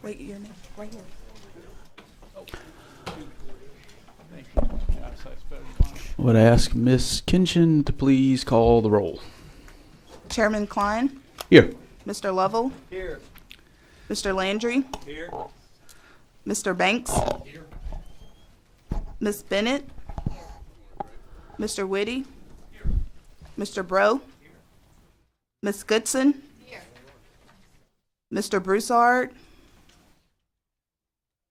Wait, your name, right here. Would ask Ms. Kinchin to please call the roll. Chairman Klein, Here. Mr. Lovell, Here. Mr. Landry, Here. Mr. Banks, Here. Ms. Bennett, Mr. Whitty, Mr. Bro, Ms. Goodson, Mr. Broussard,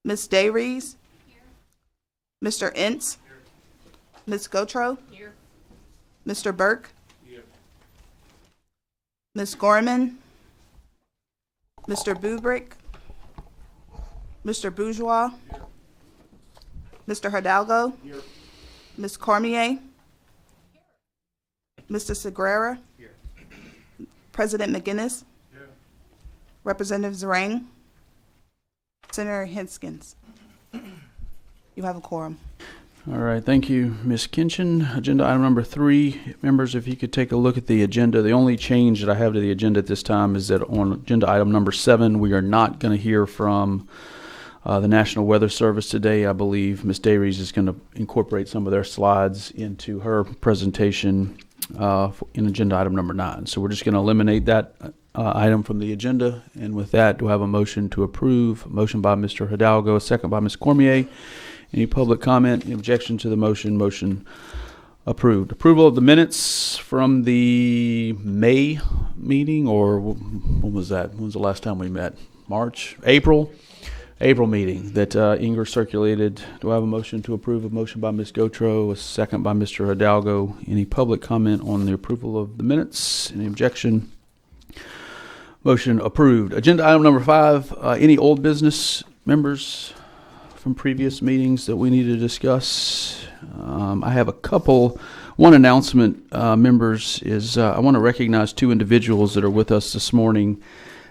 Ms. Dayries, Mr. Ince, Ms. Gotro, Mr. Burke, Ms. Gorman, Mr. Bubrick, Mr. Bourgeois, Mr. Hidalgo, Ms. Cormier, Mr. Segrera, President McGinnis, Representative Zarang, Senator Hinskins. You have a quorum. All right, thank you, Ms. Kinchin. Agenda item number 3. Members, if you could take a look at the agenda. The only change that I have to the agenda at this time is that on agenda item number 7, we are not going to hear from the National Weather Service today. I believe Ms. Dayries is going to incorporate some of their slides into her presentation in agenda item number 9. So we're just going to eliminate that item from the agenda. And with that, do I have a motion to approve? A motion by Mr. Hidalgo, a second by Ms. Cormier. Any public comment? Any objection to the motion? Motion approved. Approval of the minutes from the May meeting, or when was that? When was the last time we met? March? April meeting that Inger circulated. Do I have a motion to approve? A motion by Ms. Gotro, a second by Mr. Hidalgo. Any public comment on the approval of the minutes? Any objection? Motion approved. Agenda item number 5, any old business, members, from previous meetings that we need to discuss? I have a couple. One announcement, members, is I want to recognize 2 individuals that are with us this morning.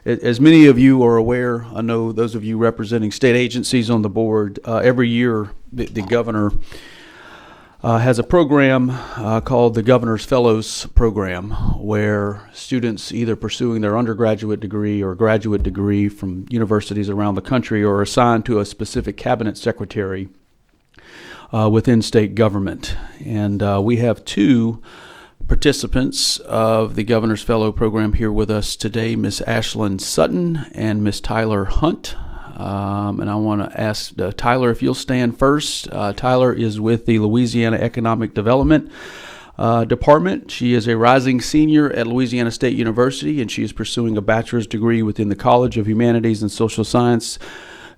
As many of you are aware, I know those of you representing state agencies on the board, every year the governor has a program called the Governor's Fellows Program, where students either pursuing their undergraduate degree or graduate degree from universities around the country are assigned to a specific cabinet secretary within state government. And we have 2 participants of the Governor's Fellow Program here with us today, Ms. Ashlyn Sutton and Ms. Tyler Hunt. And I want to ask Tyler if you'll stand first. Tyler is with the Louisiana Economic Development Department. She is a rising senior at Louisiana State University, and she is pursuing a bachelor's degree within the College of Humanities and Social Science,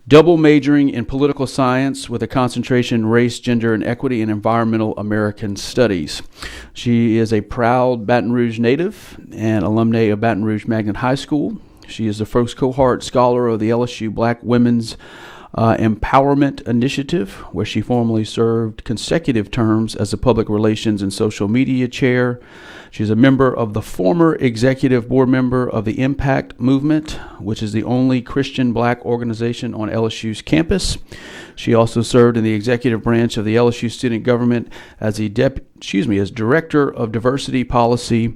double majoring in political science with a concentration in race, gender, and equity and environmental American studies. She is a proud Baton Rouge native and alumna of Baton Rouge Magnet High School. She is the first cohort scholar of the LSU Black Women's Empowerment Initiative, where she formerly served consecutive terms as the Public Relations and Social Media Chair. She's a member of the former executive board member of the Impact Movement, which is the only Christian Black organization on LSU's campus. She also served in the executive branch of the LSU student government as as Director of Diversity Policy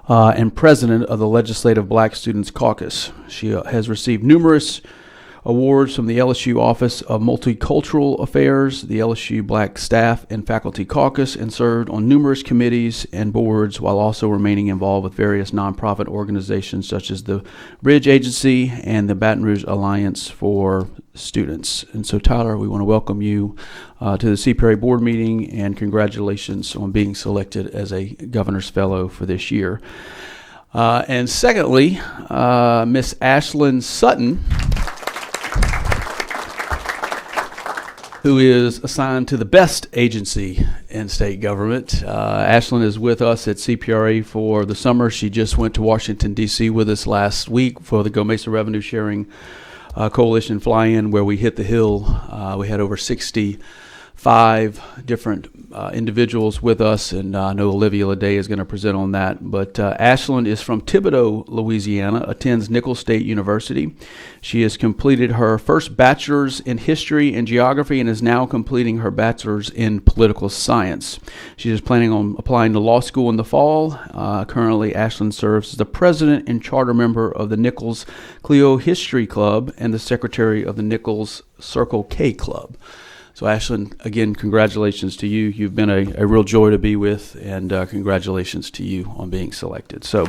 and President of the Legislative Black Students Caucus. She has received numerous awards from the LSU Office of Multicultural Affairs, the LSU Black Staff and Faculty Caucus, and served on numerous committees and boards while also remaining involved with various nonprofit organizations such as the Bridge Agency and the Baton Rouge Alliance for Students. And so, Tyler, we want to welcome you to the CPRA board meeting, and congratulations on being selected as a Governor's Fellow for this year. And secondly, Miss Ashlyn Sutton, who is assigned to the best agency in state government. Ashlyn is with us at CPRA for the summer. She just went to Washington, D.C. with us last week for the Go Mesa Revenue Sharing Coalition fly-in, where we hit the hill. We had over 60 5 different individuals with us, and I know Olivia Leday is going to present on that. But Ashland is from Thibodaux, Louisiana, attends Nicholls State University. She has completed her first bachelor's in history and geography and is now completing her bachelor's in political science. She is planning on applying to law school in the fall. Currently, Ashland serves as the president and charter member of the Nicholls Clio History Club and the secretary of the Nicholls Circle K Club. So, Ashland, again, congratulations to you. You've been a real joy to be with, and congratulations to you on being selected. So,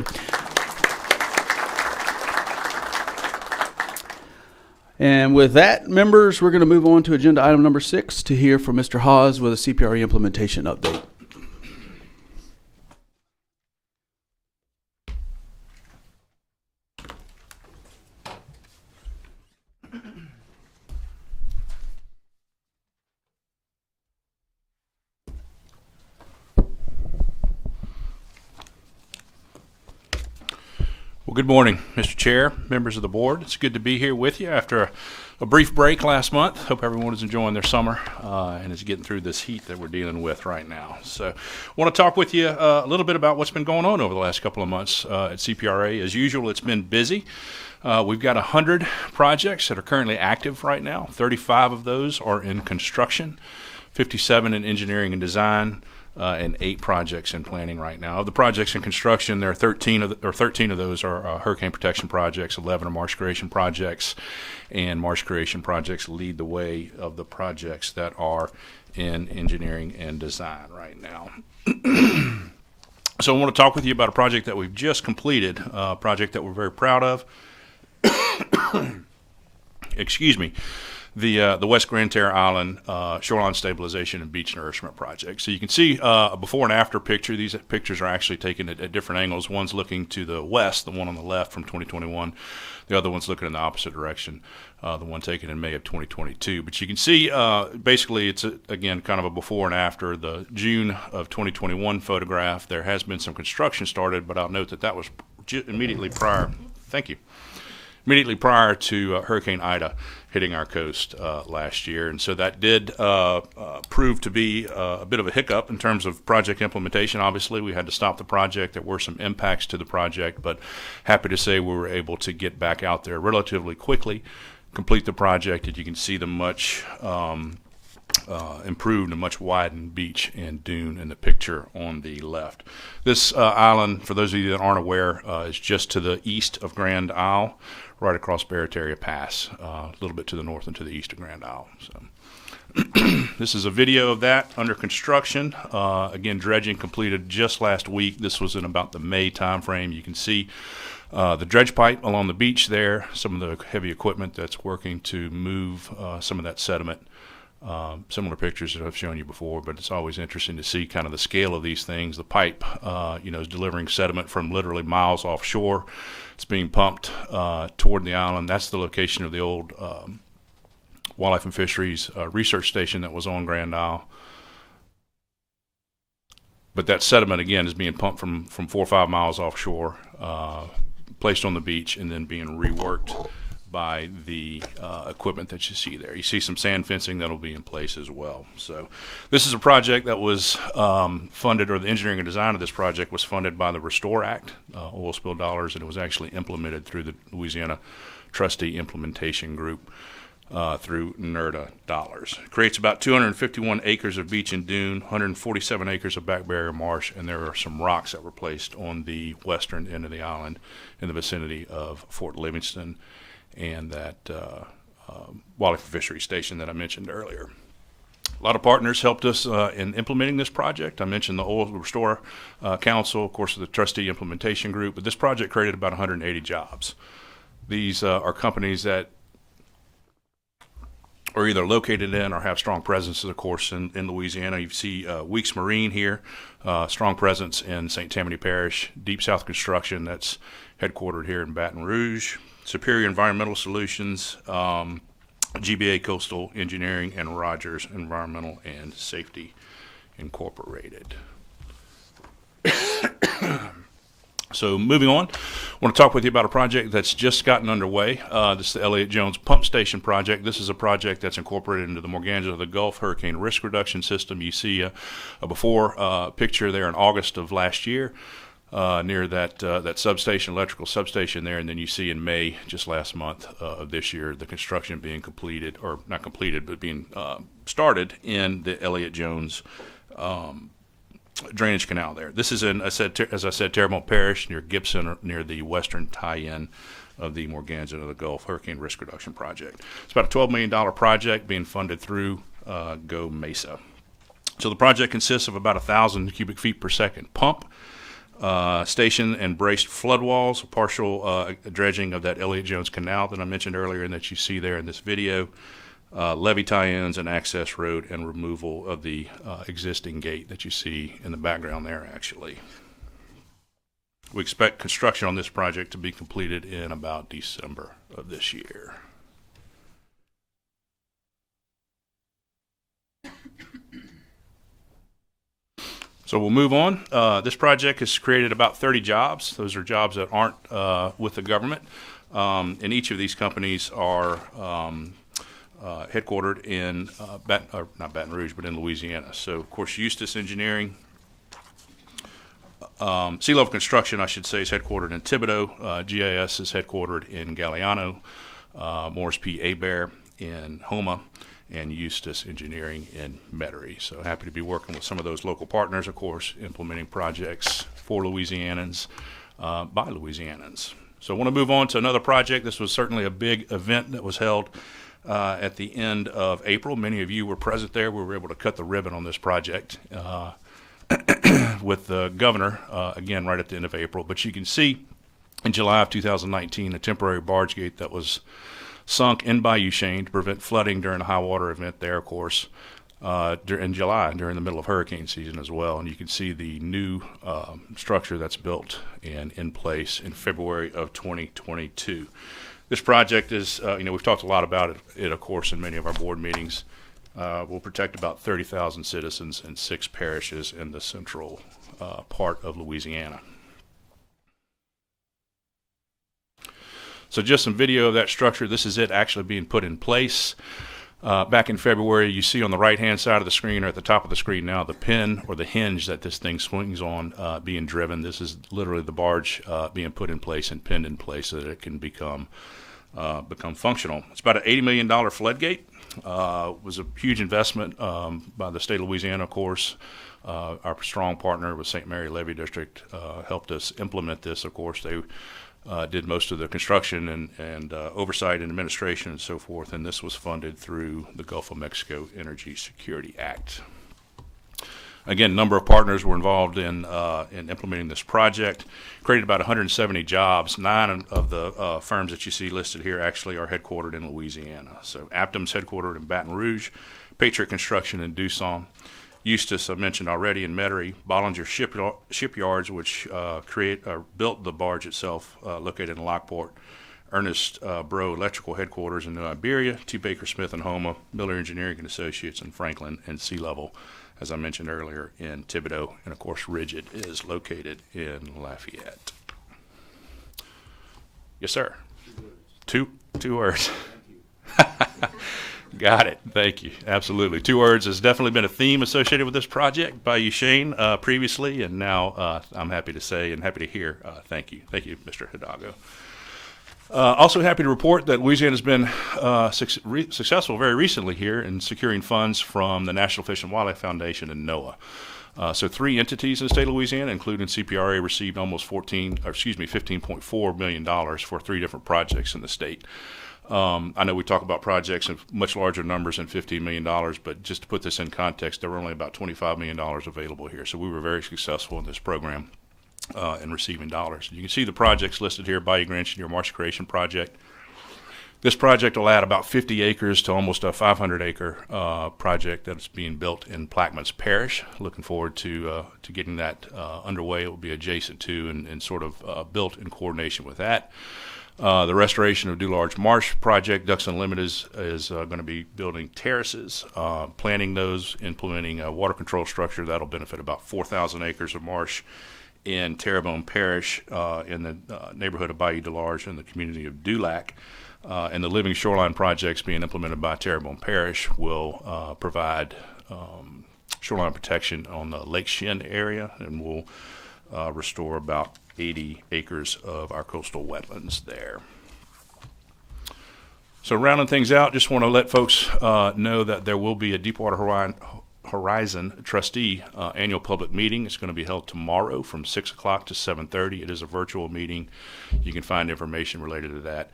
and with that, members, we're going to move on to agenda item number 6 to hear from Mr. Hawes with a CPRA implementation update. Well, good morning, Mr. Chair, members of the board. It's good to be here with you after a brief break last month. Hope everyone is enjoying their summer and is getting through this heat that we're dealing with right now. So I want to talk with you a little bit about what's been going on over the last couple of months at CPRA. As usual, it's been busy. We've got 100 projects that are currently active right now. 35 of those are in construction, 57 in engineering and design, and 8 projects in planning right now. Of the projects in construction, there are 13 of those are hurricane protection projects, 11 are marsh creation projects, and marsh creation projects lead the way of the projects that are in engineering and design right now. So I want to talk with you about a project that we've just completed, a project that we're very proud of. Excuse me. The West Grand Terre Island Shoreline Stabilization and Beach Nourishment Project. So you can see a before and after picture. These pictures are actually taken at different angles. One's looking to the west, the one on the left from 2021. The other one's looking in the opposite direction, the one taken in May of 2022. But you can see basically it's, again, kind of a before and after. The June of 2021 photograph, there has been some construction started, but I'll note that was immediately prior. Thank you. Immediately prior to Hurricane Ida hitting our coast last year. And so that did prove to be a bit of a hiccup in terms of project implementation. Obviously, we had to stop the project. There were some impacts to the project, but happy to say we were able to get back out there relatively quickly, complete the project, and you can see the much improved and much widened beach and dune in the picture on the left. This island, for those of you that aren't aware, is just to the east of Grand Isle, right across Barataria Pass, a little bit to the north and to the east of Grand Isle. So, this is a video of that under construction. Again, dredging completed just last week. This was in about the May timeframe. You can see the dredge pipe along the beach there, some of the heavy equipment that's working to move some of that sediment. Similar pictures that I've shown you before, but it's always interesting to see kind of the scale of these things. The pipe, is delivering sediment from literally miles offshore. It's being pumped toward the island. That's the location of the old Wildlife and Fisheries research station that was on Grand Isle. But that sediment, again, is being pumped from 4 or 5 miles offshore, placed on the beach, and then being reworked by the equipment that you see there. You see some sand fencing that'll be in place as well. So this is a project that was funded, or the engineering and design of this project was funded by the Restore Act, oil spill dollars, and it was actually implemented through the Louisiana Trustee Implementation Group through NERDA dollars. It creates about 251 acres of beach and dune, 147 acres of back barrier marsh, and there are some rocks that were placed on the western end of the island in the vicinity of Fort Livingston and that wildlife and fishery station that I mentioned earlier. A lot of partners helped us in implementing this project. I mentioned the Oil Restore Council, of course, the Trustee Implementation Group, but this project created about 180 jobs. These are companies that are either located in or have strong presences, of course, in Louisiana. You see Weeks Marine here, strong presence in St. Tammany Parish, Deep South Construction, that's headquartered here in Baton Rouge, Superior Environmental Solutions, GBA Coastal Engineering, and Rogers Environmental and Safety Incorporated. So moving on, I want to talk with you about a project that's just gotten underway. This is the Elliott Jones Pump Station project. This is a project that's incorporated into the Morganza of the Gulf Hurricane Risk Reduction System. You see a before picture there in August of last year near that substation, electrical substation there, and then you see in May, just last month of this year, the construction being completed, or not completed, but being started in the Elliott Jones drainage canal there. This is in, as I said, Terrebonne Parish, near Gibson, near the western tie-in of the Morganza of the Gulf Hurricane Risk Reduction Project. It's about a $12 million project being funded through Go Mesa. So the project consists of about 1,000 cubic feet per second pump, station and braced flood walls, partial dredging of that Elliott Jones Canal that I mentioned earlier and that you see there in this video, levee tie-ins and access road, and removal of the existing gate that you see in the background there, actually. We expect construction on this project to be completed in about December of this year. So we'll move on. This project has created about 30 jobs. Those are jobs that aren't with the government. And each of these companies are headquartered in not Baton Rouge, but in Louisiana. So, of course, Eustis Engineering, Sea Level Construction, I should say, is headquartered in Thibodaux. GIS is headquartered in Galliano. Morris P. Hebert in Houma, and Eustis Engineering in Metairie. So happy to be working with some of those local partners, of course, implementing projects for Louisianans by Louisianans. So I want to move on to another project. This was certainly a big event that was held at the end of April. Many of you were present there. We were able to cut the ribbon on this project with the governor, again, right at the end of April. But you can see in July of 2019, a temporary barge gate that was sunk in Bayou Chene to prevent flooding during a high water event there, of course, in July, during the middle of hurricane season as well. And you can see the new structure that's built and in place in February of 2022. This project is, we've talked a lot about it, of course, in many of our board meetings. Will protect about 30,000 citizens in 6 parishes in the central part of Louisiana. So just some video of that structure. This is it actually being put in place. Back in February, you see on the right-hand side of the screen, or at the top of the screen now, the pin or the hinge that this thing swings on being driven. This is literally the barge being put in place and pinned in place so that it can become functional. It's about an $80 million floodgate. It was a huge investment by the state of Louisiana, of course. Our strong partner with St. Mary Levee District helped us implement this, of course. They did most of the construction and oversight and administration and so forth, and this was funded through the Gulf of Mexico Energy Security Act. Again, a number of partners were involved in implementing this project, created about 170 jobs. 9 of the firms that you see listed here actually are headquartered in Louisiana. So Aptum's headquartered in Baton Rouge, Patriot Construction in Dusson, Eustis, I mentioned already, in Metairie, Bollinger Shipyards, which built the barge itself, located in Lockport, Ernest Bro Electrical Headquarters in New Iberia, T. Baker Smith and Houma, Miller Engineering and Associates in Franklin, and Sea Level, as I mentioned earlier, in Thibodaux, and of course Rigid is located in Lafayette. Yes, sir. 2 words. Got it. Thank you. Absolutely. 2 words has definitely been a theme associated with this project by Chene previously, and now I'm happy to say and happy to hear. Thank you. Thank you, Mr. Hidalgo. Also happy to report that Louisiana has been successful very recently here in securing funds from the National Fish and Wildlife Foundation and NOAA. So 3 entities in the state of Louisiana, including CPRA, received almost $15.4 million for 3 different projects in the state. I know we talk about projects of much larger numbers than $15 million, but just to put this in context, there were only about $25 million available here. So we were very successful in this program in receiving dollars. You can see the projects listed here: Bayou Grand Chenier Marsh Creation Project. This project will add about 50 acres to almost a 500-acre project that's being built in Plaquemines Parish. Looking forward to getting that underway. It will be adjacent to and sort of built in coordination with that. The restoration of Dularge Marsh project, Ducks Unlimited is going to be building terraces, planting those, implementing a water control structure that'll benefit about 4,000 acres of marsh in Terrebonne Parish in the neighborhood of Bayou Delarge in the community of Dulac. And the Living Shoreline projects being implemented by Terrebonne Parish will provide shoreline protection on the Lake Shin area, and will restore about 80 acres of our coastal wetlands there. So rounding things out, just want to let folks know that there will be a Deepwater Horizon Trustee annual public meeting. It's going to be held tomorrow from 6 o'clock to 7:30. It is a virtual meeting. You can find information related to that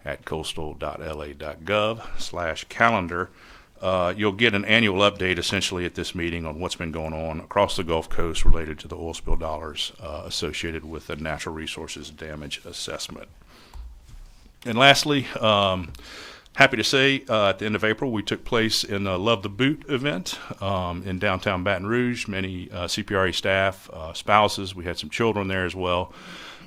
at coastal.la.gov/calendar. You'll get an annual update essentially at this meeting on what's been going on across the Gulf Coast related to the oil spill dollars associated with the natural resources damage assessment. And lastly, happy to say at the end of April, we took place in the Love the Boot event in downtown Baton Rouge. Many CPRA staff, spouses, we had some children there as well,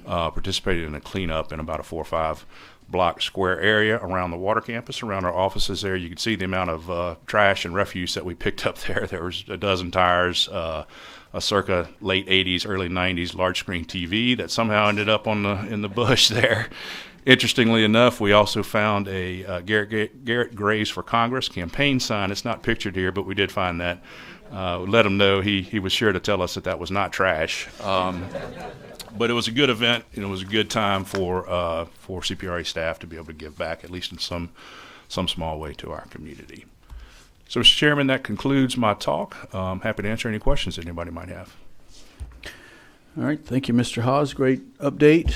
participated in a cleanup in about a 4 or 5 block square area around the water campus, around our offices there. You can see the amount of trash and refuse that we picked up there. There was a dozen tires, a circa late 80s, early 90s large screen TV that somehow ended up in the bush there. Interestingly enough, we also found a Garrett Graves for Congress campaign sign. It's not pictured here, but we did find that. Let him know he was sure to tell us that was not trash. But it was a good event, and it was a good time for CPRA staff to be able to give back, at least in some small way, to our community. So, Mr. Chairman, that concludes my talk. I'm happy to answer any questions that anybody might have. All right, thank you, Mr. Haas. Great update.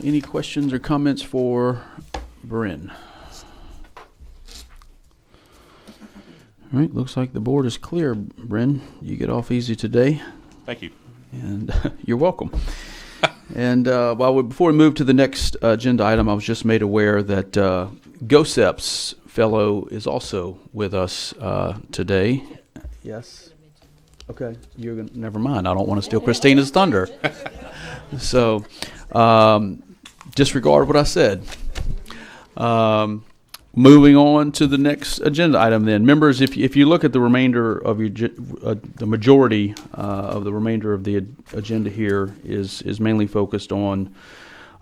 Any questions or comments for Bryn? All right, looks like the board is clear, Bryn. You get off easy today. Thank you. And you're welcome. And before we move to the next agenda item, I was just made aware that GOSEP's fellow is also with us today. Yes. Okay. Never mind. I don't want to steal Christina's thunder. So disregard what I said. Moving on to the next agenda item then. Members, if you look at the remainder of the majority of the remainder of the agenda here is mainly focused on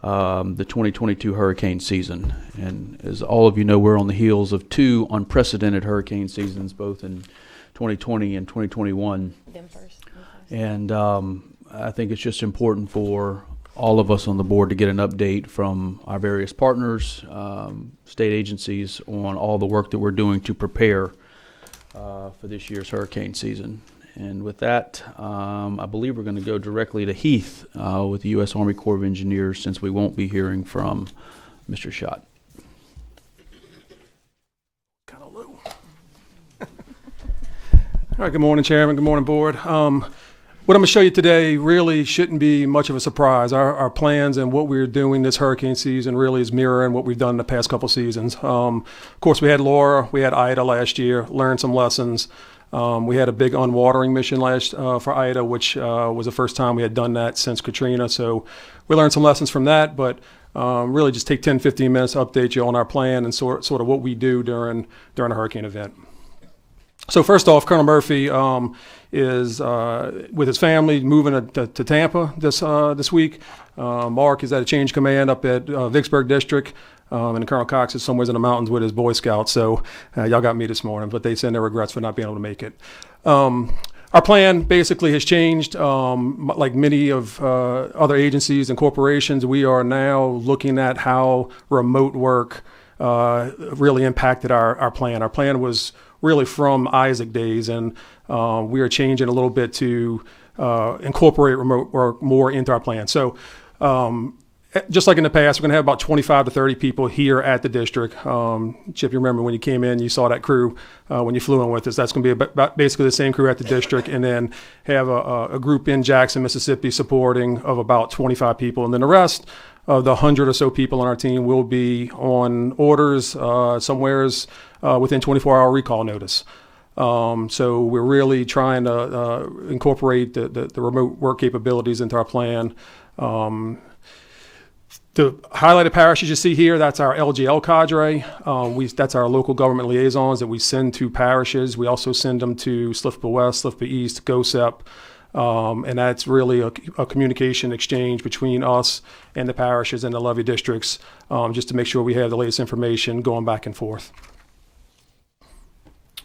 the 2022 hurricane season. And as all of you know, we're on the heels of 2 unprecedented hurricane seasons, both in 2020 and 2021. Them first. And I think it's just important for all of us on the board to get an update from our various partners, state agencies, on all the work that we're doing to prepare for this year's hurricane season. And with that, I believe we're going to go directly to Heath with the U.S. Army Corps of Engineers, since we won't be hearing from Mr. Schott. Kind of low. All right, good morning, Chairman. Good morning, Board. What I'm going to show you today really shouldn't be much of a surprise. Our plans and what we're doing this hurricane season really is mirroring what we've done in the past couple seasons. Of course, we had Laura, we had Ida last year, learned some lessons. We had a big unwatering mission for Ida, which was the first time we had done that since Katrina. So we learned some lessons from that, but really just take 10, 15 minutes to update you on our plan and sort of what we do during a hurricane event. So first off, Colonel Murphy is with his family moving to Tampa this week. Mark is at a change command up at Vicksburg District, and Colonel Cox is somewhere in the mountains with his Boy Scouts. So y'all got me this morning, but they send their regrets for not being able to make it. Our plan basically has changed. Like many of other agencies and corporations, we are now looking at how remote work really impacted our plan. Our plan was really from Isaac days, and we are changing a little bit to incorporate remote work more into our plan. So just like in the past, we're going to have about 25 to 30 people here at the district. Chip, you remember when you came in, you saw that crew when you flew in with us. That's going to be basically the same crew at the district, and then have a group in Jackson, Mississippi supporting of about 25 people. And then the rest of the 100 or so people on our team will be on orders somewheres within 24-hour recall notice. So we're really trying to incorporate the remote work capabilities into our plan. The highlighted parishes you see here, that's our LGL cadre. That's our local government liaisons that we send to parishes. We also send them to SLFPA West, SLFPA East, GOSEP, And that's really a communication exchange between us and the parishes and the levee districts, just to make sure we have the latest information going back and forth.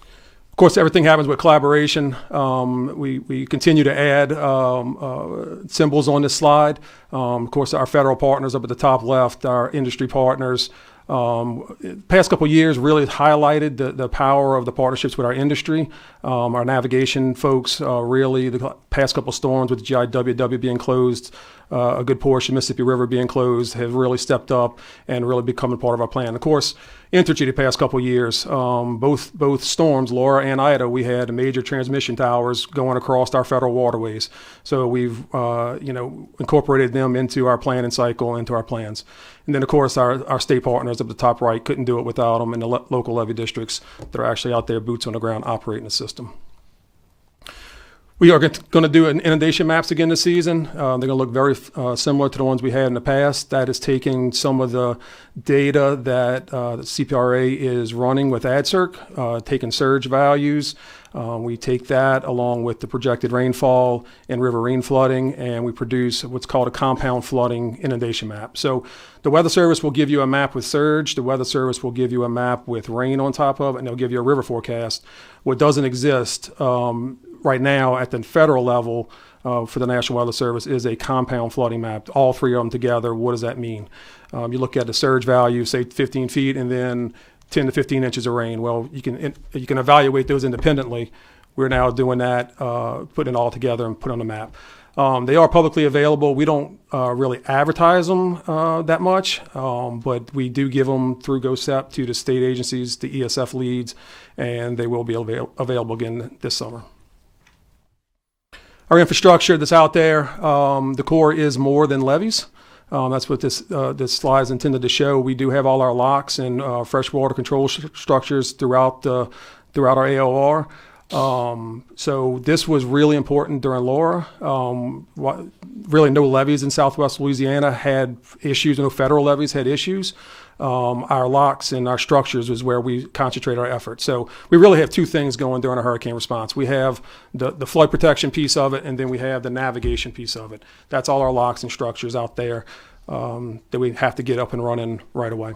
Of course, everything happens with collaboration. We continue to add symbols on this slide. Of course, our federal partners up at the top left, our industry partners. Past couple of years really highlighted the power of the partnerships with our industry. Our navigation folks really, the past couple of storms with the GIWW being closed, a good portion, Mississippi River being closed, have really stepped up and really become a part of our plan. Of course, Entergy the past couple of years, both storms, Laura and Ida, we had major transmission towers going across our federal waterways. So we've incorporated them into our planning cycle, into our plans. And then, of course, our state partners up the top right, couldn't do it without them, and the local levee districts that are actually out there, boots on the ground, operating the system. We are going to do an Inundation Maps again this season. They're going to look very similar to the ones we had in the past. That is taking some of the data that the CPRA is running with AdCirc, taking surge values. We take that along with the projected rainfall and riverine flooding, and we produce what's called a compound flooding inundation map. So the Weather Service will give you a map with surge. The Weather Service will give you a map with rain on top of it, and they'll give you a river forecast. What doesn't exist right now at the federal level for the National Weather Service is a compound flooding map. All three of them together, what does that mean? You look at the surge value, say 15 feet, and then 10 to 15 inches of rain. Well, you can evaluate those independently. We're now doing that, putting it all together and put on the map. They are publicly available. We don't really advertise them that much, but we do give them through GOSEP to the state agencies, the ESF leads, and they will be available again this summer. Our infrastructure that's out there, the core is more than levees. That's what this slide is intended to show. We do have all our locks and freshwater control structures throughout our AOR. So this was really important during Laura. Really no levees in Southwest Louisiana had issues, no federal levees had issues. Our locks and our structures is where we concentrate our efforts. So we really have two things going during a hurricane response. We have the flood protection piece of it, and then we have the navigation piece of it. That's all our locks and structures out there that we have to get up and running right away.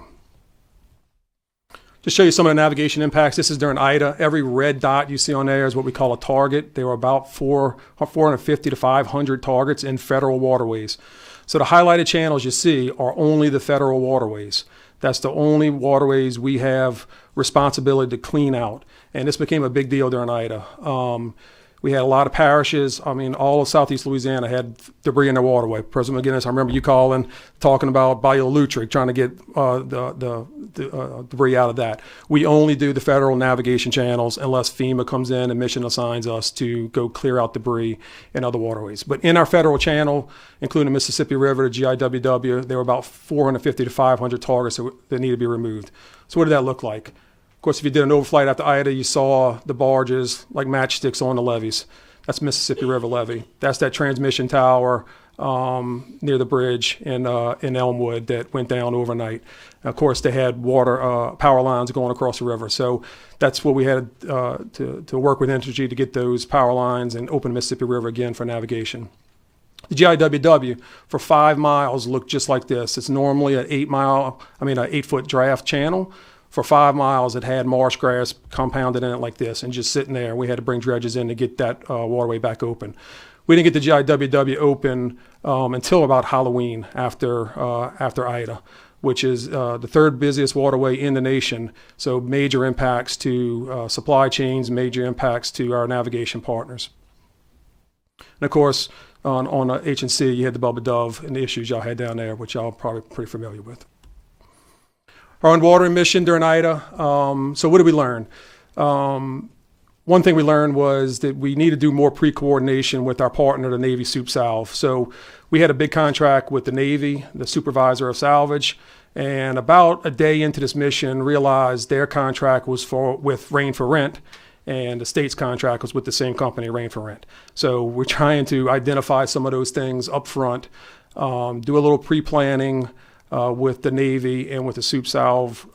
Just show you some of the navigation impacts. This is during Ida. Every red dot you see on there is what we call a target. There were about 450 to 500 targets in federal waterways. So the highlighted channels you see are only the federal waterways. That's the only waterways we have responsibility to clean out. And this became a big deal during Ida. We had a lot of parishes. I mean, all of Southeast Louisiana had debris in their waterway. President McGinnis, I remember you calling, talking about Bayou Lutric, trying to get the debris out of that. We only do the federal navigation channels unless FEMA comes in and mission assigns us to go clear out debris in other waterways. But in our federal channel, including the Mississippi River, the GIWW, there were about 450 to 500 targets that need to be removed. So what did that look like? Of course, if you did an overflight after Ida, you saw the barges like matchsticks on the levees. That's Mississippi River levee. That's that transmission tower near the bridge in Elmwood that went down overnight. And of course, they had water power lines going across the river. So that's what we had to work with Entergy to get those power lines and open the Mississippi River again for navigation. The GIWW for 5 miles looked just like this. It's normally an 8-foot draft channel. For 5 miles, it had marsh grass compounded in it like this and just sitting there. We had to bring dredges in to get that waterway back open. We didn't get the GIWW open until about Halloween after Ida, which is the third busiest waterway in the nation. So major impacts to supply chains, major impacts to our navigation partners. And of course, on H&C, you had the Bubba Dove and the issues y'all had down there, which y'all are probably pretty familiar with. Our on-water mission during Ida. So what did we learn? One thing we learned was that we need to do more pre-coordination with our partner, the Navy Soup Salve. So we had a big contract with the Navy, the supervisor of salvage, and about a day into this mission realized their contract was with Rain for Rent, and the state's contract was with the same company, Rain for Rent. So we're trying to identify some of those things up front, do a little pre-planning, with the Navy and with the soup salve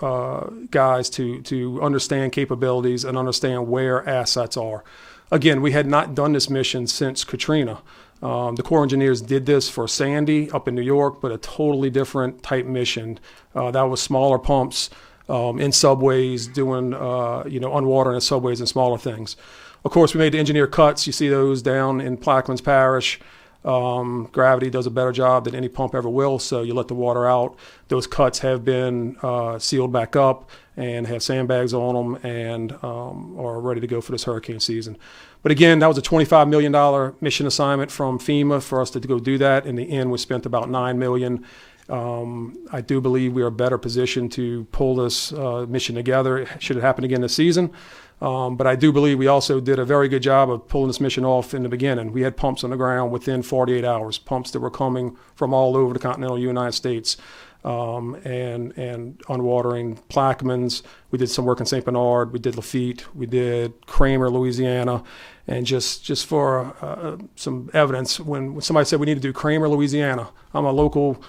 guys to understand capabilities and understand where assets are. Again, we had not done this mission since Katrina. The Corps Engineers did this for Sandy up in New York, but a totally different type mission. That was smaller pumps in subways, doing unwatering in subways and smaller things. Of course, we made the engineer cuts. You see those down in Plaquemines Parish. Gravity does a better job than any pump ever will, so you let the water out. Those cuts have been sealed back up and have sandbags on them and are ready to go for this hurricane season. But again, that was a $25 million mission assignment from FEMA for us to go do that. In the end, we spent about $9 million. I do believe we are better positioned to pull this mission together should it happen again this season. But I do believe we also did a very good job of pulling this mission off in the beginning. We had pumps on the ground within 48 hours, pumps that were coming from all over the continental United States, and unwatering Plaquemines. We did some work in St. Bernard. We did Lafitte. We did Kramer, Louisiana. And just for some evidence, when somebody said we need to do Kramer, Louisiana, I'm a local.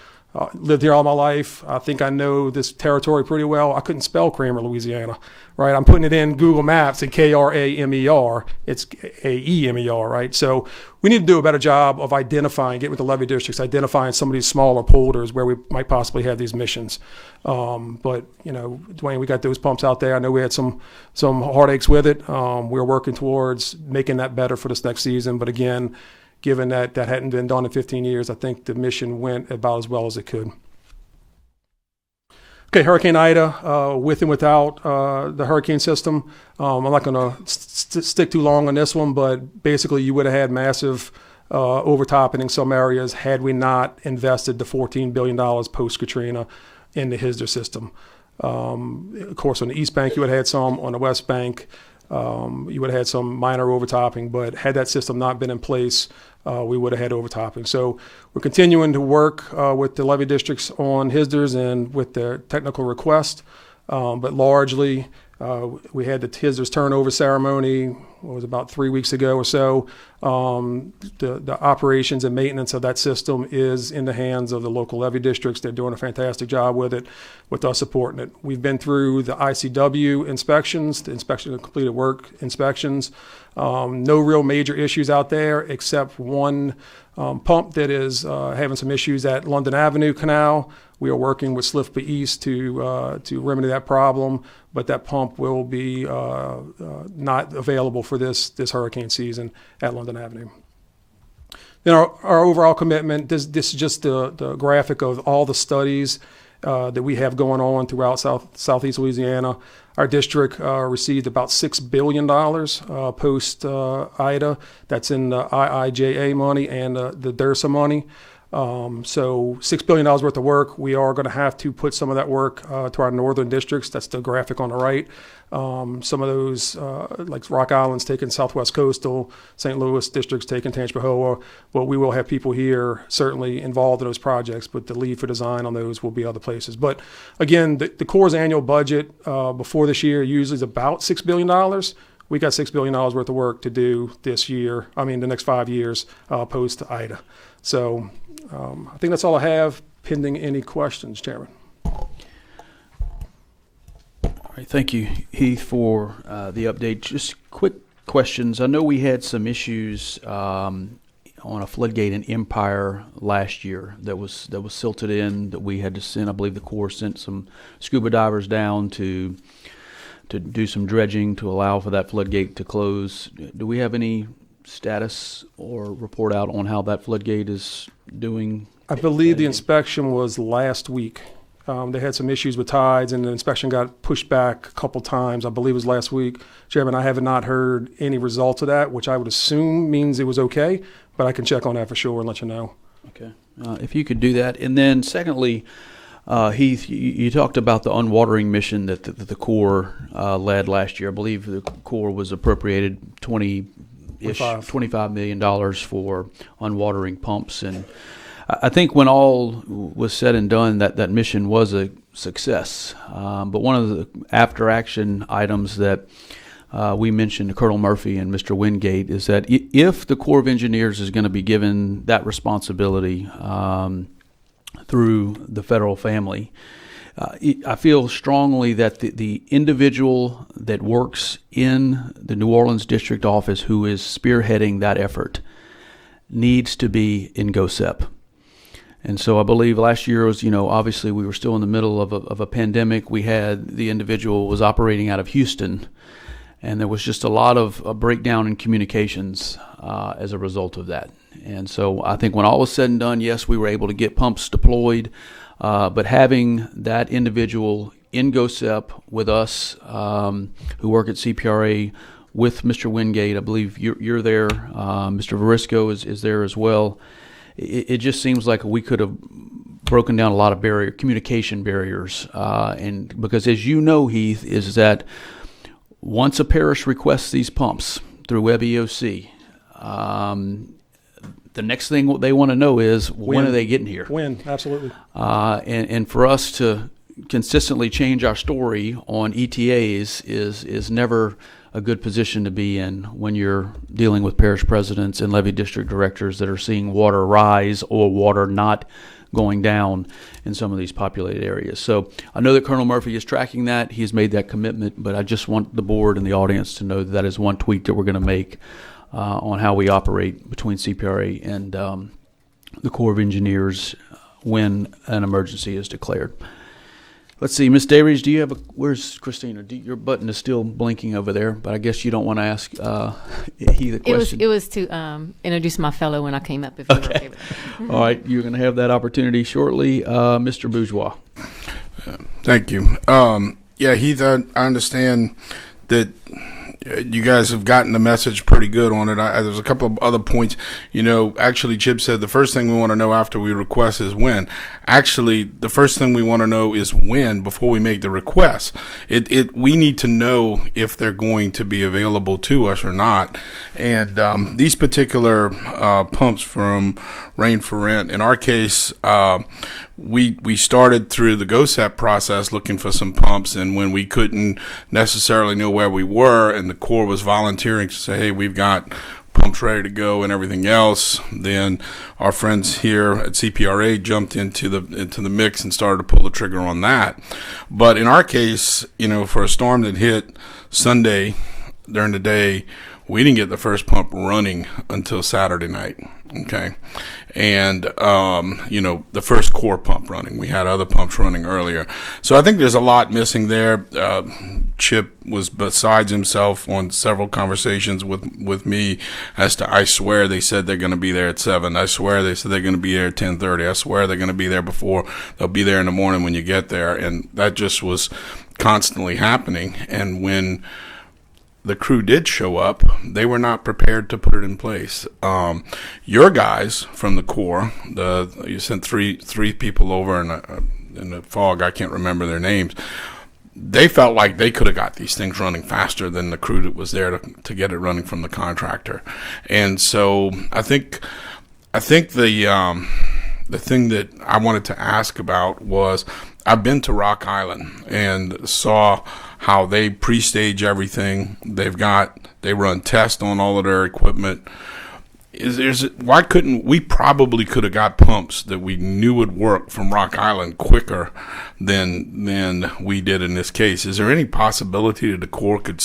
Lived here all my life. I think I know this territory pretty well. I couldn't spell Kramer, Louisiana, right? I'm putting it in Google Maps and Kramer. It's Aemer, right? So we need to do a better job of identifying, getting with the levee districts, identifying some of these smaller polders where we might possibly have these missions. But Dwayne, we got those pumps out there. I know we had some heartaches with it. We're working towards making that better for this next season. But again, given that hadn't been done in 15 years, I think the mission went about as well as it could. Okay, Hurricane Ida, with and without the hurricane system. I'm not going to stick too long on this one, but basically you would have had massive overtopping in some areas had we not invested the $14 billion post-Katrina in the HSDR system. Of course, on the East Bank, you would have had some. On the West Bank, you would have had some minor overtopping, but had that system not been in place, we would have had overtopping. So we're continuing to work with the levee districts on HSDRs and with their technical request, but largely we had the HSDRs turnover ceremony, what was about 3 weeks ago or so. The operations and maintenance of that system is in the hands of the local levee districts. They're doing a fantastic job with it, with us supporting it. We've been through the ICW inspections, the inspection of completed work inspections. No real major issues out there except one pump that is having some issues at London Avenue Canal. We are working with SLFPA East to remedy that problem, but that pump will be not available for this hurricane season at London Avenue. Then our overall commitment, this is just the graphic of all the studies that we have going on throughout Southeast Louisiana. Our district received about $6 billion post-Ida. That's in the IIJA money and the DERSA money. So $6 billion worth of work. We are going to have to put some of that work to our northern districts. That's the graphic on the right. Some of those, like Rock Island's taking Southwest Coastal, St. Louis district's taking Tangipahoa. Well, we will have people here certainly involved in those projects, but the lead for design on those will be other places. But again, the Corps' annual budget before this year usually is about $6 billion. We got $6 billion worth of work to do this year, the next 5 years post-Ida. So I think that's all I have, pending any questions, Chairman. All right, thank you, Heath, for the update. Just quick questions. I know we had some issues on a floodgate in Empire last year that was silted in, that we had to send. I believe the Corps sent some scuba divers down to do some dredging to allow for that floodgate to close. Do we have any status or report out on how that floodgate is doing? I believe the inspection was last week. They had some issues with tides, and the inspection got pushed back a couple times. I believe it was last week. Chairman, I have not heard any results of that, which I would assume means it was okay, but I can check on that for sure and let you know. Okay. If you could do that. And then secondly, Heath, you talked about the unwatering mission that the Corps led last year. I believe the Corps was appropriated $25 million for unwatering pumps. And I think when all was said and done, that mission was a success. But one of the after-action items that we mentioned to Colonel Murphy and Mr. Wingate is that if the Corps of Engineers is going to be given that responsibility, through the federal family. I feel strongly that the individual that works in the New Orleans district office who is spearheading that effort needs to be in GOSEP. And so I believe last year was, obviously we were still in the middle of a pandemic. We had the individual was operating out of Houston, and there was just a lot of a breakdown in communications as a result of that. And so I think when all was said and done, yes, we were able to get pumps deployed, but having that individual in GOSEP with us who work at CPRA, with Mr. Wingate, I believe you're there, Mr. Varisco is there as well. It just seems like we could have broken down a lot of communication barriers. And because as you know, Heath, is that once a parish requests these pumps through WebEOC, the next thing they want to know is when are they getting here? When, absolutely. And for us to consistently change our story on ETAs is never a good position to be in when you're dealing with parish presidents and levy district directors that are seeing water rise or water not going down in some of these populated areas. So I know that Colonel Murphy is tracking that. He has made that commitment, but I just want the board and the audience to know that is one tweak that we're going to make on how we operate between CPRA and the Corps of Engineers when an emergency is declared. Let's see, Ms. Dayridge, do you have where's Christina? Your button is still blinking over there, but I guess you don't want to ask he the question. It was to introduce my fellow when I came up. If you were okay with that. All right, you're going to have that opportunity shortly. Mr. Bourgeois. Thank you. Yeah, Heath, I understand that you guys have gotten the message pretty good on it. There's a couple of other points. Actually, Chip said the first thing we want to know after we request is when. Actually, the first thing we want to know is when before we make the request. We need to know if they're going to be available to us or not. And these particular pumps from Rain for Rent, in our case, we started through the GOSEP process looking for some pumps, and when we couldn't necessarily know where we were and the Corps was volunteering to say, hey, we've got pumps ready to go and everything else, then our friends here at CPRA jumped into the mix and started to pull the trigger on that. But in our case, for a storm that hit Sunday during the day, we didn't get the first pump running until Saturday night. Okay. And, the first core pump running. We had other pumps running earlier. So I think there's a lot missing there. Chip was besides himself on several conversations with me as to, I swear they said they're going to be there at 7. I swear they said they're going to be there at 10:30. I swear they're going to be there before. They'll be there in the morning when you get there. And that just was constantly happening. And when the crew did show up, they were not prepared to put it in place. Your guys from the Corps, you sent three people over in the fog. I can't remember their names. They felt like they could have got these things running faster than the crew that was there to get it running from the contractor. And so I think the thing that I wanted to ask about was, I've been to Rock Island and saw how they pre-stage everything. They run tests on all of their equipment. Why couldn't we probably could have got pumps that we knew would work from Rock Island quicker than we did in this case? Is there any possibility that the Corps could,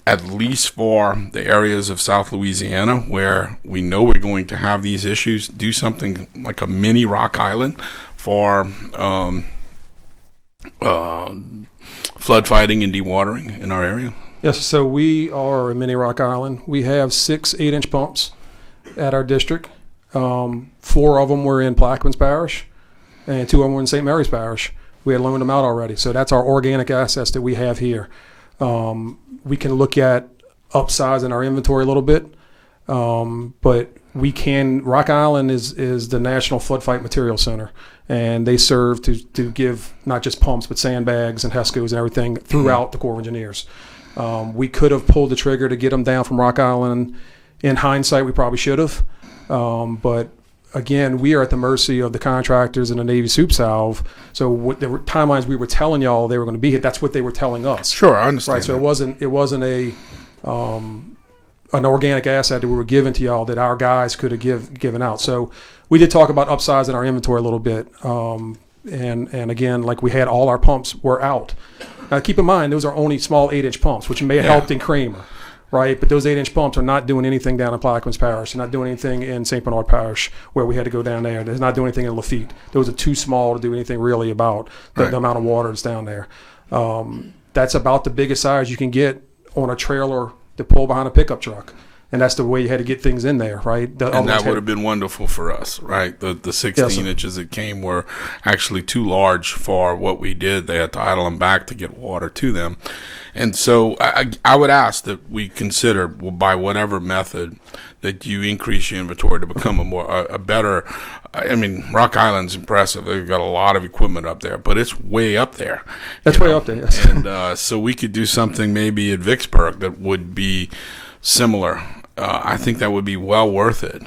at least for the areas of South Louisiana where we know we're going to have these issues, do something like a mini Rock Island for flood fighting and dewatering in our area? Yes, so we are a mini Rock Island. We have 6 8-inch pumps at our district. 4 of them were in Plaquemines Parish, and 2 of them were in St. Mary's Parish. We had loaned them out already, so that's our organic assets that we have here. We can look at upsizing our inventory a little bit, but we can. Rock Island is the National Flood Fight Material Center, and they serve to give not just pumps but sandbags and HESCOs and everything throughout the Corps of Engineers. We could have pulled the trigger to get them down from Rock Island. In hindsight, we probably should have, but again, we are at the mercy of the contractors and the Navy soup salve. So what the timelines we were telling y'all they were going to be hit, that's what they were telling us. Sure, I understand. Right. So it wasn't a an organic asset that we were giving to y'all that our guys could have given out. So we did talk about upsizing our inventory a little bit. And again, like we had all our pumps were out. Now keep in mind, those are only small 8-inch pumps, which may have helped in Kramer, right? But those 8-inch pumps are not doing anything down in Plaquemines Parish. They're not doing anything in St. Bernard Parish where we had to go down there. They're not doing anything in Lafitte. Those are too small to do anything really about the amount of water that's down there. That's about the biggest size you can get on a trailer to pull behind a pickup truck. And that's the way you had to get things in there, right? And that would have been wonderful for us, right? The 16 inches that came were actually too large for what we did. They had to idle them back to get water to them. And so I would ask that we consider, by whatever method, that you increase your inventory to become a better. I mean, Rock Island's impressive. They've got a lot of equipment up there, but it's way up there. That's way up there, yes. And so we could do something maybe at Vicksburg that would be similar. I think that would be well worth it,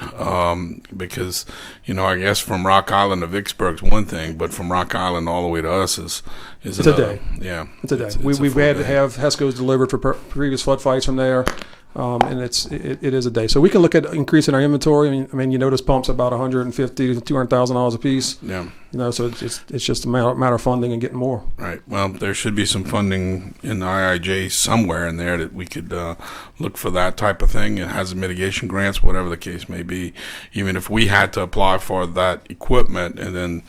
because, I guess from Rock Island to Vicksburg's one thing, but from Rock Island all the way to us is it's another. A day. Yeah, it's a day. We've had to have HESCOs delivered for previous flood fights from there, and it is a day. So we can look at increasing our inventory. I mean, you notice pumps about $150,000 to $200,000 a piece. Yeah. So it's just a matter of funding and getting more. Right. Well, there should be some funding in the IIJ somewhere in there that we could look for that type of thing. It has mitigation grants, whatever the case may be. Even if we had to apply for that equipment and then,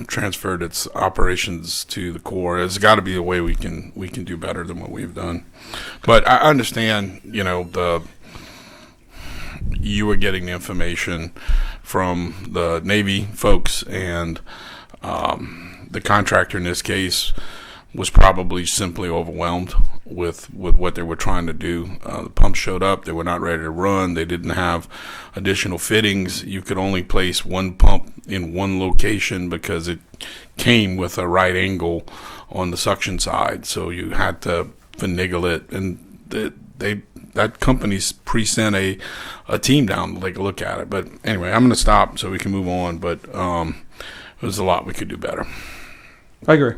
transferred its operations to the Corps, there's got to be a way we can do better than what we've done. But I understand, you were getting the information from the Navy folks, and the contractor in this case was probably simply overwhelmed with what they were trying to do. The pumps showed up. They were not ready to run. They didn't have additional fittings. You could only place one pump in one location because it came with a right angle on the suction side. So you had to finagle it. And that company's pre-sent a team down to take a look at it. But anyway, I'm going to stop so we can move on. But there's a lot we could do better. I agree.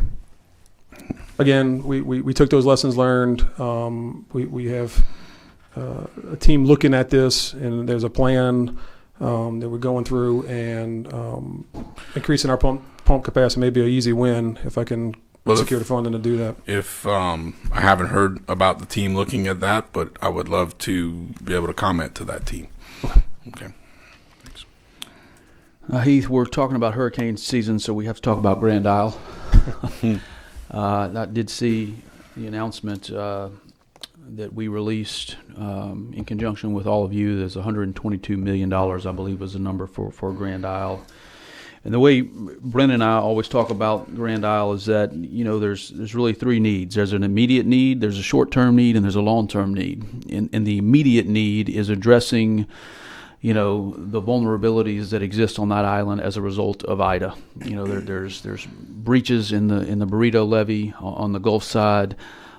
Again, we took those lessons learned. We have a team looking at this, and there's a plan that we're going through, and increasing our pump capacity may be an easy win if I can secure the funding to do that. If I haven't heard about the team looking at that, but I would love to be able to comment to that team. Okay. Thanks. Heath, we're talking about hurricane season, so we have to talk about Grand Isle. I did see the announcement that we released in conjunction with all of you. There's $122 million, I believe, was the number for Grand Isle. And the way Brennan and I always talk about Grand Isle is that, there's really three needs. There's an immediate need, there's a short-term need, and there's a long-term need. And the immediate need is addressing the vulnerabilities that exist on that island as a result of Ida. There's breaches in the Burrito levee on the Gulf side.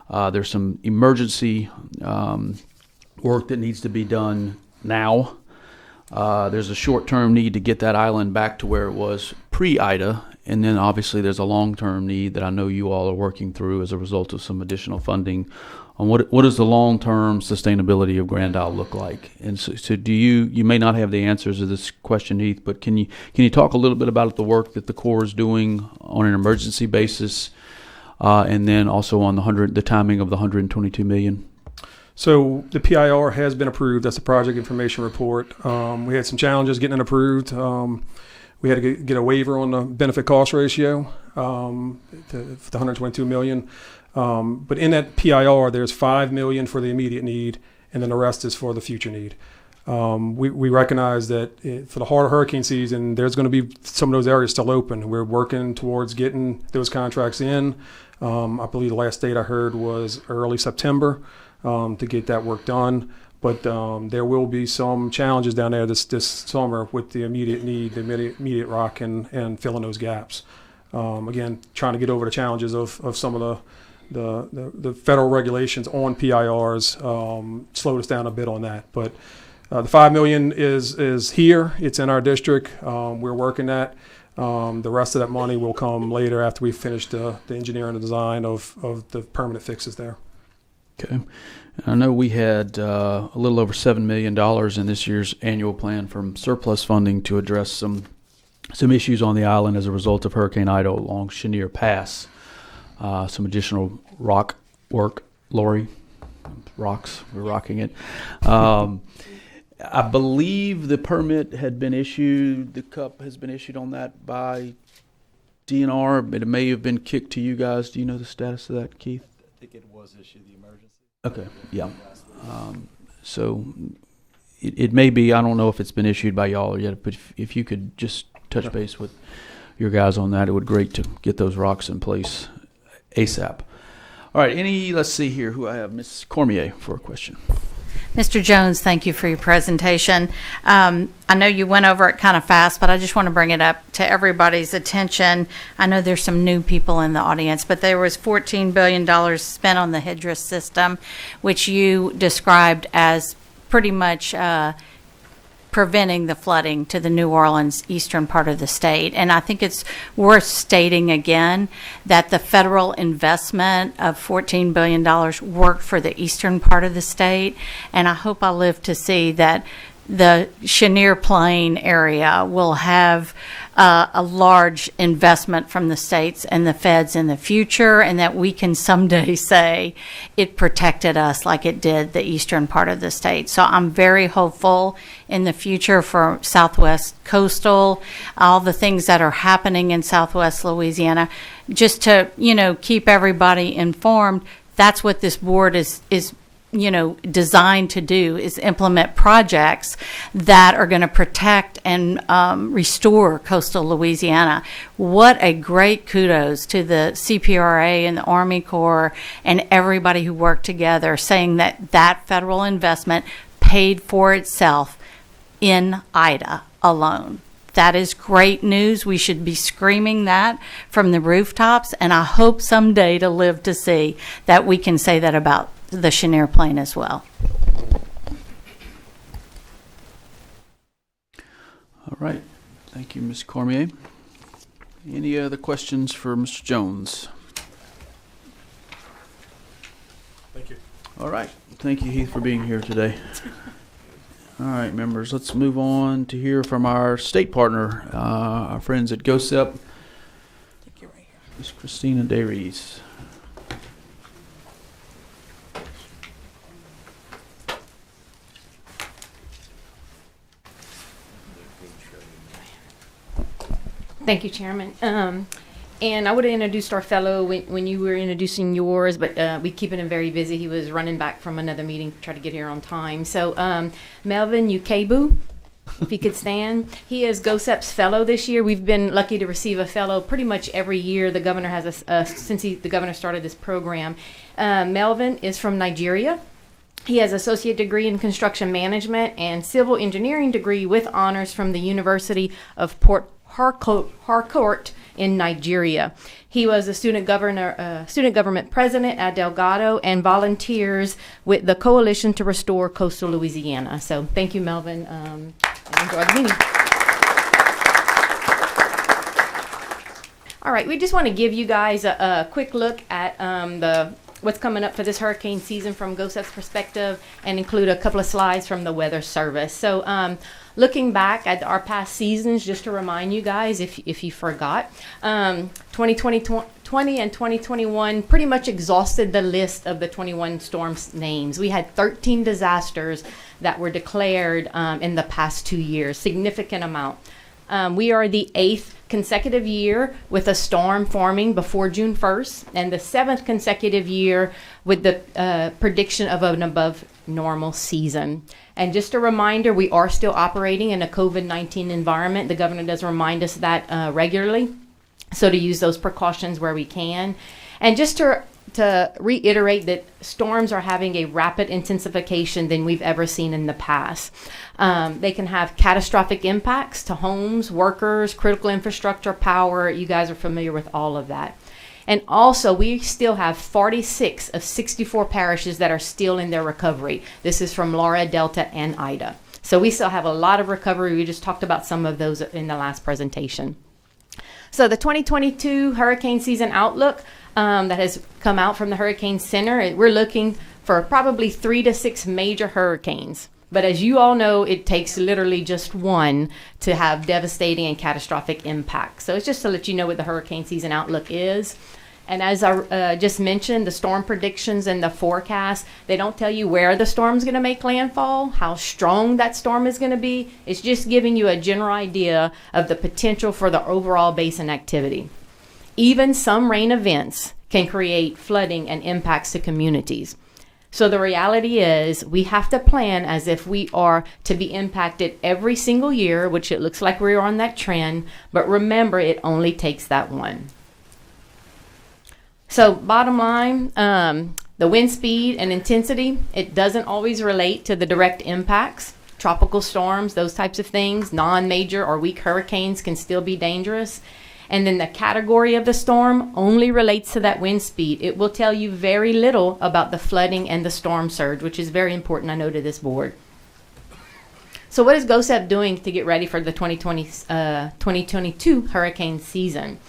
There's some emergency work that needs to be done now. There's a short-term need to get that island back to where it was pre-Ida, and then obviously there's a long-term need that I know you all are working through as a result of some additional funding on what does the long-term sustainability of Grand Isle look like. And so do you may not have the answers to this question, Heath, but can you talk a little bit about the work that the Corps is doing on an emergency basis, and then also on the timing of the $122 million? So the PIR has been approved. That's the project information report. We had some challenges getting it approved. We had to get a waiver on the benefit cost ratio for the $122 million. But in that PIR, there's $5 million for the immediate need, and then the rest is for the future need. We recognize that for the harder hurricane season, there's going to be some of those areas still open. We're working towards getting those contracts in. I believe the last date I heard was early September to get that work done. But there will be some challenges down there this summer with the immediate need, the immediate rock, and filling those gaps. Again, trying to get over the challenges of some of the federal regulations on PIRs slowed us down a bit on that. But the $5 million is here. It's in our district. We're working that. The rest of that money will come later after we finish the engineering and design of the permanent fixes there. Okay. I know we had a little over $7 million in this year's annual plan from surplus funding to address some issues on the island as a result of Hurricane Ida along Chenier Pass. Some additional rock work, Lori, rocks, we're rocking it. I believe the permit had been issued, the cup has been issued on that by DNR, but it may have been kicked to you guys. Do you know the status of that, Keith? I think it was issued the emergency. Okay, yeah. So it may be, I don't know if it's been issued by y'all yet, but if you could just touch base with your guys on that, it would be great to get those rocks in place ASAP. All right, let's see here who I have. Ms. Cormier for a question. Mr. Jones, thank you for your presentation. I know you went over it kind of fast, but I just want to bring it up to everybody's attention. I know there's some new people in the audience, but there was $14 billion spent on the Hydra system, which you described as pretty much preventing the flooding to the New Orleans eastern part of the state. And I think it's worth stating again that the federal investment of $14 billion worked for the eastern part of the state. And I hope I live to see that the Chenier Plain area will have a large investment from the states and the feds in the future, and that we can someday say it protected us like it did the eastern part of the state. So I'm very hopeful in the future for Southwest Coastal, all the things that are happening in Southwest Louisiana. Just to, keep everybody informed, that's what this board is designed to do, is implement projects that are going to protect and restore coastal Louisiana. What a great kudos to the CPRA and the Army Corps and everybody who worked together, saying that federal investment paid for itself in Ida alone. That is great news. We should be screaming that from the rooftops, and I hope someday to live to see that we can say that about the Chenier Plain as well. All right. Thank you, Ms. Cormier. Any other questions for Mr. Jones? Thank you. All right. Thank you, Heath, for being here today. All right, members, let's move on to hear from our state partner, our friends at GOSEP. Ms. Christina Dayries. Thank you, Chairman. And I would have introduced our fellow when you were introducing yours, but we keeping him very busy. He was running back from another meeting to try to get here on time. So Melvin Ukebu, if he could stand. He is GOSEP's fellow this year. We've been lucky to receive a fellow pretty much every year. The governor has the governor started this program. Melvin is from Nigeria. He has associate degree in construction management and civil engineering degree with honors from the University of Port Harcourt in Nigeria. He was a student government president at Delgado and volunteers with the Coalition to Restore Coastal Louisiana. So thank you, Melvin. And enjoy the meeting. All right, we just want to give you guys a quick look at what's coming up for this hurricane season from GOSEP's perspective, and include a couple of slides from the Weather Service. So looking back at our past seasons, just to remind you guys, if you forgot, 2020 and 2021 pretty much exhausted the list of the 21 storms names. We had 13 disasters that were declared in the past 2 years, significant amount. We are the 8th consecutive year with a storm forming before June 1st, and the 7th consecutive year with the prediction of an above normal season. And just a reminder, we are still operating in a COVID-19 environment. The governor does remind us that regularly, so to use those precautions where we can. And just to reiterate that storms are having a rapid intensification than we've ever seen in the past. They can have catastrophic impacts to homes, workers, critical infrastructure, power. You guys are familiar with all of that. And also, we still have 46 of 64 parishes that are still in their recovery. This is from Laura, Delta, and Ida. So we still have a lot of recovery. We just talked about some of those in the last presentation. So the 2022 hurricane season outlook that has come out from the Hurricane Center, we're looking for probably 3 to 6 major hurricanes. But as you all know, it takes literally just one to have devastating and catastrophic impact. So it's just to let you know what the hurricane season outlook is. And as I just mentioned, the storm predictions and the forecast, they don't tell you where the storm's going to make landfall, how strong that storm is going to be. It's just giving you a general idea of the potential for the overall basin activity. Even some rain events can create flooding and impacts to communities. So the reality is we have to plan as if we are to be impacted every single year, which it looks like we're on that trend, but remember, it only takes that one. So bottom line, the wind speed and intensity, it doesn't always relate to the direct impacts. Tropical storms, those types of things, non-major or weak hurricanes can still be dangerous. And then the category of the storm only relates to that wind speed. It will tell you very little about the flooding and the storm surge, which is very important, I know, to this board. So what is GOSEP doing to get ready for the 2022 hurricane season?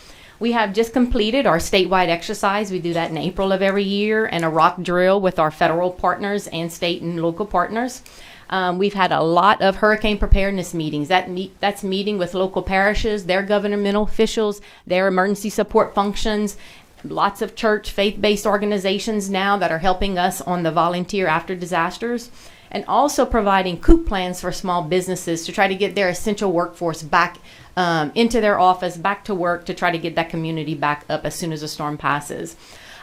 We have just completed our statewide exercise. We do that in April of every year, and a rock drill with our federal partners and state and local partners. We've had a lot of hurricane preparedness meetings. That's meeting with local parishes, their governmental officials, their emergency support functions, lots of church faith-based organizations now that are helping us on the volunteer after disasters, and also providing COOP plans for small businesses to try to get their essential workforce back into their office, back to work, to try to get that community back up as soon as the storm passes.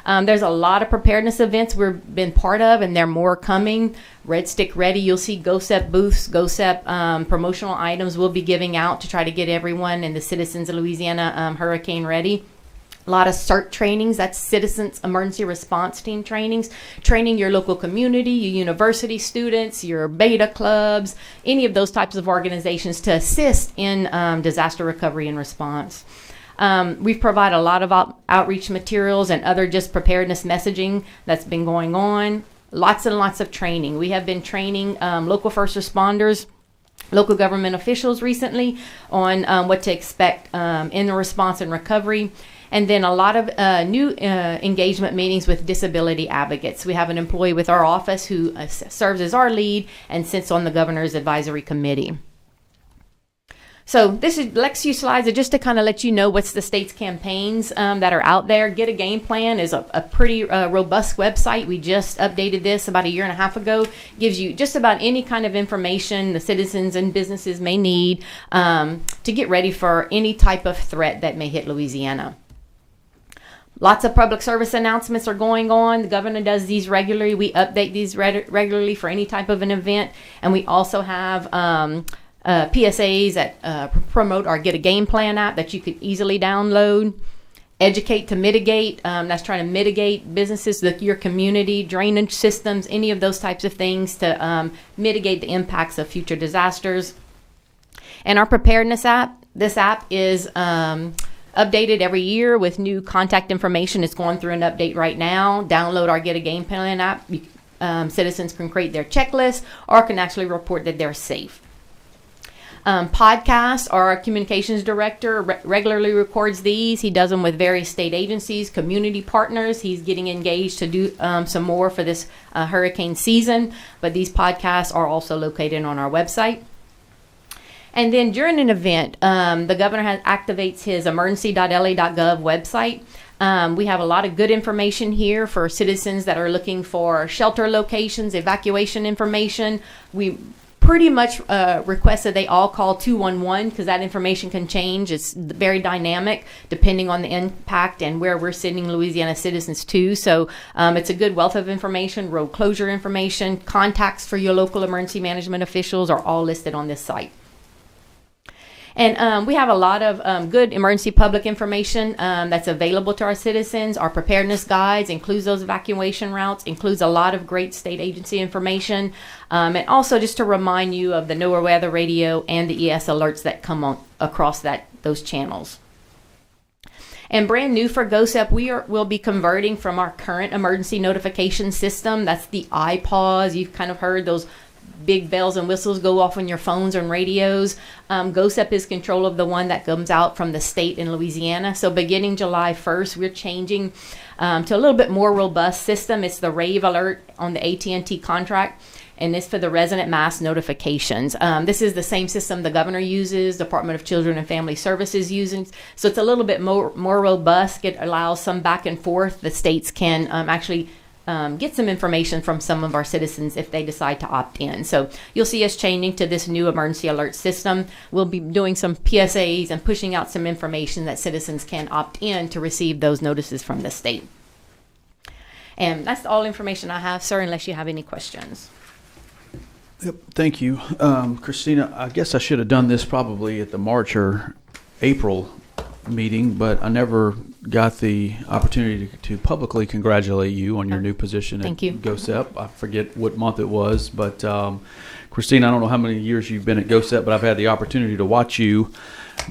There's a lot of preparedness events we've been part of, and there are more coming. Red Stick Ready, you'll see GOSEP booths, GOSEP promotional items we'll be giving out to try to get everyone and the citizens of Louisiana hurricane ready. A lot of CERT trainings, that's Citizens Emergency Response Team trainings, training your local community, your university students, your beta clubs, any of those types of organizations to assist in disaster recovery and response. We've provided a lot of outreach materials and other just preparedness messaging that's been going on. Lots and lots of training. We have been training local first responders, local government officials recently on what to expect in the response and recovery. And then a lot of new engagement meetings with disability advocates. We have an employee with our office who serves as our lead and sits on the governor's advisory committee. So this is next few slides are just to kind of let you know what's the state's campaigns that are out there. Get a Game Plan is a pretty robust website. We just updated this about 1.5 years ago. Gives you just about any kind of information the citizens and businesses may need to get ready for any type of threat that may hit Louisiana. Lots of public service announcements are going on. The governor does these regularly. We update these regularly for any type of an event. And we also have PSAs that promote our Get a Game Plan app that you could easily download. Educate to Mitigate, that's trying to mitigate businesses, your community, drainage systems, any of those types of things to mitigate the impacts of future disasters. And our Preparedness App, this app is updated every year with new contact information. It's going through an update right now. Download our Get a Game Plan app. Citizens can create their checklist or can actually report that they're safe. Podcasts, our communications director regularly records these. He does them with various state agencies, community partners. He's getting engaged to do some more for this hurricane season, but these podcasts are also located on our website. And then during an event, the governor activates his emergency.la.gov website. We have a lot of good information here for citizens that are looking for shelter locations, evacuation information. We pretty much request that they all call 211 because that information can change. It's very dynamic depending on the impact and where we're sending Louisiana citizens to. So it's a good wealth of information, road closure information, contacts for your local emergency management officials are all listed on this site. And we have a lot of good emergency public information that's available to our citizens. Our preparedness guides includes those evacuation routes, includes a lot of great state agency information. And also just to remind you of the NOAA weather radio and the ES alerts that come on across those channels. And brand new for GOSEP, we'll be converting from our current emergency notification system. That's the iPause. You've kind of heard those big bells and whistles go off on your phones and radios. GOSEP is control of the one that comes out from the state in Louisiana. So beginning July 1st, we're changing to a little bit more robust system. It's the rave alert on the AT&T contract, and it's for the resident mass notifications. This is the same system the governor uses, Department of Children and Family Services uses. So it's a little bit more robust. It allows some back and forth. The states can actually get some information from some of our citizens if they decide to opt in. So you'll see us changing to this new emergency alert system. We'll be doing some PSAs and pushing out some information that citizens can opt in to receive those notices from the state. And that's all information I have, sir, unless you have any questions. Yep, thank you. Christina, I guess I should have done this probably at the March or April meeting, but I never got the opportunity to publicly congratulate you on your new position Thank at you. GOSEP. I forget what month it was, but Christina, I don't know how many years you've been at GOSEP, but I've had the opportunity to watch you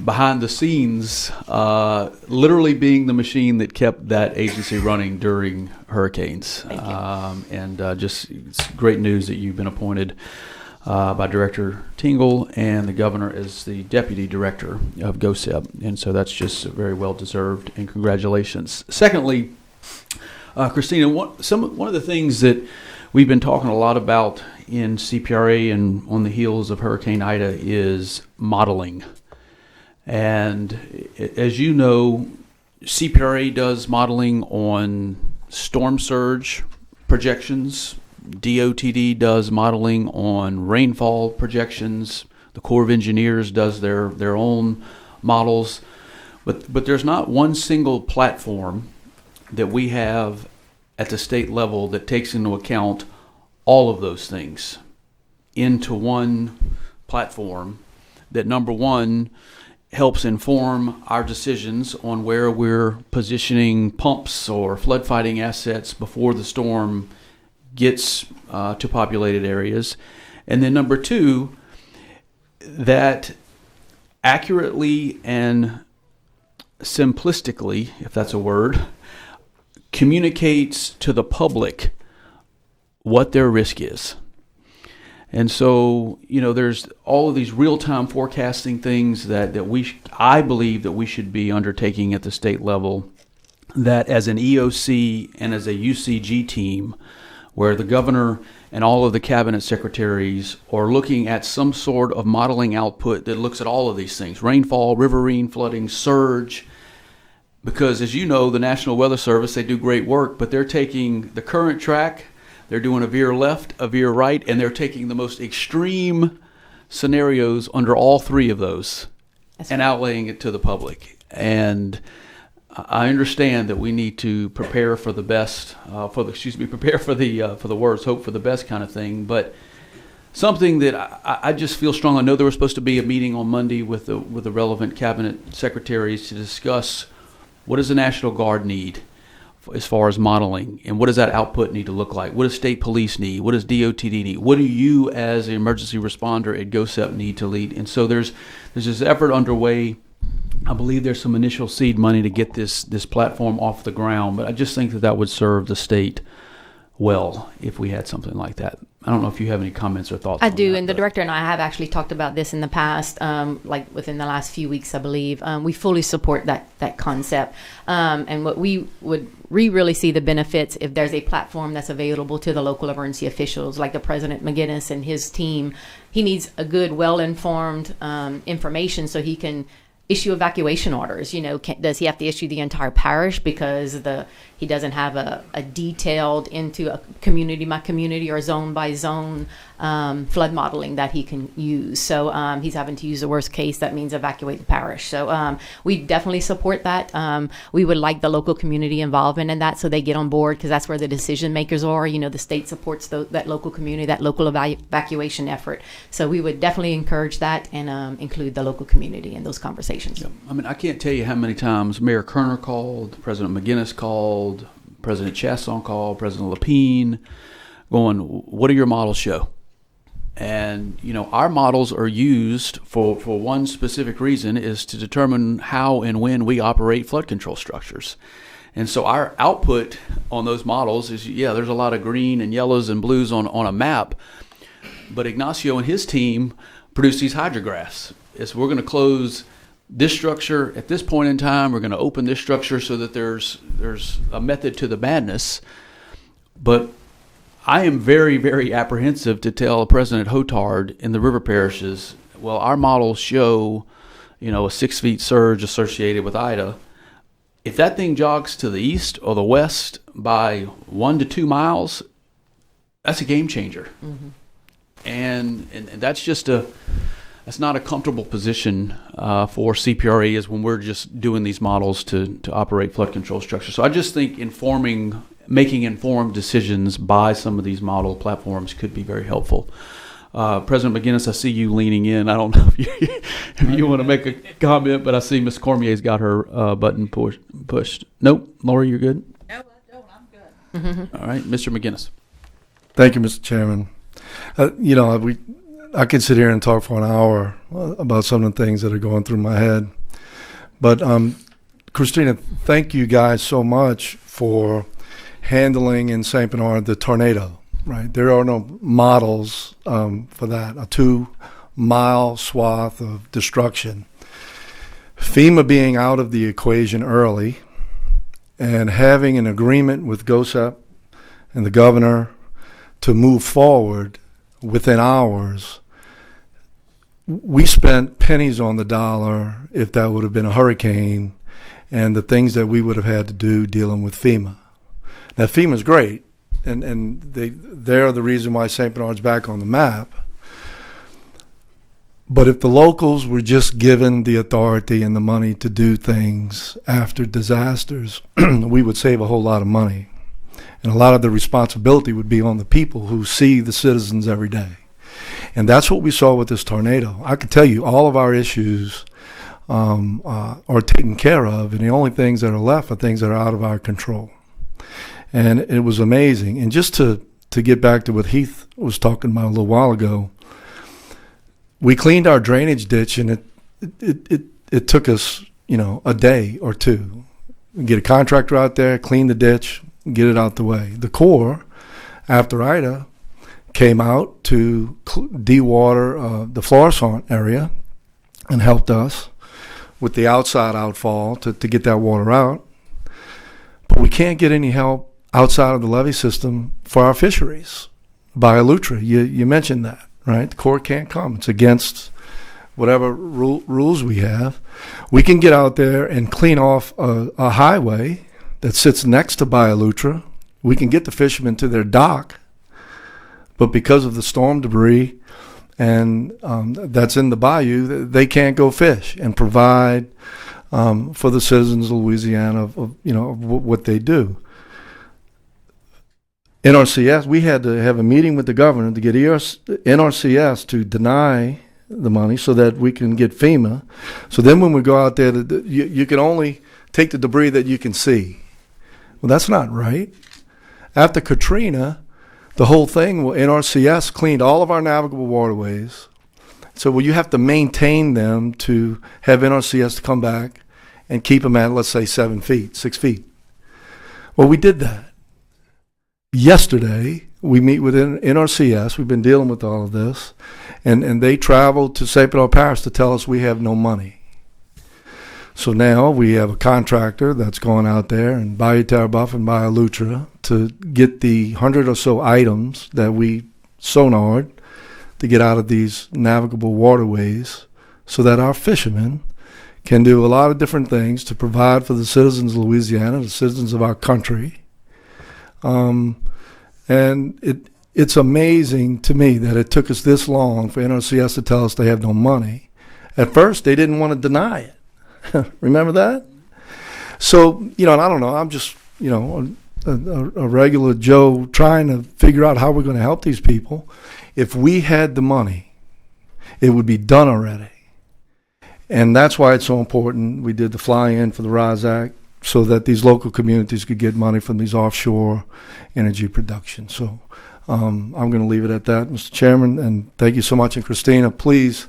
behind the scenes, literally being the machine that kept that agency running during hurricanes. Thank you. Just it's great news that you've been appointed by Director Tingle and the governor as the deputy director of GOSEP. And so that's just very well deserved, and congratulations. Secondly, Christina, one of the things that we've been talking a lot about in CPRA and on the heels of Hurricane Ida is modeling. And as you know, CPRA does modeling on storm surge projections. DOTD does modeling on rainfall projections. The Corps of Engineers does their own models. But there's not one single platform that we have at the state level that takes into account all of those things into one platform that, number one, helps inform our decisions on where we're positioning pumps or flood fighting assets before the storm gets to populated areas. And then number two, that accurately and simplistically, if that's a word, communicates to the public what their risk is. And so, there's all of these real-time forecasting things that I believe that we should be undertaking at the state level, that as an EOC and as a UCG team, where the governor and all of the cabinet secretaries are looking at some sort of modeling output that looks at all of these things: rainfall, riverine flooding, surge. Because as you know, the National Weather Service, they do great work, but they're taking the current track, they're doing a veer left, a veer right, and they're taking the most extreme scenarios under all three of those and outlaying it to the public. And I understand that we need to prepare for the best, prepare for the worst, hope for the best kind of thing. But something that I just feel strong. I know there was supposed to be a meeting on Monday with the relevant cabinet secretaries to discuss what does the National Guard need as far as modeling, and what does that output need to look like? What does state police need? What does DOTD need? What do you as an emergency responder at GOSEP need to lead? And so there's this effort underway. I believe there's some initial seed money to get this platform off the ground, but I just think that would serve the state well if we had something like that. I don't know if you have any comments or thoughts. I on do, that, and the director and I have actually talked about this in the past, like within the last few weeks, I believe. We fully support that concept, and what we really see the benefits if there's a platform that's available to the local emergency officials, like the President McGinnis and his team. He needs a good, well-informed information so he can issue evacuation orders. Does he have to issue the entire parish because he doesn't have a detailed into a community by community or zone by zone flood modeling that he can use? So he's having to use the worst case. That means evacuate the parish. So we definitely support that. We would like the local community involvement in that so they get on board, because that's where the decision makers are. The state supports that local community, that local evacuation effort. So we would definitely encourage that and include the local community in those conversations. Yeah. I mean, I can't tell you how many times Mayor Kerner called, President McGinnis called, President Chasson called, President Lapine, going, what do your models show? And, our models are used for one specific reason, is to determine how and when we operate flood control structures. And so our output on those models is, there's a lot of green and yellows and blues on a map, but Ignacio and his team produced these hydrographs. We're going to close this structure at this point in time. We're going to open this structure so that there's a method to the madness. But I am very, very apprehensive to tell President Hotard in the river parishes, well, our models show, a 6 feet surge associated with Ida. If that thing jogs to the east or the west by 1 to 2 miles, that's a game changer. Mm-hmm. And that's just that's not a comfortable position for CPRA is when we're just doing these models to operate flood control structures. So I just think making informed decisions by some of these model platforms could be very helpful. President McGinnis, I see you leaning in. I don't know if you want to make a comment, but I see Ms. Cormier's got her button pushed. Nope. Lori, you're good? No, I don't. I'm good. All right. Mr. McGinnis. Thank you, Mr. Chairman. I could sit here and talk for an hour about some of the things that are going through my head. But, Christina, thank you guys so much for handling in St. Bernard the tornado, right? There are no models for that, a 2-mile swath of destruction. FEMA being out of the equation early and having an agreement with GOSEP and the governor to move forward within hours, we spent pennies on the dollar if that would have been a hurricane and the things that we would have had to do dealing with FEMA. Now, FEMA's great, and they're the reason why St. Bernard's back on the map. But if the locals were just given the authority and the money to do things after disasters, we would save a whole lot of money. And a lot of the responsibility would be on the people who see the citizens every day. And that's what we saw with this tornado. I can tell you all of our issues are taken care of, and the only things that are left are things that are out of our control. And it was amazing. And just to get back to what Heath was talking about a little while ago, we cleaned our drainage ditch, and it took us, a day or two. Get a contractor out there, clean the ditch, get it out the way. The Corps, after Ida, came out to dewater the Florissant area and helped us with the outside outfall to get that water out. But we can't get any help outside of the levee system for our fisheries. Biolutra, you mentioned that, right? The Corps can't come. It's against whatever rules we have. We can get out there and clean off a highway that sits next to Biolutra. We can get the fishermen to their dock, but because of the storm debris and that's in the bayou, they can't go fish and provide for the citizens of Louisiana of what they do. NRCS, we had to have a meeting with the governor to get NRCS to deny the money so that we can get FEMA. So then when we go out there, you can only take the debris that you can see. Well, that's not right. After Katrina, the whole thing, NRCS cleaned all of our navigable waterways. So you have to maintain them to have NRCS to come back and keep them at, let's say, 7 feet, 6 feet. Well, we did that. Yesterday, we meet with NRCS. We've been dealing with all of this. And they traveled to St. Bernard Parish to tell us we have no money. So now we have a contractor that's going out there in Bayou Terrebuff and Bayou Lutra to get the 100 or so items that we sonared to get out of these navigable waterways so that our fishermen can do a lot of different things to provide for the citizens of Louisiana, the citizens of our country. And it's amazing to me that it took us this long for NRCS to tell us they have no money. At first, they didn't want to deny it. Remember that? So, and I don't know, I'm just, a regular Joe trying to figure out how we're going to help these people. If we had the money, it would be done already. And that's why it's so important. We did the fly-in for the RISE Act so that these local communities could get money from these offshore energy production. So I'm going to leave it at that, Mr. Chairman, and thank you so much. And Christina, please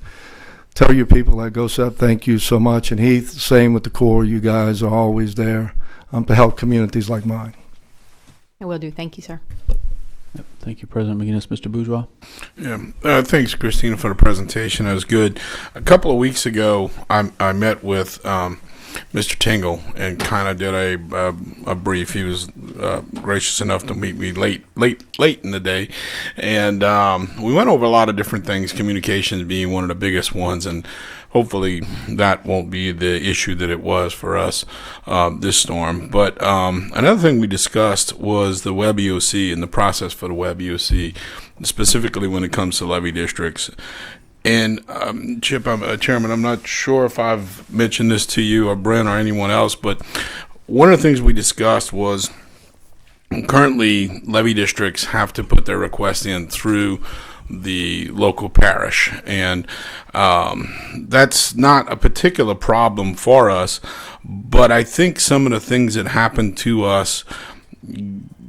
tell your people at GOSEP thank you so much. And Heath, same with the Corps. You guys are always there to help communities like mine. I will do. Thank you, sir. Thank you, President McGinnis. Mr. Bourgeois? Yeah, thanks, Christina, for the presentation. That was good. A couple of weeks ago, I met with Mr. Tingle and kind of did a brief. He was gracious enough to meet me late in the day, and we went over a lot of different things, communications being one of the biggest ones, and hopefully that won't be the issue that it was for us this storm. But another thing we discussed was the Web EOC and the process for the Web EOC, specifically when it comes to levee districts. And Chip, Chairman, I'm not sure if I've mentioned this to you or Brent or anyone else, but one of the things we discussed was currently levee districts have to put their request in through the local parish, and that's not a particular problem for us, but I think some of the things that happen to us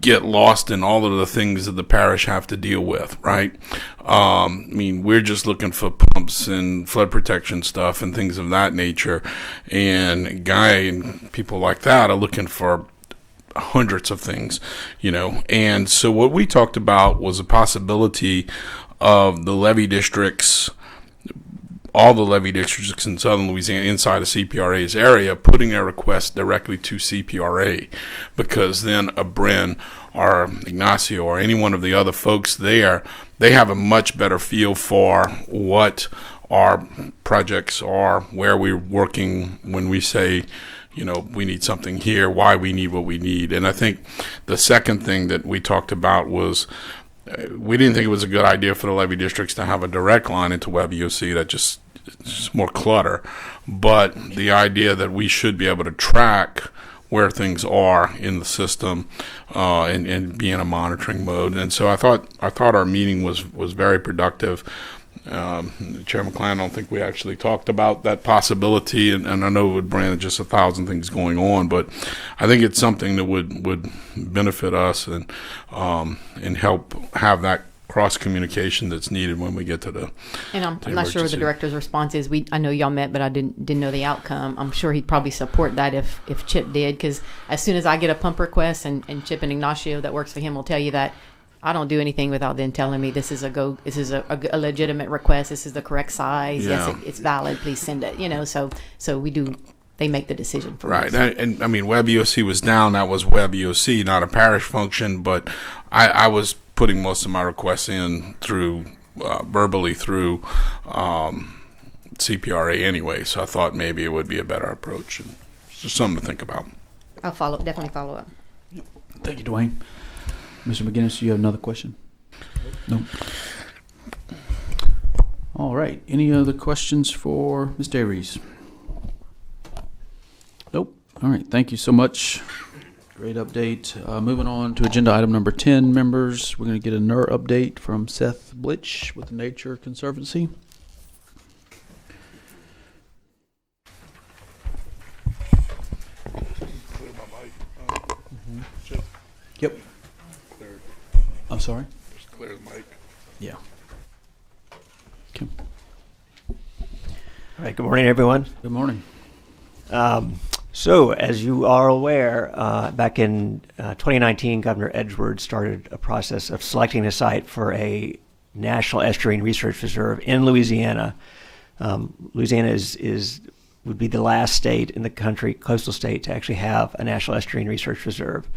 get lost in all of the things that the parish have to deal with, right? I mean, we're just looking for pumps and flood protection stuff and things of that nature, and Guy and people like that are looking for hundreds of things, you know. And so what we talked about was a possibility of the levee districts, all the levee districts in southern Louisiana inside of CPRA's area, putting their request directly to CPRA, because then a Bryn or Ignacio or any one of the other folks there, they have a much better feel for what our projects are, where we're working when we say, you know, we need something here, why we need what we need. And I think the second thing that we talked about was we didn't think it was a good idea for the levee districts to have a direct line into Web EOC. That just it's more clutter. But the idea that we should be able to track where things are in the system and be in a monitoring mode. And so I thought our meeting was very productive. Chair McClan, I don't think we actually talked about that possibility, and I know with Brandon just 1,000 things going on, but I think it's something that would benefit us and help have that cross communication that's needed when we get to the. And I'm not sure what the director's response is. I know y'all met, but I didn't know the outcome. I'm sure he'd probably support that if Chip did, because as soon as I get a pump request, and Chip and Ignacio that works for him will tell you that I don't do anything without them telling me this is a legitimate request. This is the correct size. Yeah. Yes, it's valid. Please send it. You know, so we do. They make the decision for right. us. And I mean, Web EOC was down. That was Web EOC, not a parish function. But I was putting most of my requests in through verbally through CPRA anyway. So I thought maybe it would be a better approach. And it's just something to think about. I'll definitely follow up. Thank you, Dwayne. Mr. McGinnis, you have another question? No. All right. Any other questions for Ms. Davies? Nope. All right. Thank you so much. Great update. Moving on to agenda item number 10, members. We're going to get a NER update from Seth Blitz with the Nature Conservancy. Yep. I'm sorry? Just clear the mic. Yeah. Okay. All right, good morning, everyone. Good morning. So, as you are aware, back in 2019, Governor Edwards started a process of selecting a site for a National Estuarine Research Reserve in Louisiana. Louisiana would be the last state in the country, coastal state, to actually have a National Estuarine Research Reserve.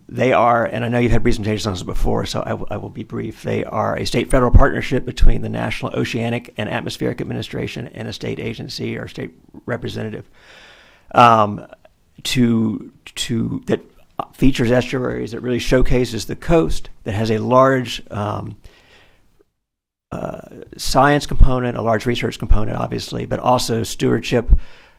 They are, and I know you've had presentations on this before, so I will be brief. They are a state-federal partnership between the National Oceanic and Atmospheric Administration and a state agency or state representative that features estuaries, that really showcases the coast, that has a large science component, a large research component, obviously, but also stewardship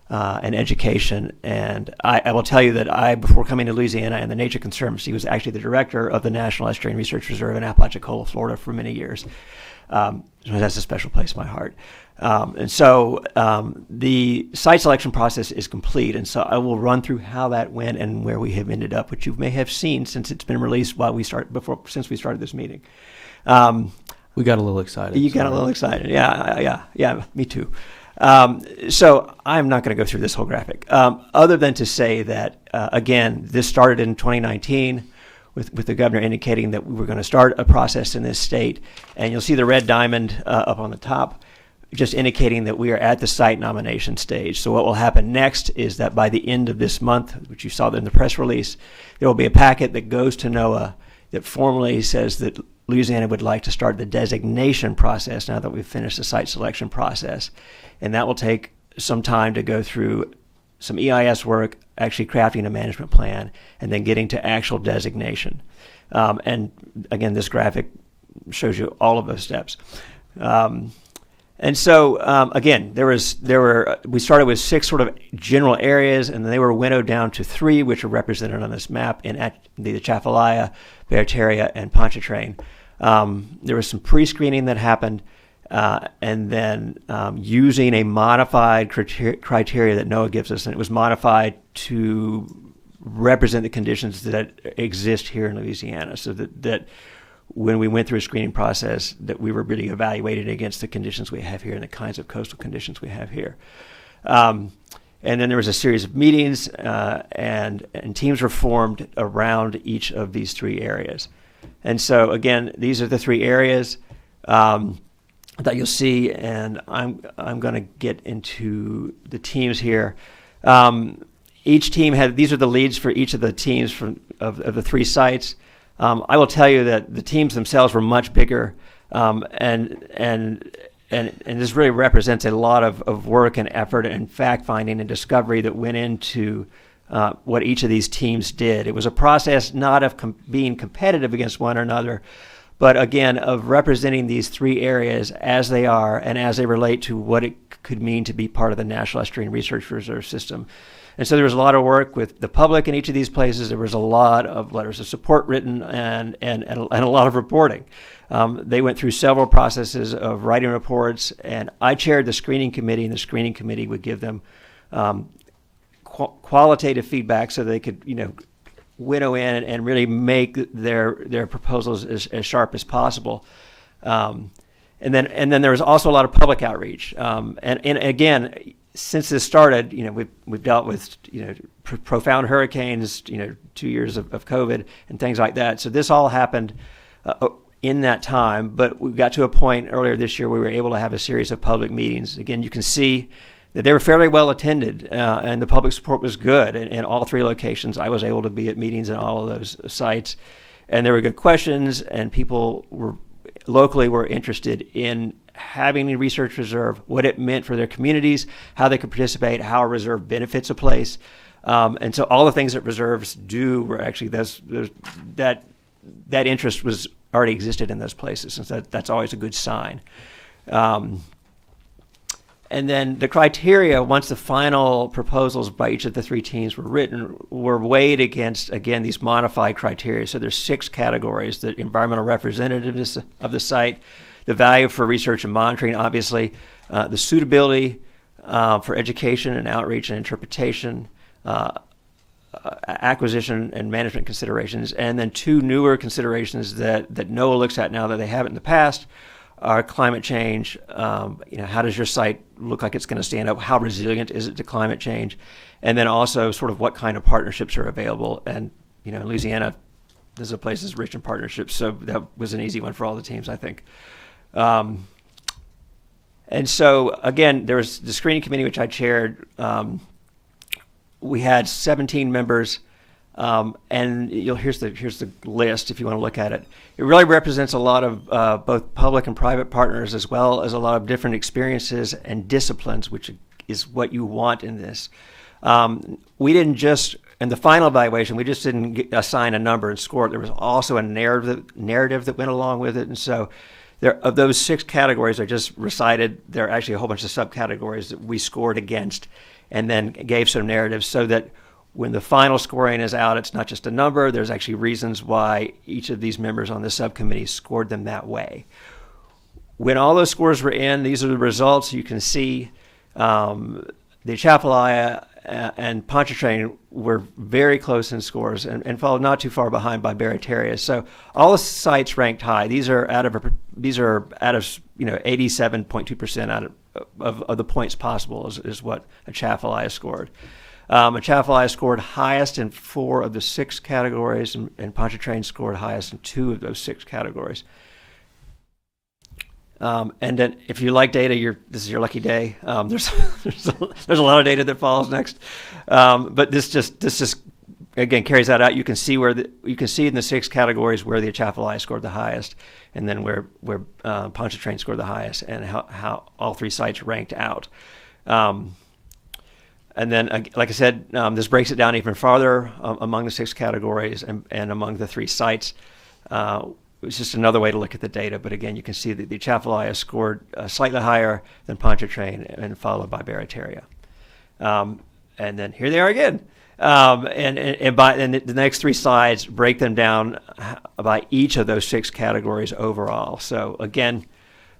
and education. And I will tell you that before coming to Louisiana and the Nature Conservancy, was actually the director of the National Estuarine Research Reserve in Apalachicola, Florida for many years. That's a special place in my heart. And so the site selection process is complete. And so I will run through how that went and where we have ended up, which you may have seen since it's been released since we started this meeting. We got a little excited. You got a little excited. Yeah, me too. So I'm not going to go through this whole graphic, other than to say that, again, this started in 2019. with the governor indicating that we were going to start a process in this state. And you'll see the red diamond up on the top, just indicating that we are at the site nomination stage. So what will happen next is that by the end of this month, which you saw in the press release, there will be a packet that goes to NOAA that formally says that Louisiana would like to start the designation process now that we've finished the site selection process. And that will take some time to go through some EIS work, actually crafting a management plan, and then getting to actual designation. And again, this graphic shows you all of those steps. And so, again, we started with 6 sort of general areas, and then they were winnowed down to 3, which are represented on this map in the Atchafalaya, Barataria, and Pontchartrain. There was some pre-screening that happened, and then using a modified criteria that NOAA gives us, and it was modified to represent the conditions that exist here in Louisiana, so that when we went through a screening process, that we were really evaluated against the conditions we have here and the kinds of coastal conditions we have here. And then there was a series of meetings, and teams were formed around each of these 3 areas. And so, again, these are the 3 areas that you'll see, and I'm going to get into the teams here. Each team these are the leads for each of the teams of the 3 sites. I will tell you that the teams themselves were much bigger, and this really represents a lot of work and effort and fact-finding and discovery that went into what each of these teams did. It was a process not of being competitive against one another, but again, of representing these 3 areas as they are and as they relate to what it could mean to be part of the National Estuarine Research Reserve System. And so there was a lot of work with the public in each of these places. There was a lot of letters of support written and a lot of reporting. They went through several processes of writing reports, and I chaired the screening committee, and the screening committee would give them qualitative feedback so they could, winnow in and really make their proposals as sharp as possible. And then there was also a lot of public outreach. And again, since this started, we've dealt with profound hurricanes, 2 years of COVID and things like that. So this all happened in that time. But we got to a point earlier this year where we were able to have a series of public meetings. Again, you can see that they were fairly well attended, and the public support was good in all 3 locations. I was able to be at meetings in all of those sites, and there were good questions, and people locally were interested in having a research reserve, what it meant for their communities, how they could participate, how a reserve benefits a place. And so all the things that reserves do were actually that interest was already existed in those places, and so that's always a good sign. And then the criteria, once the final proposals by each of the 3 teams were written, were weighed against, again, these modified criteria. So there's 6 categories: the environmental representativeness of the site, the value for research and monitoring, obviously, the suitability for education and outreach and interpretation, acquisition and management considerations, and then 2 newer considerations that NOAA looks at now that they haven't in the past are climate change. How does your site look like it's going to stand up? How resilient is it to climate change? And then also sort of what kind of partnerships are available. And, Louisiana, this is a place that's rich in partnerships, so that was an easy one for all the teams, I think. And so, again, there was the screening committee, which I chaired. We had 17 members, and here's the list if you want to look at it. It really represents a lot of both public and private partners, as well as a lot of different experiences and disciplines, which is what you want in this. We didn't just, in the final evaluation, we just didn't assign a number and score it. There was also a narrative that went along with it, and so of those 6 categories I just recited, there are actually a whole bunch of subcategories that we scored against, and then gave some narratives so that when the final scoring is out, it's not just a number. There's actually reasons why each of these members on the subcommittee scored them that way. When all those scores were in, these are the results. You can see the Atchafalaya and Pontchartrain were very close in scores and followed not too far behind by Barataria. So all the sites ranked high. These are out of 87.2% out of the points possible is what Atchafalaya scored. Atchafalaya scored highest in 4 of the 6 categories, and Pontchartrain scored highest in 2 of those 6 categories. And then, if you like data, this is your lucky day. There's a lot of data that follows next, but this just again carries that out. You can see you can see in the 6 categories where the Atchafalaya scored the highest, and then where Pontchartrain scored the highest, and how all 3 sites ranked out. And then, like I said, this breaks it down even farther among the 6 categories and among the 3 sites. It's just another way to look at the data. But again, you can see that the Atchafalaya scored slightly higher than Pontchartrain, and followed by Barataria. And then here they are again. And the next 3 slides break them down by each of those 6 categories overall. So again,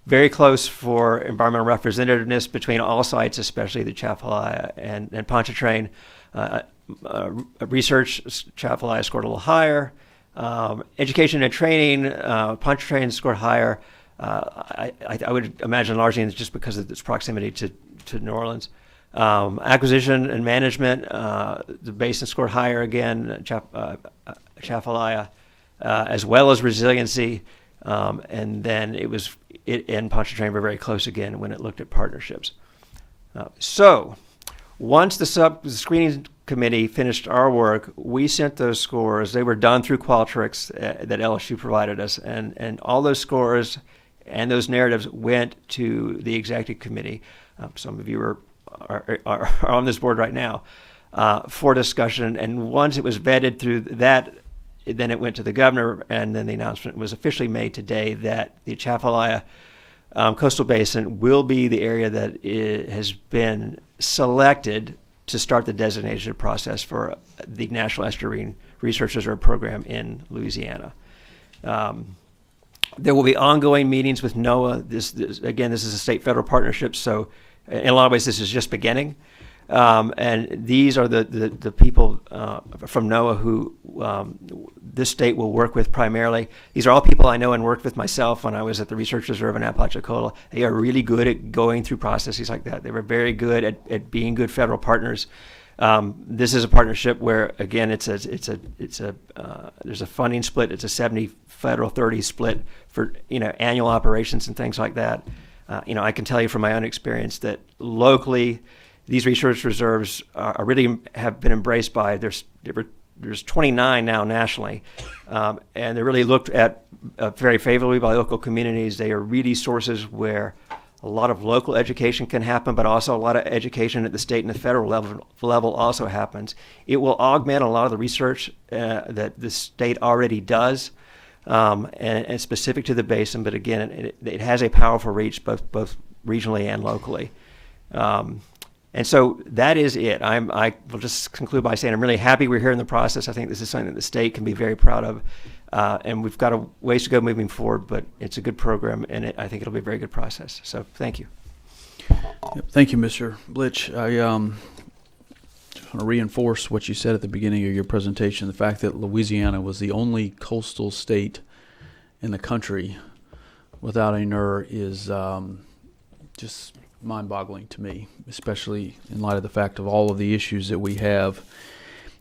very close for environmental representativeness between all sites, especially the Atchafalaya and Pontchartrain. Research, Atchafalaya scored a little higher. Education and training, Pontchartrain scored higher. I would imagine largely it's just because of its proximity to New Orleans. Acquisition and management, the basin scored higher again, Atchafalaya, as well as resiliency. And then it and Pontchartrain were very close again when it looked at partnerships. So once the screening committee finished our work, we sent those scores. They were done through Qualtrics that LSU provided us, and all those scores and those narratives went to the executive committee. Some of you are on this board right now for discussion. And once it was vetted through that, then it went to the governor, and then the announcement was officially made today that the Atchafalaya coastal basin will be the area that has been selected to start the designation process for the National Estuarine Research Reserve Program in Louisiana. There will be ongoing meetings with NOAA. This again, this is a state-federal partnership, so in a lot of ways this is just beginning. And these are the people from NOAA who this state will work with primarily. These are all people I know and worked with myself when I was at the Research Reserve in Apalachicola. They are really good at going through processes like that. They were very good at being good federal partners. This is a partnership where, again, there's a funding split. It's a 70 federal, 30 split for annual operations and things like that. I can tell you from my own experience that locally, these research reserves are really have been embraced by there's 29 now nationally, and they're really looked at very favorably by local communities. They are really sources where a lot of local education can happen, but also a lot of education at the state and the federal level also happens. It will augment a lot of the research that the state already does, and specific to the basin. But again, it has a powerful reach both regionally and locally. And so that is it. I will just conclude by saying I'm really happy we're here in the process. I think this is something that the state can be very proud of. And we've got a ways to go moving forward, but it's a good program, and I think it'll be a very good process. So thank you. Yep, thank you, Mr. Blitz. I just want to reinforce what you said at the beginning of your presentation, the fact that Louisiana was the only coastal state in the country without a NER is just mind-boggling to me, especially in light of the fact of all of the issues that we have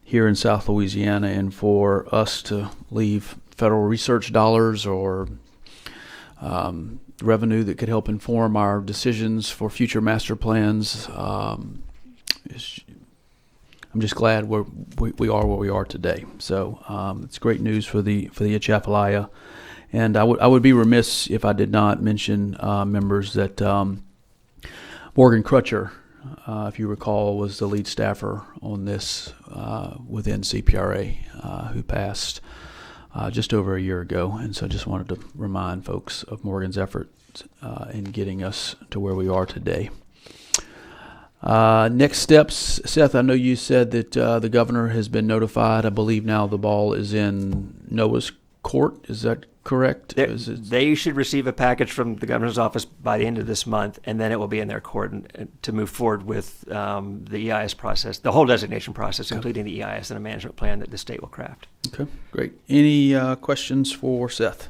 here in South Louisiana, and for us to leave federal research dollars or revenue that could help inform our decisions for future master plans. I'm just glad we are where we are today. So it's great news for the Atchafalaya, and I would be remiss if I did not mention members that Morgan Crutcher, if you recall, was the lead staffer on this within CPRA, who passed just over a year ago. And so I just wanted to remind folks of Morgan's efforts in getting us to where we are today. Next steps, Seth, I know you said that the governor has been notified. I believe now the ball is in NOAA's court. Is that correct? They should receive a package from the governor's office by the end of this month, and then it will be in their court to move forward with the EIS process, the whole designation process, including the EIS and a management plan that the state will craft. Okay, great. Any questions for Seth?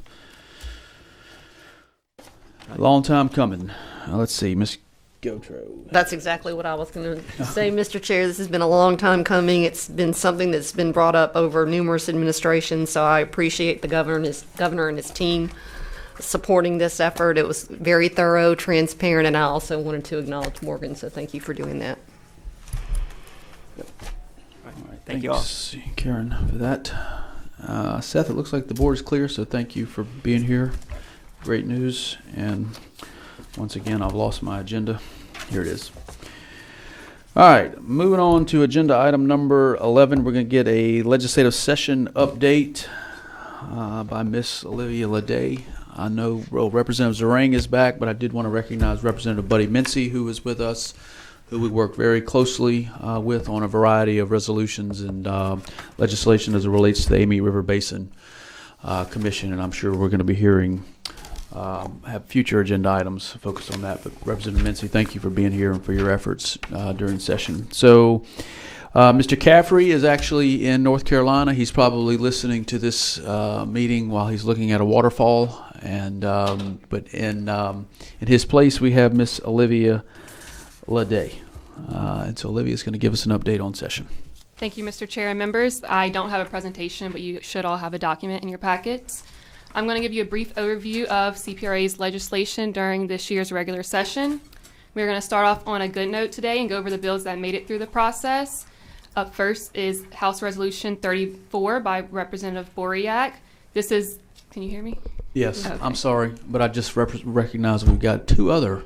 A long time coming. Let's see, Ms. Gotro. That's exactly what I was going to say, Mr. Chair. This has been a long time coming. It's been something that's been brought up over numerous administrations, so I appreciate the governor and his team supporting this effort. It was very thorough, transparent, and I also wanted to acknowledge Morgan, so thank you for doing that. All right, Thank you all. thanks, Karen, for that. Seth, it looks like the board is clear, so thank you for being here. Great news. And once again, I've lost my agenda. Here it is. All right, moving on to agenda item number 11. We're going to get a legislative session update by Miss Olivia Leday. I know Representative Zarang is back, but I did want to recognize Representative Buddy Mincy, who is with us, who we work very closely with on a variety of resolutions and legislation as it relates to the Amite River Basin Commission, and I'm sure we're going to be hearing have future agenda items focused on that. But Representative Mincy, thank you for being here and for your efforts during session. So Mr. Caffrey is actually in North Carolina. He's probably listening to this meeting while he's looking at a waterfall. And but in his place, we have Miss Olivia Leday. And so Olivia is going to give us an update on session. Thank you, Mr. Chair and members. I don't have a presentation, but you should all have a document in your packets. I'm going to give you a brief overview of CPRA's legislation during this year's regular session. We're going to start off on a good note today and go over the bills that made it through the process. Up first is House Resolution 34 by Representative Boriak. This is, can you hear me? Yes, Okay. I'm sorry, but I just recognize we've got two other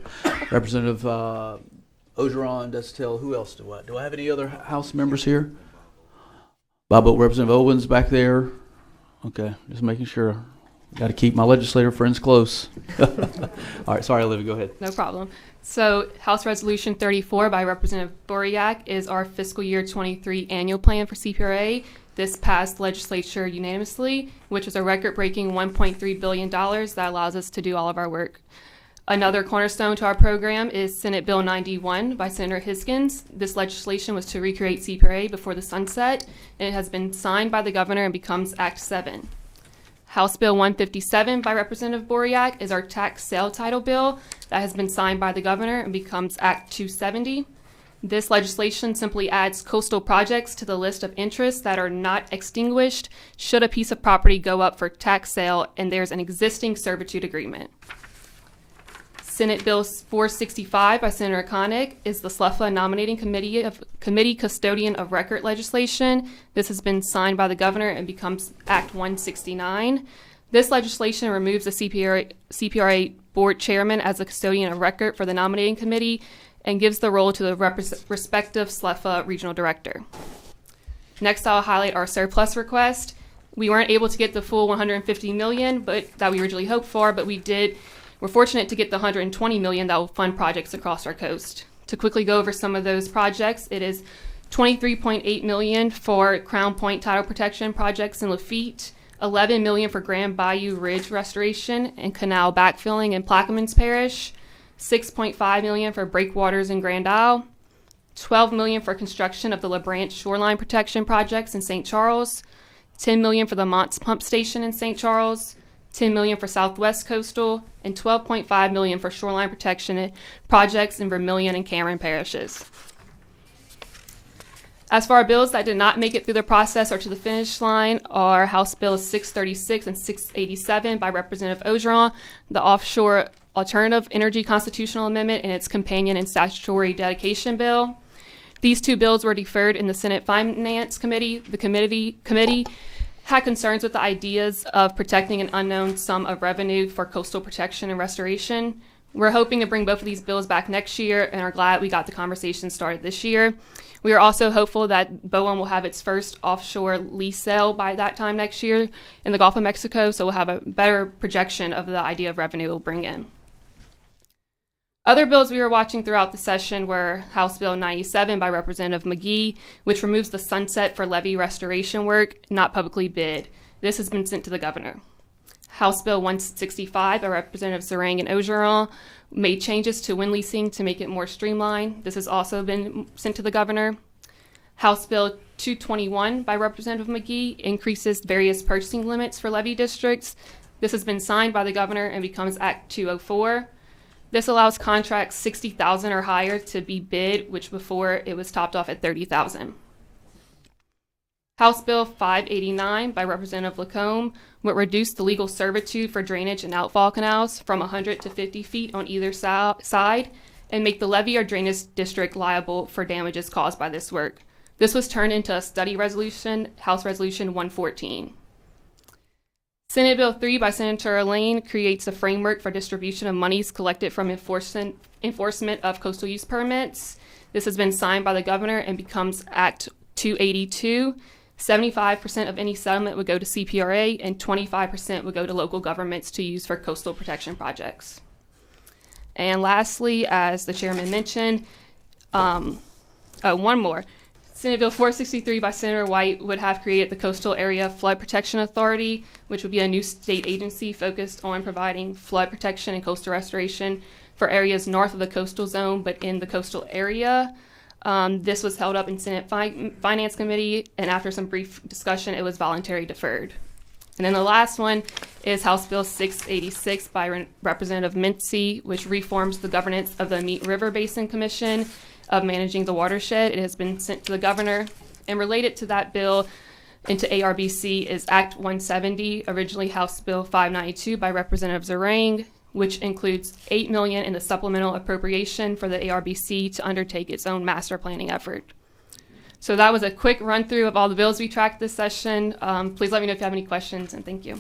Representative Ogeron, Destel. Who else do I have any other House members here? Representative Owens back there. Okay, just making sure. Got to keep my legislative friends close. All right, sorry, Olivia, go ahead. No problem. So House Resolution 34 by Representative Boriak is our fiscal year 23 annual plan for CPRA. This passed legislature unanimously, which is a record-breaking $1.3 billion that allows us to do all of our work. Another cornerstone to our program is Senate Bill 91 by Senator Hiskins. This legislation was to recreate CPRA before the sunset, and it has been signed by the governor and becomes Act 7. House Bill 157 by Representative Boriak is our tax sale title bill that has been signed by the governor and becomes Act 270. This legislation simply adds coastal projects to the list of interests that are not extinguished should a piece of property go up for tax sale and there's an existing servitude agreement. Senate Bill 465 by Senator Connick is the SLUFA Nominating Committee Custodian of Record legislation. This has been signed by the governor and becomes Act 169. This legislation removes the CPRA board chairman as the custodian of record for the nominating committee and gives the role to the respective SLUFA regional director. Next, I'll highlight our surplus request. We weren't able to get the full $150 million that we originally hoped for, but we're fortunate to get the $120 million that will fund projects across our coast. To quickly go over some of those projects, it is $23.8 million for Crown Point tidal protection projects in Lafitte, $11 million for Grand Bayou Ridge restoration and canal backfilling in Plaquemines Parish, $6.5 million for breakwaters in Grand Isle, $12 million for construction of the LaBranch shoreline protection projects in St. Charles, $10 million for the Mont's pump station in St. Charles, $10 million for Southwest Coastal, and $12.5 million for shoreline protection projects in Vermilion and Cameron parishes. As for our bills that did not make it through the process or to the finish line are House Bills 636 and 687 by Representative Ogeron, the Offshore Alternative Energy Constitutional Amendment and its companion and statutory dedication bill. These two bills were deferred in the Senate Finance Committee. The committee had concerns with the ideas of protecting an unknown sum of revenue for coastal protection and restoration. We're hoping to bring both of these bills back next year and are glad we got the conversation started this year. We are also hopeful that Bowen will have its first offshore lease sale by that time next year in the Gulf of Mexico, so we'll have a better projection of the idea of revenue it will bring in. Other bills we were watching throughout the session were House Bill 97 by Representative McGee, which removes the sunset for levee restoration work not publicly bid. This has been sent to the governor. House Bill 165 by Representatives Zarang and Ogeron made changes to wind leasing to make it more streamlined. This has also been sent to the governor. House Bill 221 by Representative McGee increases various purchasing limits for levee districts. This has been signed by the governor and becomes Act 204. This allows contracts 60,000 or higher to be bid, which before it was topped off at 30,000. House Bill 589 by Representative Lacombe would reduce the legal servitude for drainage and outfall canals from 100 to 50 feet on either side and make the levee or drainage district liable for damages caused by this work. This was turned into a study resolution, House Resolution 114. Senate Bill 3 by Senator Lane creates a framework for distribution of monies collected from enforcement of coastal use permits. This has been signed by the governor and becomes Act 282. 75% of any settlement would go to CPRA and 25% would go to local governments to use for coastal protection projects. And lastly, as the chairman mentioned, one more. Senate Bill 463 by Senator White would have created the Coastal Area Flood Protection Authority, which would be a new state agency focused on providing flood protection and coastal restoration for areas north of the coastal zone, but in the coastal area. This was held up in Senate Finance Committee, and after some brief discussion, it was voluntarily deferred. And then the last one is House Bill 686 by Representative Mincy, which reforms the governance of the Meat River Basin Commission of managing the watershed. It has been sent to the governor. And related to that bill into ARBC is Act 170, originally House Bill 592 by Representative Zarang, which includes $8 million in the supplemental appropriation for the ARBC to undertake its own master planning effort. So that was a quick run through of all the bills we tracked this session. Please let me know if you have any questions, and thank you.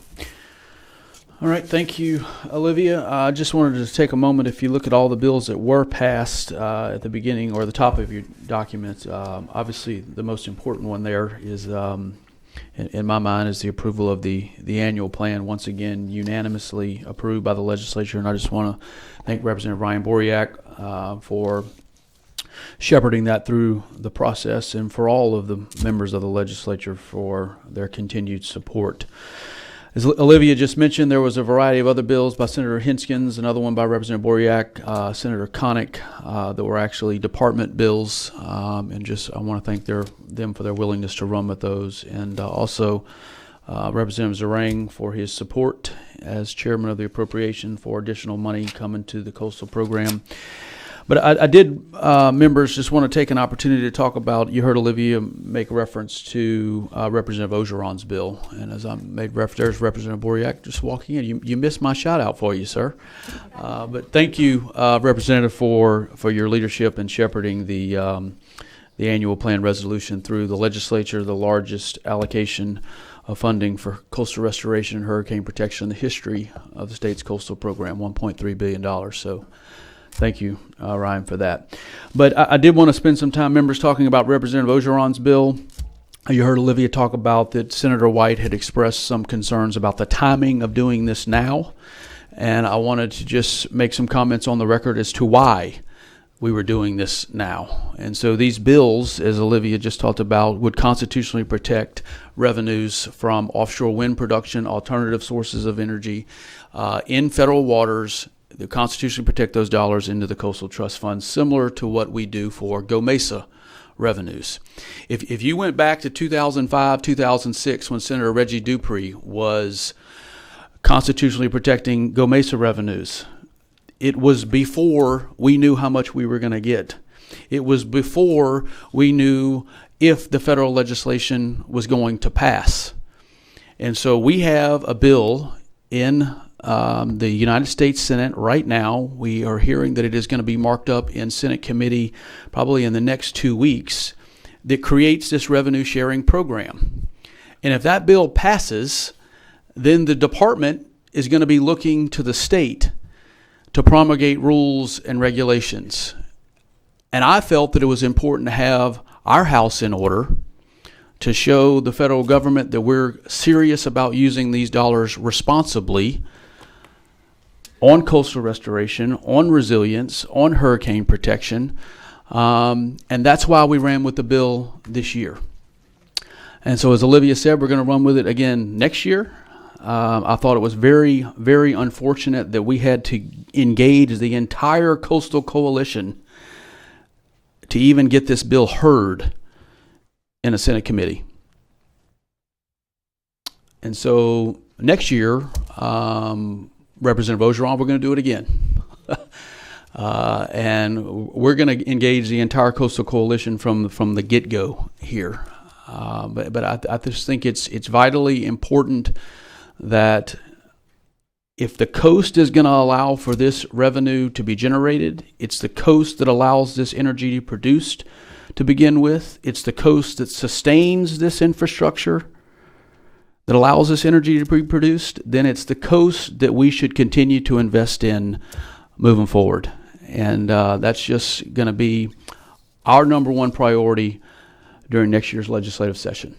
All right, thank you, Olivia. I just wanted to take a moment. If you look at all the bills that were passed at the beginning or the top of your document, obviously the most important one there is, in my mind, is the approval of the annual plan. Once again, unanimously approved by the legislature, and I just want to thank Representative Ryan Boriak for shepherding that through the process, and for all of the members of the legislature for their continued support. As Olivia just mentioned, there was a variety of other bills by Senator Hinskins, another one by Representative Boriak, Senator Connick, that were actually department bills, and just I want to thank them for their willingness to run with those, and also Representative Zarang for his support as chairman of the appropriation for additional money coming to the coastal program. But I did, members, just want to take an opportunity to talk about, you heard Olivia make reference to Representative Ogeron's bill. And as I made reference, there's Representative Boriak just walking in. You missed my shout out for you, sir. But thank you, Representative, for your leadership in shepherding the annual plan resolution through the legislature, the largest allocation of funding for coastal restoration and hurricane protection in the history of the state's coastal program, $1.3 billion. So thank you, Ryan, for that. But I did want to spend some time, members, talking about Representative Ogeron's bill. You heard Olivia talk about that Senator White had expressed some concerns about the timing of doing this now. And I wanted to just make some comments on the record as to why we were doing this now. And so these bills, as Olivia just talked about, would constitutionally protect revenues from offshore wind production, alternative sources of energy in federal waters. The Constitution protect those dollars into the Coastal Trust Fund, similar to what we do for Go Mesa revenues. If you went back to 2005, 2006, when Senator Reggie Dupree was constitutionally protecting Go Mesa revenues, it was before we knew how much we were going to get. It was before we knew if the federal legislation was going to pass. And so we have a bill in the United States Senate right now. We are hearing that it is going to be marked up in Senate committee probably in the next 2 weeks, that creates this revenue sharing program. And if that bill passes, then the department is going to be looking to the state to promulgate rules and regulations. And I felt that it was important to have our house in order to show the federal government that we're serious about using these dollars responsibly on coastal restoration, on resilience, on hurricane protection. And that's why we ran with the bill this year. And so as Olivia said, we're going to run with it again next year. I thought it was very, very unfortunate that we had to engage the entire coastal coalition to even get this bill heard in a Senate committee. And so next year, Representative Ogeron, we're going to do it again. And we're going to engage the entire Coastal Coalition from the get-go here. But I just think it's vitally important that if the coast is going to allow for this revenue to be generated, it's the coast that allows this energy to be produced to begin with. It's the coast that sustains this infrastructure that allows this energy to be produced. Then it's the coast that we should continue to invest in moving forward. And that's just going to be our number one priority during next year's legislative session,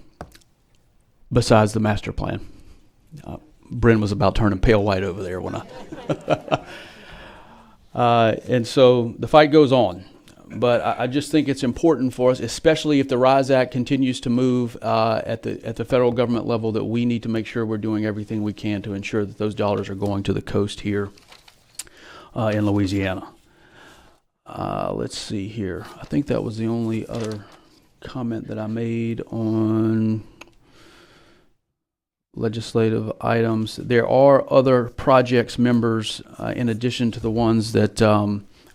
besides the master plan. Bryn was about turning pale white over there when and so the fight goes on. But I just think it's important for us, especially if the RISE Act continues to move at the federal government level, that we need to make sure we're doing everything we can to ensure that those dollars are going to the coast here in Louisiana. Let's see here. I think that was the only other comment that I made on legislative items. There are other projects, members, in addition to the ones that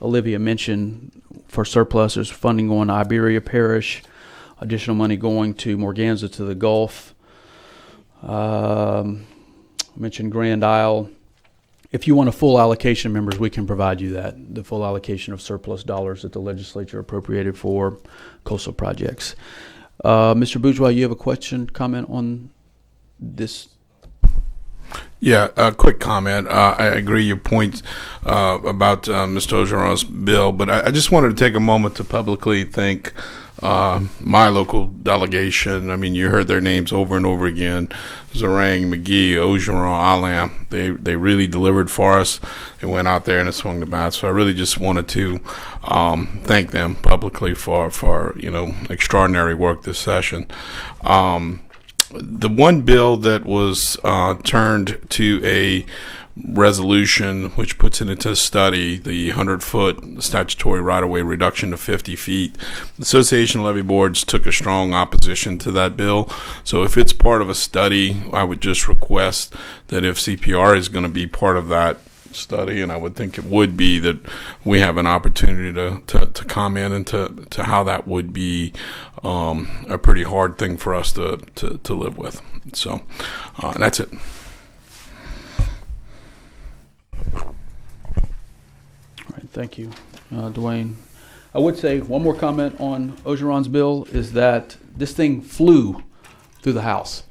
Olivia mentioned for surplus. There's funding going to Iberia Parish, additional money going to Morganza to the Gulf. Mentioned Grand Isle. If you want a full allocation, members, we can provide you that, the full allocation of surplus dollars that the legislature appropriated for coastal projects. Mr. Bourgeois, you have a question, comment on this? Yeah, a quick comment. I agree your point about Mr. Ogeron's bill, but I just wanted to take a moment to publicly thank my local delegation. I mean, you heard their names over and over again: Zarang, McGee, Ogeron, Alam. They really delivered for us. They went out there and swung the bat. So I really just wanted to thank them publicly for extraordinary work this session. The one bill that was turned to a resolution, which puts it into study, the 100-foot statutory right-of-way reduction to 50 feet. The Association of Levee Boards took a strong opposition to that bill. So if it's part of a study, I would just request that if CPRA is going to be part of that study, and I would think it would be, that we have an opportunity to comment into how that would be a pretty hard thing for us to live with. So that's it. All right, thank you, Dwayne. I would say one more comment on Ogeron's bill is that this thing flew through the House.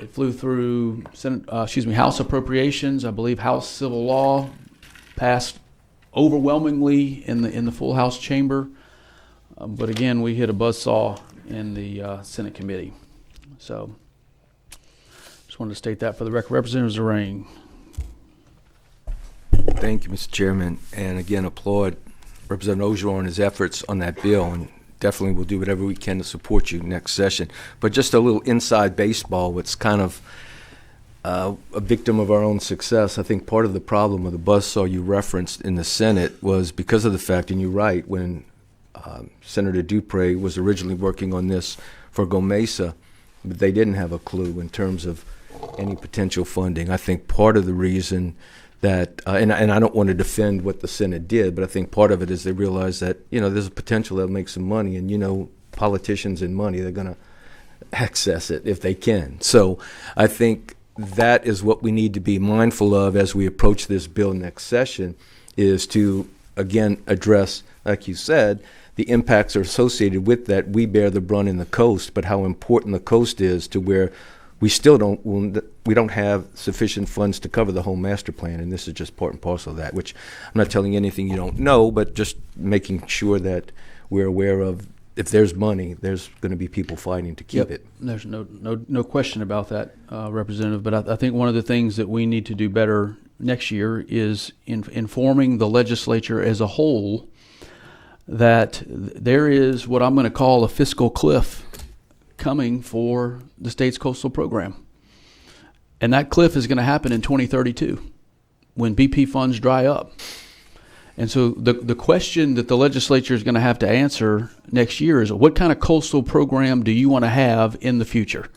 It flew through House Appropriations. I believe House Civil Law passed overwhelmingly in the full House chamber. But again, we hit a buzzsaw in the Senate committee. So just wanted to state that for the record. Representative Zarang. Thank you, Mr. Chairman. And again, applaud Representative Ogeron and his efforts on that bill. And definitely we'll do whatever we can to support you next session. But just a little inside baseball, what's kind of a victim of our own success. I think part of the problem with the buzzsaw you referenced in the Senate was because of the fact, and you're right, when Senator Dupre was originally working on this for Gomesa, but they didn't have a clue in terms of any potential funding. I think part of the reason that, and I don't want to defend what the Senate did, but I think part of it is they realized that, there's a potential they'll make some money, and, politicians and money, they're going to access it if they can. So I think that is what we need to be mindful of as we approach this bill next session, is to, again, address, like you said, the impacts are associated with that. We bear the brunt in the coast, but how important the coast is to where we still don't have sufficient funds to cover the whole master plan, and this is just part and parcel of that, which I'm not telling you anything you don't know, but just making sure that we're aware of, if there's money, there's going to be people fighting to keep it. There's no question about that, Representative, but I think one of the things that we need to do better next year is informing the legislature as a whole that there is what I'm going to call a fiscal cliff coming for the state's coastal program. And that cliff is going to happen in 2032 when BP funds dry up. And so the question that the legislature is going to have to answer next year is, what kind of coastal program do you want to have in the future?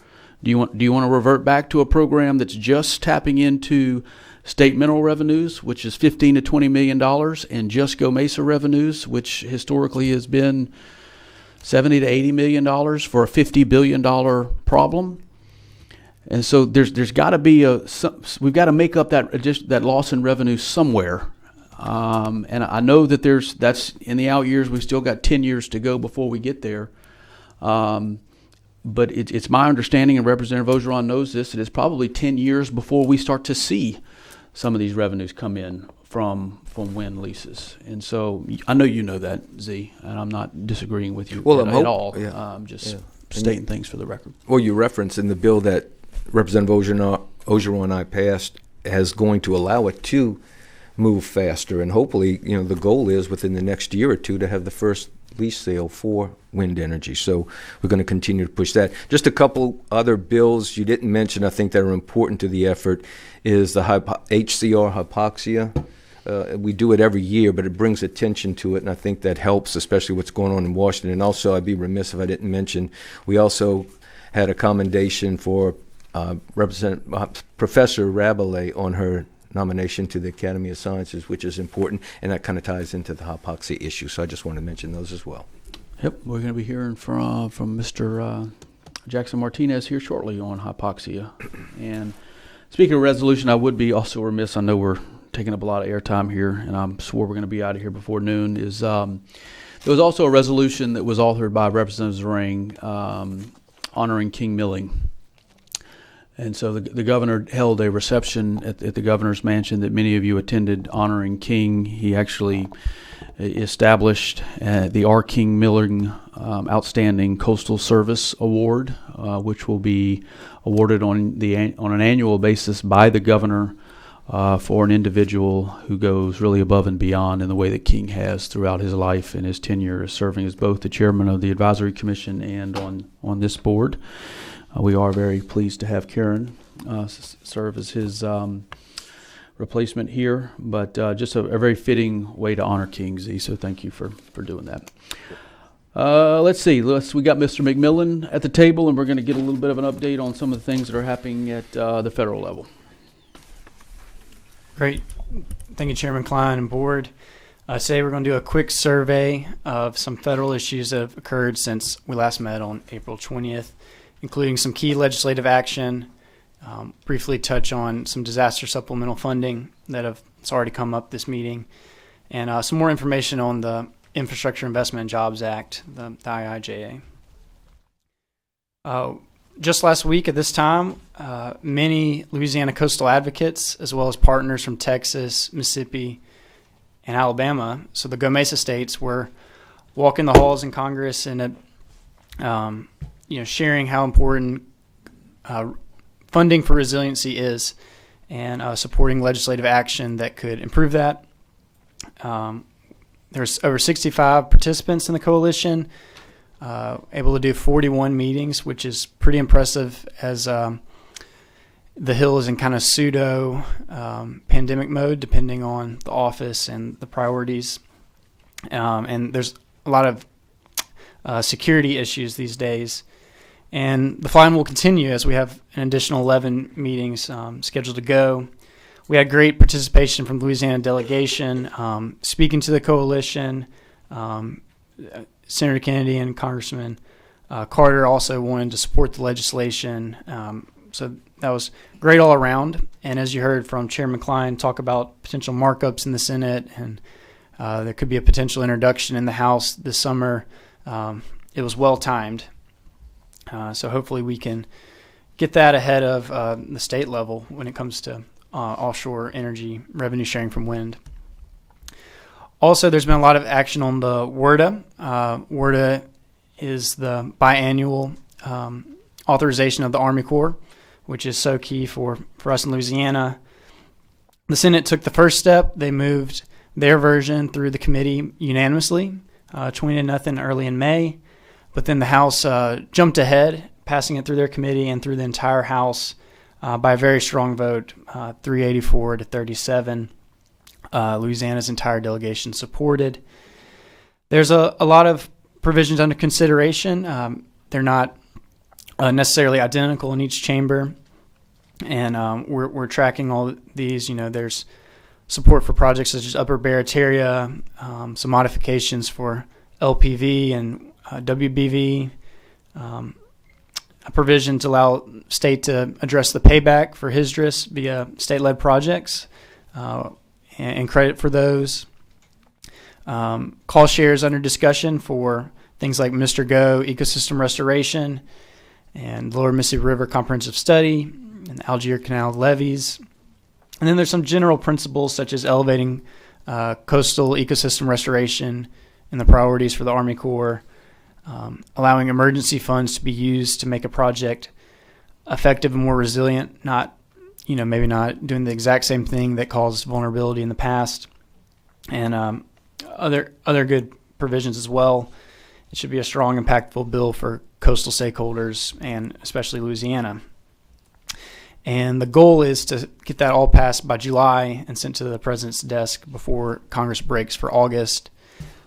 Do you want to revert back to a program that's just tapping into state mineral revenues, which is $15 to $20 million, and just Go Mesa revenues, which historically has been $70 to $80 million for a $50 billion problem? And so there's got to be we've got to make up that loss in revenue somewhere. And I know that that's in the out years. We've still got 10 years to go before we get there. But it's my understanding, and Representative Ogeron knows this, that it's probably 10 years before we start to see some of these revenues come in from wind leases. And so I know you know that, Z, and I'm not disagreeing with you at all. Yeah. Just stating things for the record. Well, you referenced in the bill that Representative Ogeron and I passed as going to allow it to move faster, and hopefully, the goal is within the next year or two to have the first lease sale for wind energy. So we're going to continue to push that. Just a couple other bills you didn't mention, I think, that are important to the effort is the HCR Hypoxia. We do it every year, but it brings attention to it, and I think that helps, especially what's going on in Washington. And also, I'd be remiss if I didn't mention, we also had a commendation for Professor Rabelais on her nomination to the Academy of Sciences, which is important, and that kind of ties into the hypoxia issue. So I just want to mention those as well. Yep, we're going to be hearing from Mr. Jackson Martinez here shortly on hypoxia. And speaking of resolution, I would be also remiss. I know we're taking up a lot of airtime here, and I swore we're going to be out of here before noon. There was also a resolution that was authored by Representative Zerang honoring King Milling. And so the governor held a reception at the governor's mansion that many of you attended honoring King. He actually established the R. King Milling Outstanding Coastal Service Award, which will be awarded on an annual basis by the governor for an individual who goes really above and beyond in the way that King has throughout his life and his tenure as serving as both the chairman of the advisory commission and on this board. We are very pleased to have Karen serve as his replacement here, but just a very fitting way to honor King Z. So thank you for doing that. Let's see. We got Mr. McMillan at the table, and we're going to get a little bit of an update on some of the things that are happening at the federal level. Great. Thank you, Chairman Klein and board. Today we're going to do a quick survey of some federal issues that have occurred since we last met on April 20th. Including some key legislative action, briefly touch on some disaster supplemental funding that's already come up this meeting, and some more information on the Infrastructure Investment and Jobs Act, the IIJA. Just last week at this time, many Louisiana coastal advocates, as well as partners from Texas, Mississippi, and Alabama, so the Go Mesa states, were walking the halls in Congress and sharing how important funding for resiliency is, and supporting legislative action that could improve that. There's over 65 participants in the coalition, able to do 41 meetings, which is pretty impressive as the Hill is in kind of pseudo pandemic mode, depending on the office and the priorities. And there's a lot of security issues these days. And the flying will continue as we have an additional 11 meetings scheduled to go. We had great participation from the Louisiana delegation, speaking to the coalition. Senator Kennedy and Congressman Carter also wanted to support the legislation. So that was great all around. And as you heard from Chairman Klein talk about potential markups in the Senate, and there could be a potential introduction in the House this summer, it was well timed. So hopefully we can get that ahead of the state level when it comes to offshore energy revenue sharing from wind. Also, there's been a lot of action on the WRDA. WRDA is the biannual authorization of the Army Corps, which is so key for us in Louisiana. The Senate took the first step. They moved their version through the committee unanimously, 20-0 early in May. But then the House jumped ahead, passing it through their committee and through the entire House by a very strong vote, 384 to 37. Louisiana's entire delegation supported. There's a lot of provisions under consideration. They're not necessarily identical in each chamber. And we're tracking all these. There's support for projects such as Upper Barataria, some modifications for LPV and WBV, a provision to allow state to address the payback for HISDRIS via state-led projects and credit for those. Call shares under discussion for things like Mr. Go ecosystem restoration and Lower Mississippi River comprehensive study and Algier Canal levees. And then there's some general principles such as elevating coastal ecosystem restoration and the priorities for the Army Corps, allowing emergency funds to be used to make a project effective and more resilient, maybe not doing the exact same thing that caused vulnerability in the past, and other good provisions as well. It should be a strong, impactful bill for coastal stakeholders and especially Louisiana. And the goal is to get that all passed by July and sent to the president's desk before Congress breaks for August.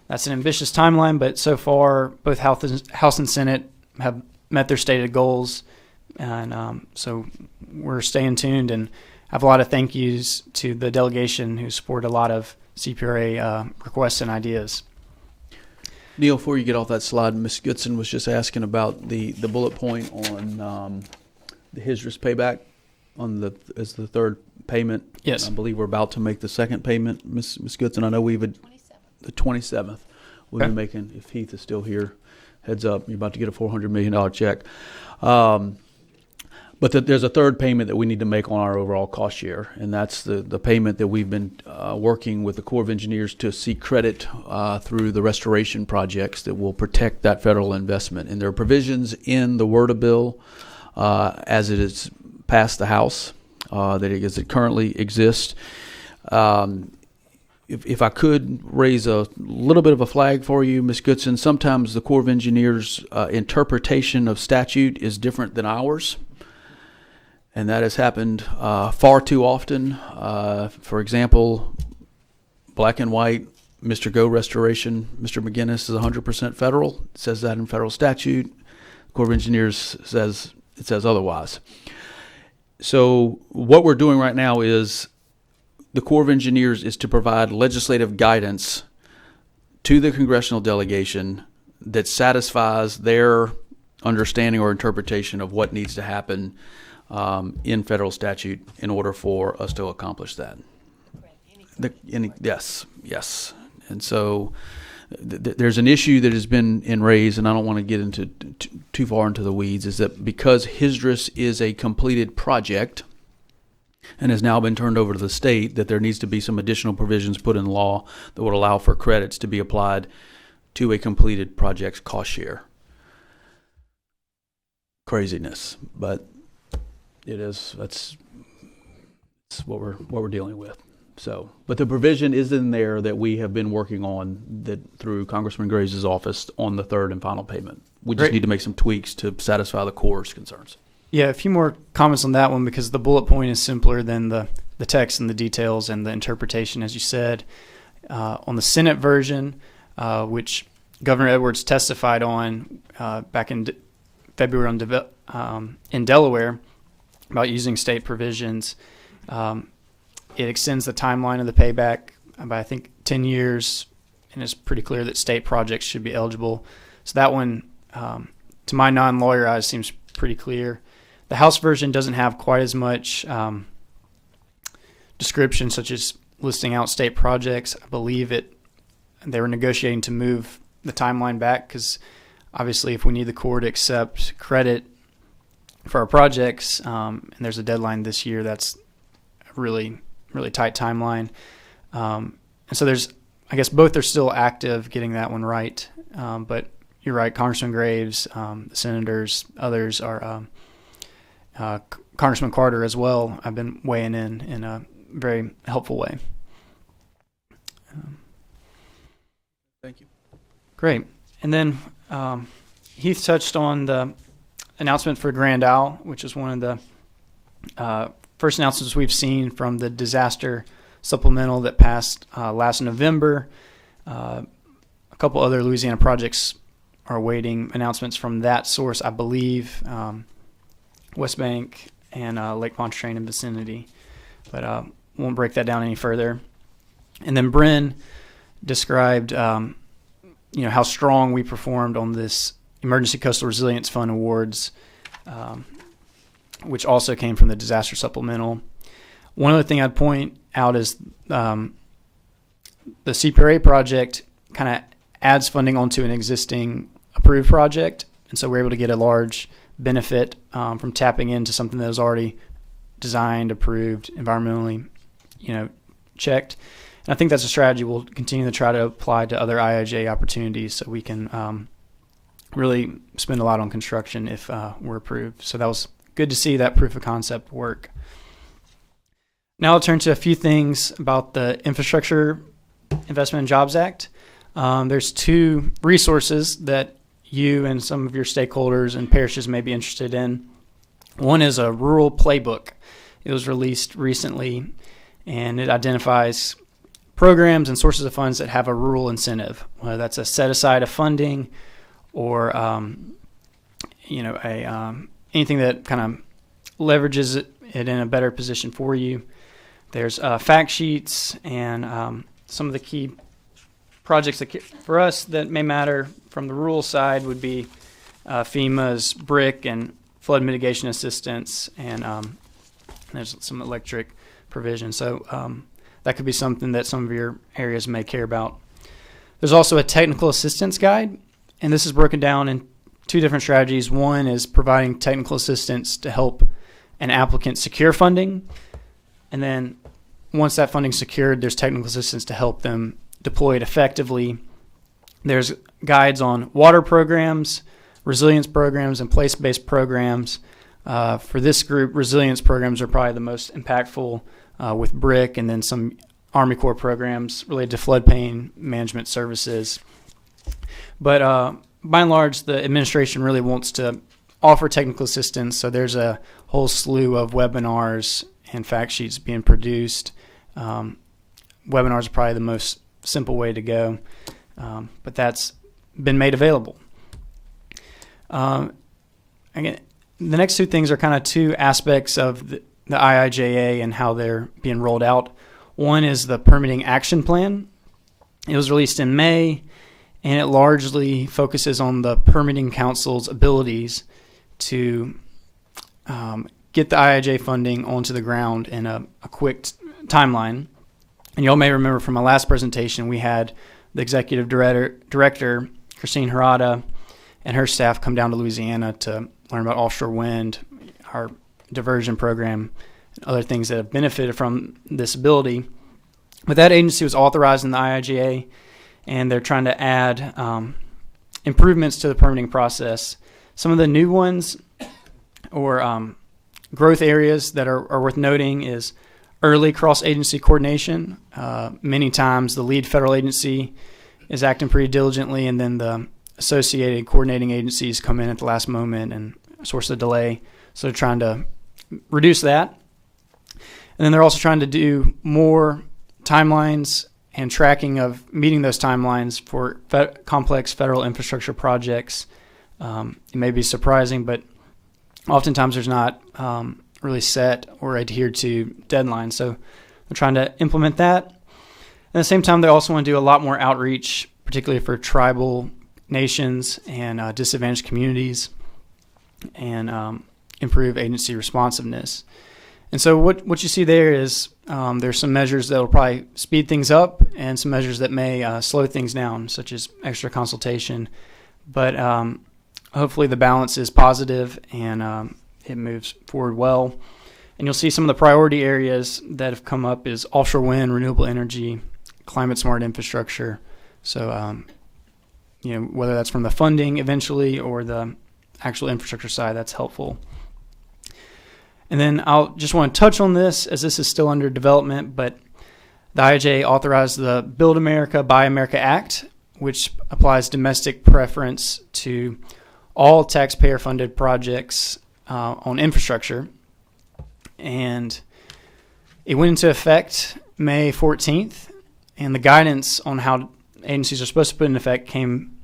That's an ambitious timeline, but so far both House and Senate have met their stated goals. And so we're staying tuned and have a lot of thank yous to the delegation who supported a lot of CPRA requests and ideas. Neil, before you get off that slide, Ms. Goodson was just asking about the bullet point on the HISDRIS payback as the third payment. Yes. I believe we're about to make the second payment, Ms. Goodson. I know the 27th. We'll be making, if Heath is still here, heads up, you're about to get a $400 million check. But there's a third payment that we need to make on our overall cost share, and that's the payment that we've been working with the Corps of Engineers to seek credit through the restoration projects that will protect that federal investment. And there are provisions in the WRDA bill as it is passed the House as it currently exists. If I could raise a little bit of a flag for you, Ms. Goodson, sometimes the Corps of Engineers' interpretation of statute is different than ours. And that has happened far too often. For example, black and white, Mr. Go restoration, Mr. McGinnis is 100% federal. It says that in federal statute. The Corps of Engineers says otherwise. So what we're doing right now is the Corps of Engineers is to provide legislative guidance to the congressional delegation that satisfies their understanding or interpretation of what needs to happen in federal statute in order for us to accomplish that. Yes. And so there's an issue that has been raised, and I don't want to get into too far into the weeds, is that because HISDRIS is a completed project and has now been turned over to the state, that there needs to be some additional provisions put in law that would allow for credits to be applied to a completed project's cost share. Craziness, but that's what we're dealing with. So, but the provision is in there that we have been working on that through Congressman Graves' office on the third and final payment. We just need to make some tweaks to satisfy the Corps' concerns. Yeah, a few more comments on that one because the bullet point is simpler than the text and the details and the interpretation, as you said. On the Senate version, which Governor Edwards testified on back in February in Delaware about using state provisions, it extends the timeline of the payback by, I think, 10 years, and it's pretty clear that state projects should be eligible. So that one, to my non-lawyer eyes, seems pretty clear. The House version doesn't have quite as much description, such as listing out state projects. I believe they were negotiating to move the timeline back because obviously if we need the Corps to accept credit for our projects, and there's a deadline this year, that's a really tight timeline. And so I guess both are still active getting that one right. But you're right, Congressman Graves, the senators, others are, Congressman Carter as well. I've been weighing in a very helpful way. Thank you. Great. And then Heath touched on the announcement for Grand Isle, which is one of the first announcements we've seen from the disaster supplemental that passed last November. A couple other Louisiana projects are awaiting announcements from that source, I believe, West Bank and Lake Pontchartrain and vicinity. But won't break that down any further. And then Bryn described, how strong we performed on this Emergency Coastal Resilience Fund awards, which also came from the Disaster Supplemental. One other thing I'd point out is the CPRA project kind of adds funding onto an existing approved project, and so we're able to get a large benefit from tapping into something that was already designed, approved, environmentally, checked. And I think that's a strategy we'll continue to try to apply to other IIJ opportunities, so we can really spend a lot on construction if we're approved. So that was good to see that proof of concept work. Now I'll turn to a few things about the Infrastructure Investment and Jobs Act. There's two resources that you and some of your stakeholders and parishes may be interested in. One is a rural playbook. It was released recently, and it identifies programs and sources of funds that have a rural incentive, whether that's a set aside of funding or anything that kind of leverages it in a better position for you. There's fact sheets and some of the key projects that for us that may matter from the rural side would be FEMA's BRIC and flood mitigation assistance, and there's some electric provision. So that could be something that some of your areas may care about. There's also a technical assistance guide, and this is broken down in two different strategies. One is providing technical assistance to help an applicant secure funding, and then once that funding's secured, there's technical assistance to help them deploy it effectively. There's guides on water programs, resilience programs, and place-based programs. For this group, resilience programs are probably the most impactful with BRIC, and then some Army Corps programs related to floodplain management services. But by and large, the administration really wants to offer technical assistance, so there's a whole slew of webinars and fact sheets being produced. Webinars are probably the most simple way to go, but that's been made available. Again, the next two things are kind of two aspects of the IIJA and how they're being rolled out. One is the Permitting Action Plan. It was released in May, and it largely focuses on the Permitting Council's abilities to get the IIJ funding onto the ground in a quick timeline. And y'all may remember from my last presentation, we had the executive director, Christine Harada, and her staff come down to Louisiana to learn about offshore wind, our diversion program, and other things that have benefited from this ability. But that agency was authorized in the IIJA, and they're trying to add improvements to the permitting process. Some of the new ones or growth areas that are worth noting is early cross-agency coordination. Many times the lead federal agency is acting pretty diligently, and then the associated coordinating agencies come in at the last moment and source of delay. So they're trying to reduce that. And then they're also trying to do more timelines and tracking of meeting those timelines for complex federal infrastructure projects. It may be surprising, but oftentimes there's not really set or adhered to deadlines. So they're trying to implement that. At the same time, they also want to do a lot more outreach, particularly for tribal nations and disadvantaged communities, and improve agency responsiveness. And so what you see there is there's some measures that will probably speed things up and some measures that may slow things down, such as extra consultation. But hopefully the balance is positive and it moves forward well. And you'll see some of the priority areas that have come up is offshore wind, renewable energy, climate smart infrastructure. So, whether that's from the funding eventually or the actual infrastructure side, that's helpful. And then I'll just want to touch on this as this is still under development, but the IIJA authorized the Build America, Buy America Act, which applies domestic preference to all taxpayer-funded projects on infrastructure. And it went into effect May 14th, and the guidance on how agencies are supposed to put in effect came,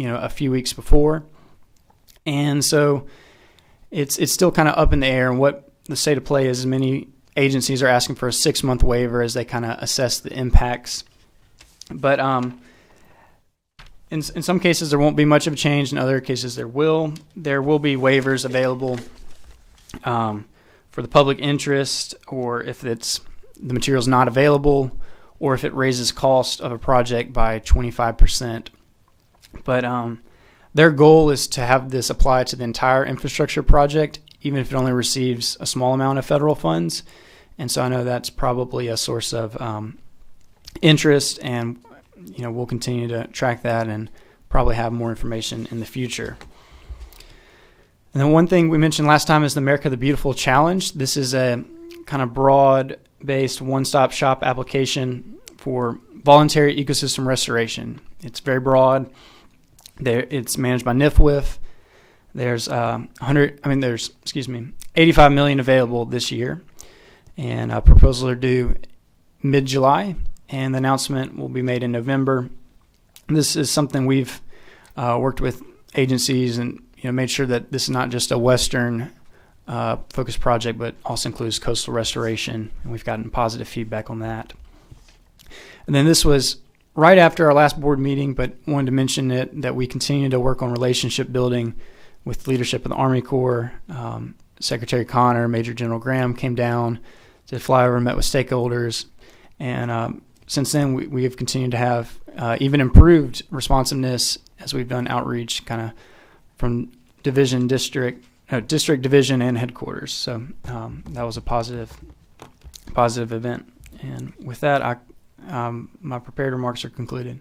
a few weeks before. And so it's still kind of up in the air. And what the state of play is many agencies are asking for a 6-month waiver as they kind of assess the impacts. But in some cases, there won't be much of a change. In other cases, there will. There will be waivers available for the public interest, or if the material is not available, or if it raises cost of a project by 25%. But their goal is to have this apply to the entire infrastructure project, even if it only receives a small amount of federal funds. And so I know that's probably a source of interest, and we'll continue to track that and probably have more information in the future. And then one thing we mentioned last time is the America the Beautiful Challenge. This is a kind of broad-based one-stop shop application for voluntary ecosystem restoration. It's very broad. It's managed by NIFWIF. There's 85 million available this year, and proposals are due mid-July, and the announcement will be made in November. This is something we've worked with agencies and made sure that this is not just a Western focused project, but also includes coastal restoration, and we've gotten positive feedback on that. And then this was right after our last board meeting, but wanted to mention that we continue to work on relationship building with leadership of the Army Corps. Secretary Connor, Major General Graham came down, did flyover, met with stakeholders, and since then we have continued to have even improved responsiveness as we've done outreach kind of from district division and headquarters. So that was a positive event. And with that, my prepared remarks are concluded.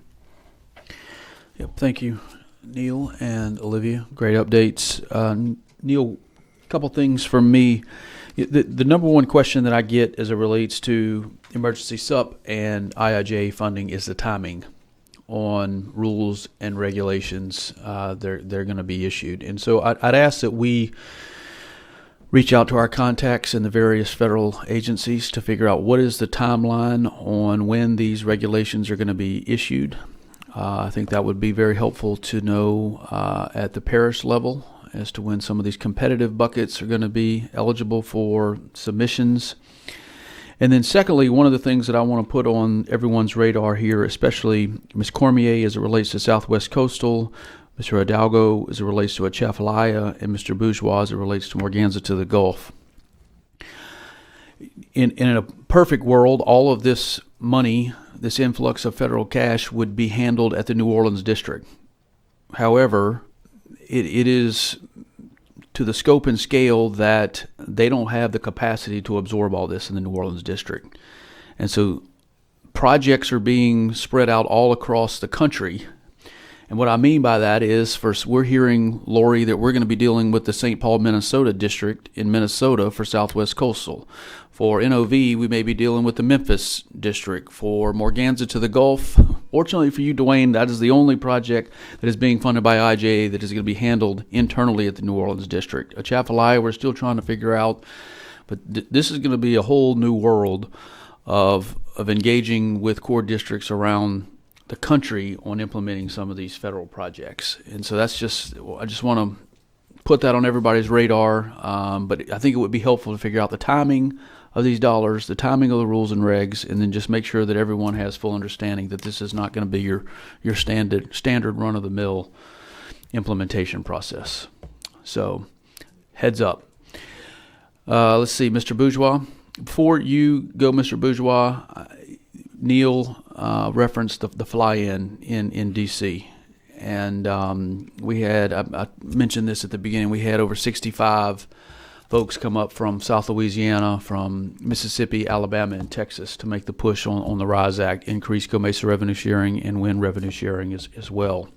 Yep, thank you, Neil and Olivia. Great updates. Neil, a couple things from me. The number one question that I get as it relates to emergency SUP and IIJA funding is the timing on rules and regulations they're going to be issued. And so I'd ask that we reach out to our contacts in the various federal agencies to figure out what is the timeline on when these regulations are going to be issued. I think that would be very helpful to know at the parish level as to when some of these competitive buckets are going to be eligible for submissions. And then secondly, one of the things that I want to put on everyone's radar here, especially Ms. Cormier as it relates to Southwest Coastal, Mr. Hidalgo as it relates to Atchafalaya, and Mr. Bourgeois as it relates to Morganza to the Gulf. In a perfect world, all of this money, this influx of federal cash, would be handled at the New Orleans district. However, it is to the scope and scale that they don't have the capacity to absorb all this in the New Orleans district. And so projects are being spread out all across the country. And what I mean by that is, first, we're hearing, Lori, that we're going to be dealing with the St. Paul, Minnesota district in Minnesota for Southwest Coastal. For NOV, we may be dealing with the Memphis district. For Morganza to the Gulf, fortunately for you, Dwayne, that is the only project that is being funded by IJA that is going to be handled internally at the New Orleans district. Atchafalaya, we're still trying to figure out, but this is going to be a whole new world of engaging with core districts around the country on implementing some of these federal projects. And so I just want to put that on everybody's radar. But I think it would be helpful to figure out the timing of these dollars, the timing of the rules and regs, and then just make sure that everyone has full understanding that this is not going to be your standard run-of-the-mill implementation process. So heads up. Let's see, Mr. Bourgeois. Before you go, Mr. Bourgeois, Neil referenced the fly-in in D.C. And we had, I mentioned this at the beginning, we had over 65 folks come up from South Louisiana, from Mississippi, Alabama, and Texas to make the push on the RISE Act, increase COMESA revenue sharing and WIN revenue sharing as well.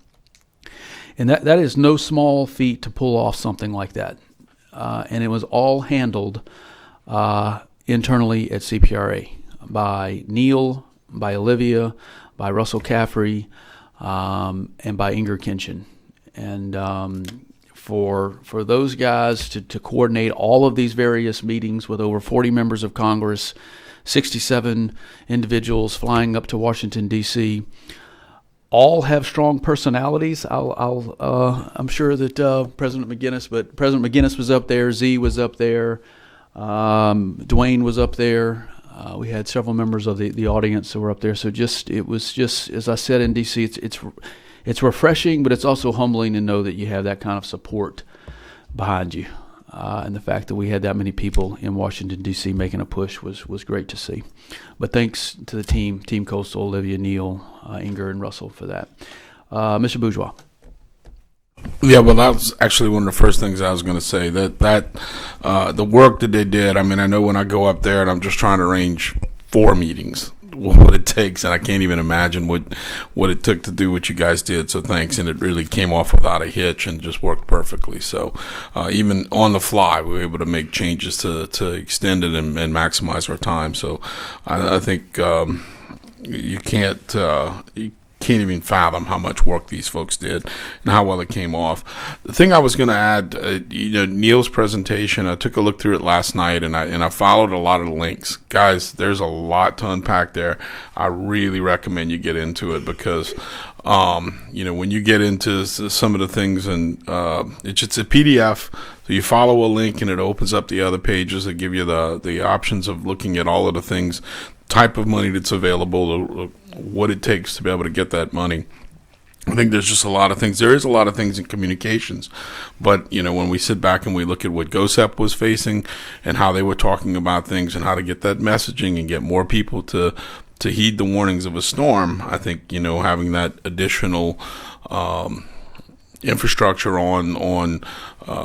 And that is no small feat to pull off something like that. And it was all handled internally at CPRA by Neil, by Olivia, by Russell Caffrey, and by Inger Kinchin. And for those guys to coordinate all of these various meetings with over 40 members of Congress, 67 individuals flying up to Washington, D.C., all have strong personalities. I'm sure that President McGinnis was up there, Z was up there, Dwayne was up there. We had several members of the audience that were up there. So it was just, as I said in DC, it's refreshing, but it's also humbling to know that you have that kind of support behind you. And the fact that we had that many people in Washington, D.C. making a push was great to see. But thanks to the Team Coastal, Olivia, Neal, Inger, and Russell for that. Mr. Bourgeois. Yeah, well, that was actually one of the first things I was going to say, that the work that they did. I mean, I know when I go up there and I'm just trying to arrange 4 meetings, what it takes, and I can't even imagine what it took to do what you guys did. So thanks, and it really came off without a hitch and just worked perfectly. So even on the fly, we were able to make changes to extend it and maximize our time. So I think you can't even fathom how much work these folks did and how well it came off. The thing I was going to add, Neil's presentation, I took a look through it last night and I followed a lot of the links. Guys, there's a lot to unpack there. I really recommend you get into it because, when you get into some of the things and it's a PDF, so you follow a link and it opens up the other pages that give you the options of looking at all of the things, type of money that's available, what it takes to be able to get that money. I think there's just a lot of things. There is a lot of things in communications, but when we sit back and we look at what GOSEP was facing and how they were talking about things and how to get that messaging and get more people to heed the warnings of a storm, I think having that additional infrastructure on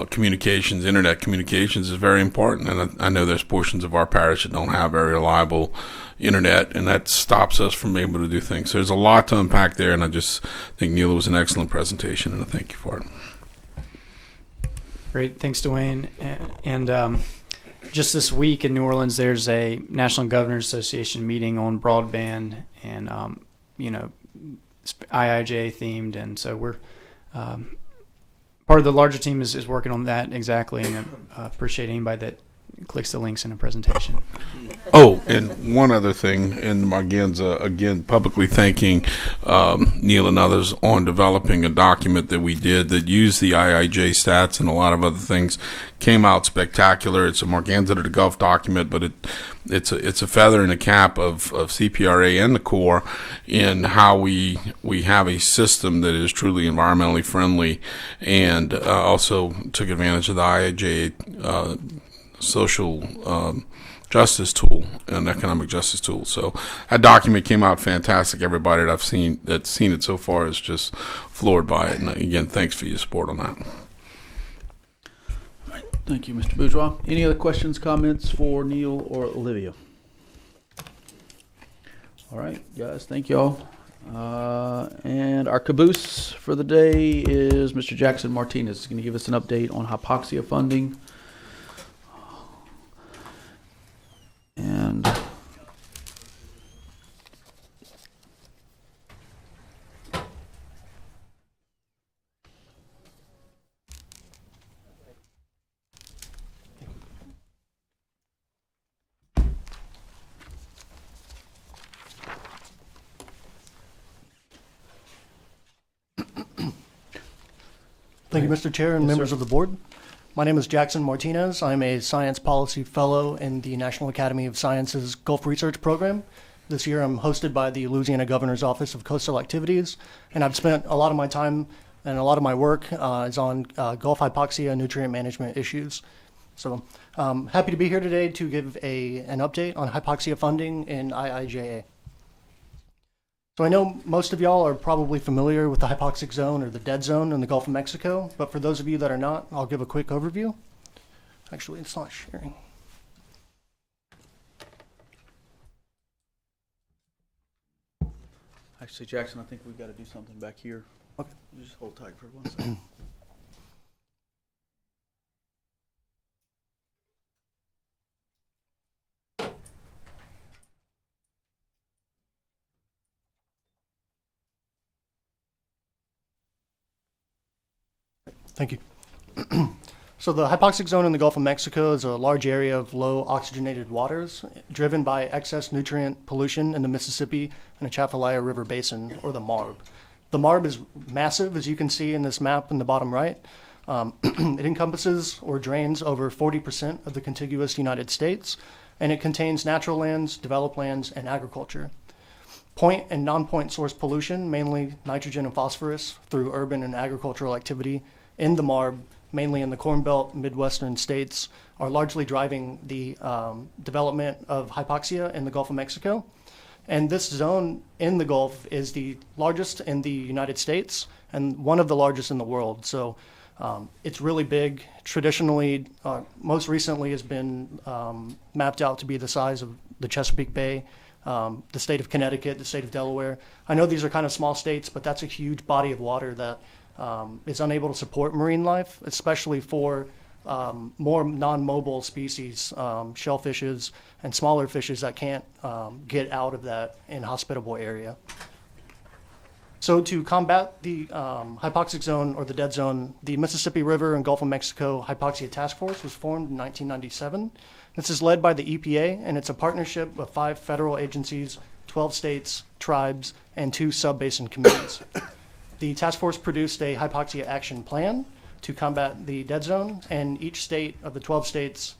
communications, internet communications is very important. And I know there's portions of our parish that don't have very reliable internet, and that stops us from being able to do things. So there's a lot to unpack there, and I just think Neil was an excellent presentation, and I thank you for it. Great, thanks, Dwayne. And just this week in New Orleans, there's a National Governors Association meeting on broadband, and IIJ themed, and so we're part of the larger team is working on that exactly, and I appreciate anybody that clicks the links in the presentation. Oh, and one other thing, and again, publicly thanking Neil and others on developing a document that we did that used the IIJ stats and a lot of other things. Came out spectacular. It's a Morganza to the Gulf document, but it's a feather in the cap of CPRA and the Corps in how we have a system that is truly environmentally friendly, and also took advantage of the IIJ social justice tool and economic justice tool. So that document came out fantastic. Everybody that's seen it so far is just floored by it. And again, thanks for your support on that. Thank you, Mr. Bourgeois. Any other questions, comments for Neil or Olivia? All right, guys, thank y'all. And our caboose for the day is Mr. Jackson Martinez. He's going to give us an update on hypoxia funding. And Thank you, Mr. Chair and members of the board. My name is Jackson Martinez. I'm a Science Policy Fellow in the National Academy of Sciences Gulf Research Program. This year I'm hosted by the Louisiana Governor's Office of Coastal Activities, and I've spent a lot of my time and a lot of my work is on Gulf hypoxia and nutrient management issues. So happy to be here today to give an update on hypoxia funding in IIJA. So I know most of y'all are probably familiar with the hypoxic zone or the dead zone in the Gulf of Mexico, but for those of you that are not, I'll give a quick overview. Actually, it's not sharing. actually, Jackson, I think we've got to do something back here. Okay. You just hold tight for 1 second. Thank you. So the hypoxic zone in the Gulf of Mexico is a large area of low oxygenated waters driven by excess nutrient pollution in the Mississippi and Atchafalaya River Basin, or the MARB. The MARB is massive, as you can see in this map in the bottom right. It encompasses or drains over 40% of the contiguous United States, and it contains natural lands, developed lands, and agriculture. Point and non-point source pollution, mainly nitrogen and phosphorus, through urban and agricultural activity in the MARB, mainly in the Corn Belt, Midwestern states, are largely driving the development of hypoxia in the Gulf of Mexico. And this zone in the Gulf is the largest in the United States and one of the largest in the world. So it's really big. Traditionally, most recently has been mapped out to be the size of the Chesapeake Bay, the state of Connecticut, the state of Delaware. I know these are kind of small states, but that's a huge body of water that is unable to support marine life, especially for more non-mobile species, shellfishes and smaller fishes that can't get out of that inhospitable area. So to combat the hypoxic zone or the dead zone, the Mississippi River and Gulf of Mexico Hypoxia Task Force was formed in 1997. This is led by the EPA, and it's a partnership of 5 federal agencies, 12 states, tribes, and 2 sub-basin communities. The task force produced a hypoxia action plan to combat the dead zone, and each state of the 12 states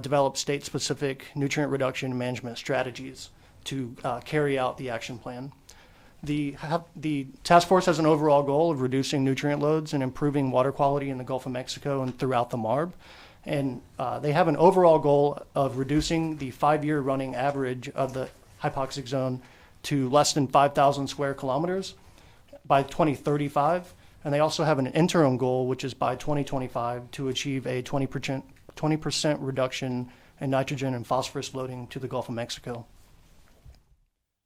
developed state-specific nutrient reduction management strategies to carry out the action plan. The task force has an overall goal of reducing nutrient loads and improving water quality in the Gulf of Mexico and throughout the MARB. And they have an overall goal of reducing the 5-year running average of the hypoxic zone to less than 5,000 square kilometers by 2035. And they also have an interim goal, which is by 2025, to achieve a 20% reduction in nitrogen and phosphorus loading to the Gulf of Mexico.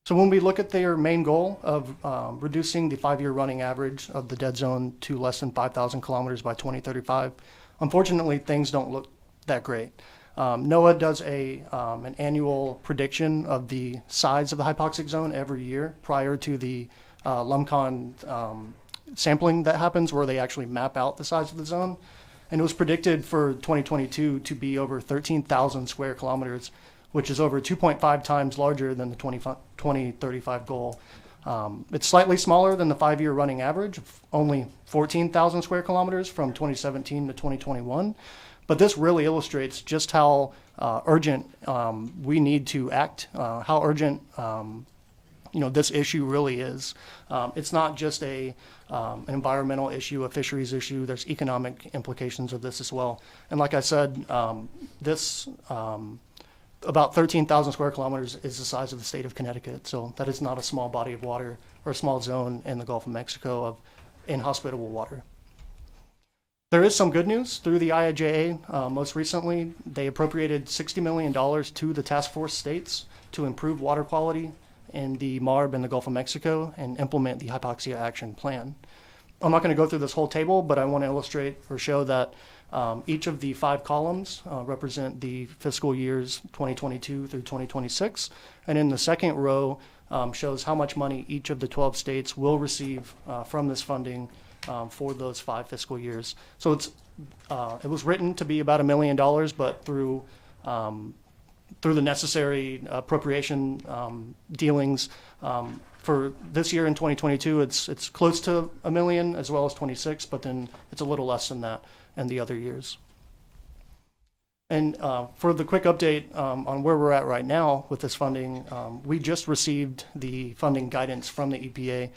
So when we look at their main goal of reducing the 5-year running average of the dead zone to less than 5,000 kilometers by 2035, unfortunately, things don't look that great. NOAA does an annual prediction of the size of the hypoxic zone every year prior to the LUMCON sampling that happens, where they actually map out the size of the zone. And it was predicted for 2022 to be over 13,000 square kilometers, which is over 2.5 times larger than the 2035 goal. It's slightly smaller than the 5-year running average of only 14,000 square kilometers from 2017 to 2021. But this really illustrates just how urgent we need to act, how urgent this issue really is. It's not just an environmental issue, a fisheries issue. There's economic implications of this as well. And like I said, about 13,000 square kilometers is the size of the state of Connecticut. So that is not a small body of water or a small zone in the Gulf of Mexico of inhospitable water. There is some good news through the IIJA. Most recently, they appropriated $60 million to the task force states to improve water quality in the MARB and the Gulf of Mexico and implement the Hypoxia Action Plan. I'm not going to go through this whole table, but I want to illustrate or show that each of the 5 columns represent the fiscal years 2022 through 2026. And in the second row shows how much money each of the 12 states will receive from this funding for those 5 fiscal years. So it was written to be about $1 million, but through the necessary appropriation dealings for this year in 2022, it's close to $1 million as well as 26, but then it's a little less than that in the other years. And for the quick update on where we're at right now with this funding, we just received the funding guidance from the EPA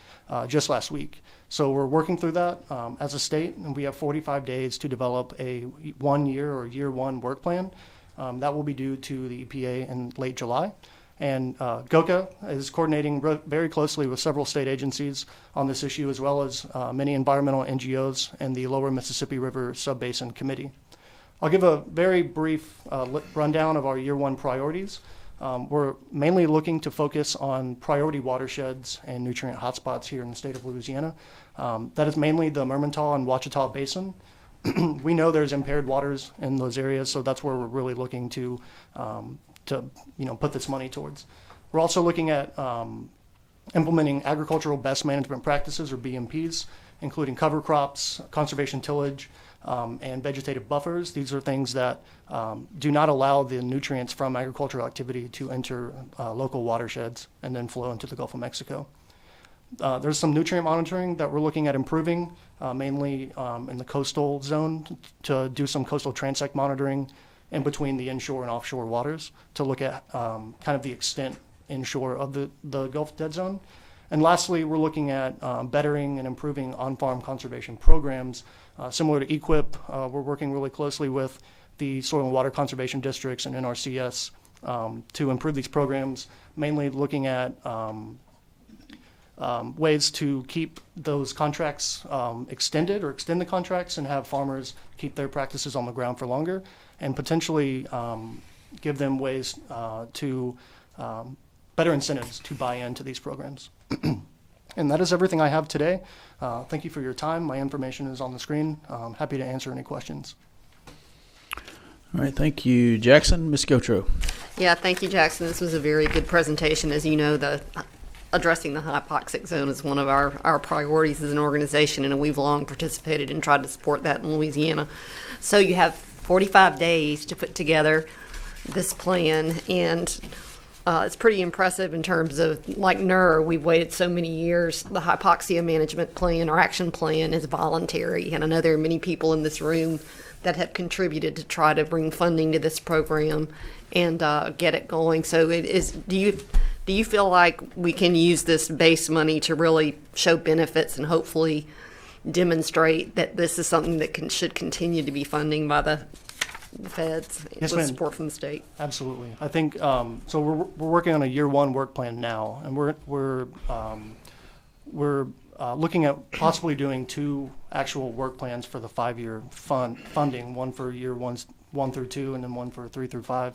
just last week. So we're working through that as a state, and we have 45 days to develop a 1-year or year 1 work plan. That will be due to the EPA in late July. And GOCA is coordinating very closely with several state agencies on this issue, as well as many environmental NGOs and the Lower Mississippi River Sub-Basin Committee. I'll give a very brief rundown of our year 1 priorities. We're mainly looking to focus on priority watersheds and nutrient hotspots here in the state of Louisiana. That is mainly the Mermentau and Ouachita Basin. We know there's impaired waters in those areas, so that's where we're really looking to put this money towards. We're also looking at implementing agricultural best management practices, or BMPs, including cover crops, conservation tillage, and vegetative buffers. These are things that do not allow the nutrients from agricultural activity to enter local watersheds and then flow into the Gulf of Mexico. There's some nutrient monitoring that we're looking at improving, mainly in the coastal zone, to do some coastal transect monitoring in between the inshore and offshore waters to look at kind of the extent inshore of the Gulf Dead Zone. And lastly, we're looking at bettering and improving on-farm conservation programs. Similar to EQIP, we're working really closely with the soil and water conservation districts and NRCS to improve these programs, mainly looking at ways to keep those contracts extended or extend the contracts and have farmers keep their practices on the ground for longer, and potentially give them ways to better incentives to buy into these programs. And that is everything I have today. Thank you for your time. My information is on the screen. I'm happy to answer any questions. All right, thank you, Jackson. Ms. Gotro. Yeah, thank you, Jackson. This was a very good presentation. As you know, addressing the hypoxic zone is one of our priorities as an organization, and we've long participated and tried to support that in Louisiana. So you have 45 days to put together this plan, and it's pretty impressive in terms of, like NER, we've waited so many years. The hypoxia management plan or action plan is voluntary, and I know there are many people in this room that have contributed to try to bring funding to this program and get it going. So it is. Do you feel like we can use this base money to really show benefits and hopefully demonstrate that this is something that should continue to be funding by the feds Yes, with ma'am. support from the state? Absolutely. I think so. We're working on a year one work plan now, and we're looking at possibly doing 2 actual work plans for the 5-year funding, one for year 1 through 2, and then one for 3 through 5.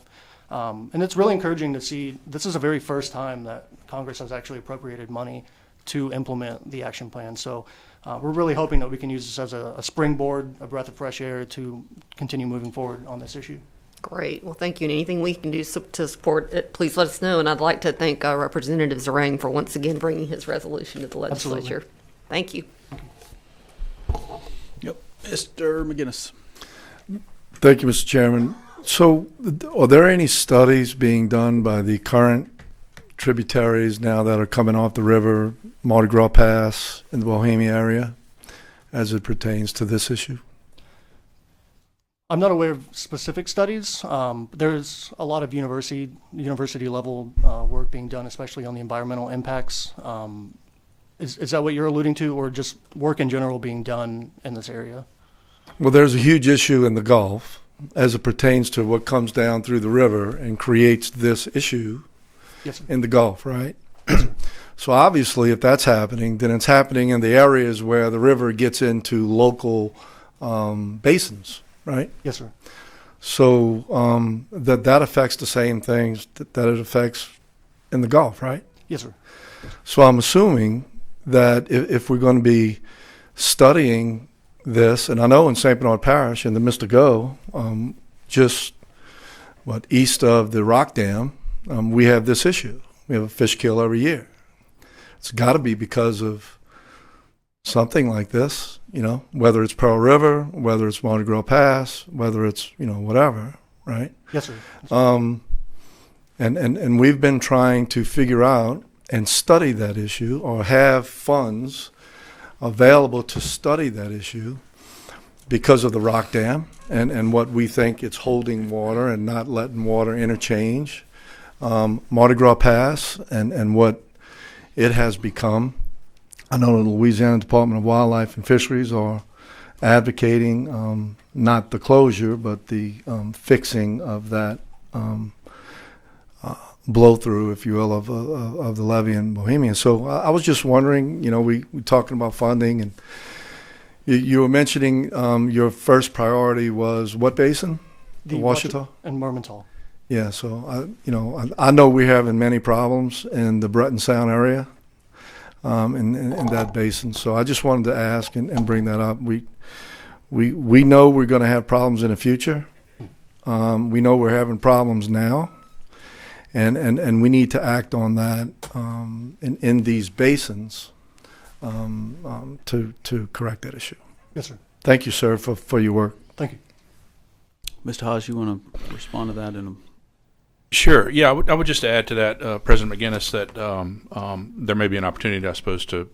And it's really encouraging to see. This is the very first time that Congress has actually appropriated money to implement the action plan. So we're really hoping that we can use this as a springboard, a breath of fresh air to continue moving forward on this issue. Great. Well, thank you. And anything we can do to support it, please let us know. And I'd like to thank Representative Zarang for once again bringing his resolution to the legislature. Absolutely. Thank you. Yep. Mr. McGinnis. Thank you, Mr. Chairman. So are there any studies being done by the current tributaries now that are coming off the river, Mardi Gras Pass in the Bohemia area, as it pertains to this issue? I'm not aware of specific studies. There's a lot of university level work being done, especially on the environmental impacts. Is that what you're alluding to, or just work in general being done in this area? Well, there's a huge issue in the Gulf as it pertains to what comes down through the river and creates this issue Yes, sir. in the Gulf, right? So obviously, if that's happening, then it's happening in the areas where the river gets into local basins, right? Yes, sir. So that affects the same things that it affects in the Gulf, right? Yes, sir. So I'm assuming that if we're going to be studying this, and I know in St. Bernard Parish in the Mystico, just east of the Rock Dam, we have this issue. We have a fish kill every year. It's got to be because of something like this, whether it's Pearl River, whether it's Mardi Gras Pass, whether it's, whatever, right? Yes, sir. And we've been trying to figure out and study that issue, or have funds available to study that issue because of the Rock Dam and what we think it's holding water and not letting water interchange. Mardi Gras Pass and what it has become. I know the Louisiana Department of Wildlife and Fisheries are advocating not the closure, but the fixing of that blow through, if you will, of the levee in Bohemia. So I was just wondering, we talking about funding, and you were mentioning your first priority was what basin? The Ouachita and Mermentau. Yeah. So I know we're having many problems in the Breton Sound area, in that basin. So I just wanted to ask and bring that up. We know we're going to have problems in the future. We know we're having problems now. And we need to act on that in these basins to correct that issue. Yes, sir. Thank you, sir, for your work. Thank you. Mr. Hodge, you want to respond to that? Sure. Yeah, I would just add to that, President McGinnis, that there may be an opportunity, I suppose, to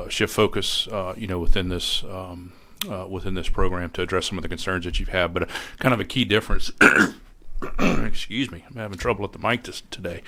shift focus, within this program to address some of the concerns that you've had. But kind of a key difference. Excuse me, I'm having trouble with the mic today.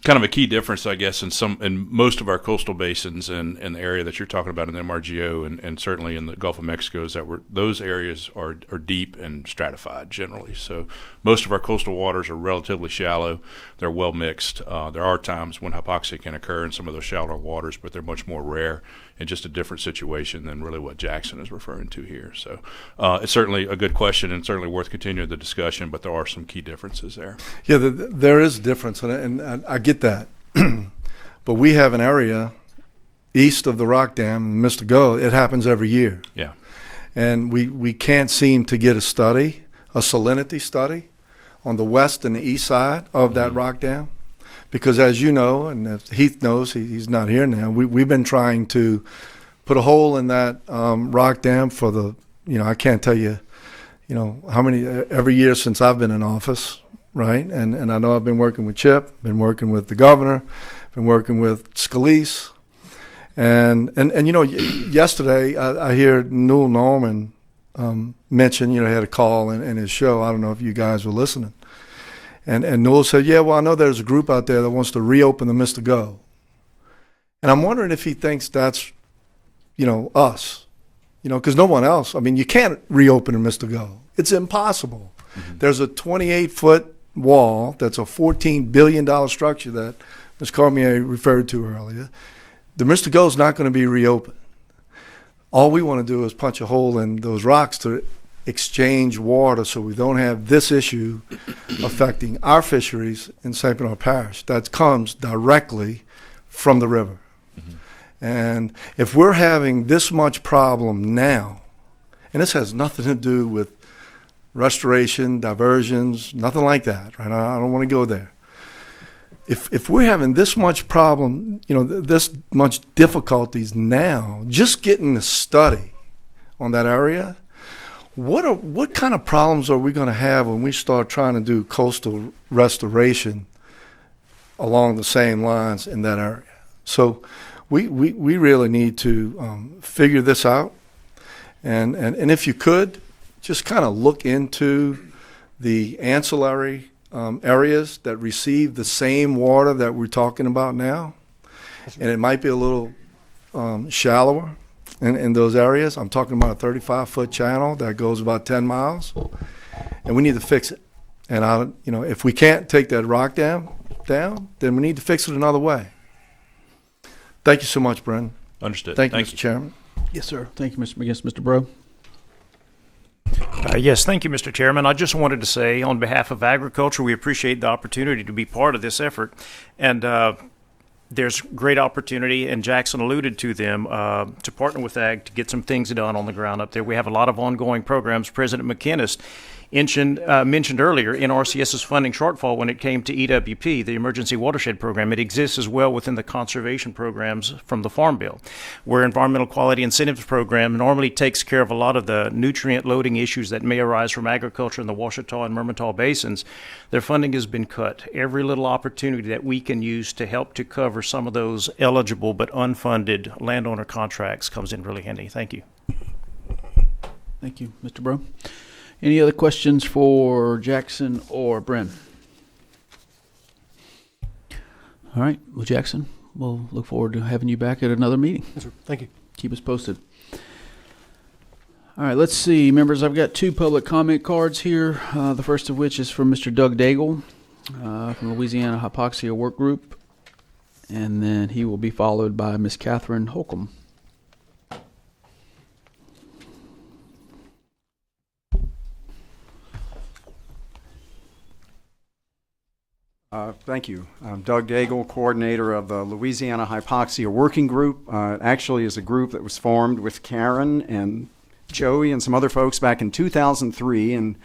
Kind of a key difference, I guess, in most of our coastal basins and the area that you're talking about in the MRGO and certainly in the Gulf of Mexico is that those areas are deep and stratified generally. So most of our coastal waters are relatively shallow. They're well mixed. There are times when hypoxia can occur in some of those shallower waters, but they're much more rare and just a different situation than really what Jackson is referring to here. So it's certainly a good question and certainly worth continuing the discussion, but there are some key differences there. Yeah, there is a difference, and I get that. But we have an area east of the rock dam, Mr. Go. It happens every year. Yeah. And we can't seem to get a salinity study on the west and the east side of that rock dam. Because as you know, and as Heath knows, he's not here now, we've been trying to put a hole in that rock dam for I can't tell you, how many, every year since I've been in office, right? And I know I've been working with Chip, been working with the governor, been working with Scalise. And yesterday I hear Newell Norman mention, he had a call in his show. I don't know if you guys were listening. And Newell said, yeah, well, I know there's a group out there that wants to reopen the Mr. Go. And I'm wondering if he thinks that's, us, because no one else, you can't reopen the Mr. Go. It's impossible. Mm-hmm. There's a 28-foot wall that's a $14 billion structure that Ms. Cormier referred to earlier. The Mr. Go is not going to be reopened. All we want to do is punch a hole in those rocks to exchange water so we don't have this issue affecting our fisheries in St. Bernard Parish. That comes directly from the river. Mm-hmm. And if we're having this much problem now, and this has nothing to do with restoration, diversions, nothing like that, right? I don't want to go there. If we're having this much problem, this much difficulties now, just getting a study on that area, what kind of problems are we going to have when we start trying to do coastal restoration along the same lines in that area? So we really need to figure this out. And if you could, just kind of look into the ancillary areas that receive the same water that we're talking about now. And it might be a little shallower in those areas. I'm talking about a 35-foot channel that goes about 10 miles, and we need to fix it. And if we can't take that rock dam down, then we need to fix it another way. Thank you so much, Brendan. Understood. Thank you, Mr. Chairman. Yes, sir. Thank you, Mr. McGinnis. Mr. Bro. Yes, thank you, Mr. Chairman. I just wanted to say, on behalf of agriculture, we appreciate the opportunity to be part of this effort. And there's great opportunity, and Jackson alluded to them, to partner with Ag to get some things done on the ground up there. We have a lot of ongoing programs. President McInnes mentioned earlier NRCS's funding shortfall when it came to EWP, the Emergency Watershed Program. It exists as well within the conservation programs from the Farm Bill, where Environmental Quality Incentives Program normally takes care of a lot of the nutrient loading issues that may arise from agriculture in the Ouachita and Mermentau basins. Their funding has been cut. Every little opportunity that we can use to help to cover some of those eligible but unfunded landowner contracts comes in really handy. Thank you. Thank you, Mr. Bro. Any other questions for Jackson or Bren? All right. Well, Jackson, we'll look forward to having you back at another meeting. Yes, sir. Thank you. Keep us posted. All right. Let's see. Members, I've got 2 public comment cards here. The first of which is from Mr. Doug Daigle from Louisiana Hypoxia Work Group. And then he will be followed by Ms. Catherine Holcomb. Thank you. I'm Doug Daigle, coordinator of the Louisiana Hypoxia Working Group. It actually is a group that was formed with Karen and Joey and some other folks back in 2003 and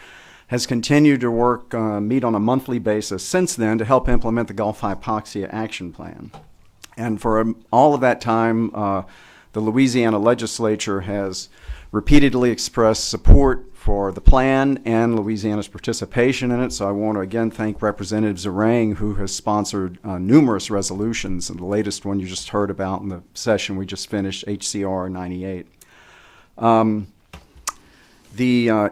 has continued to work, meet on a monthly basis since then to help implement the Gulf Hypoxia Action Plan. And for all of that time, the Louisiana legislature has repeatedly expressed support for the plan and Louisiana's participation in it. So I want to again thank Representative Zarang, who has sponsored numerous resolutions, and the latest one you just heard about in the session we just finished, HCR 98. The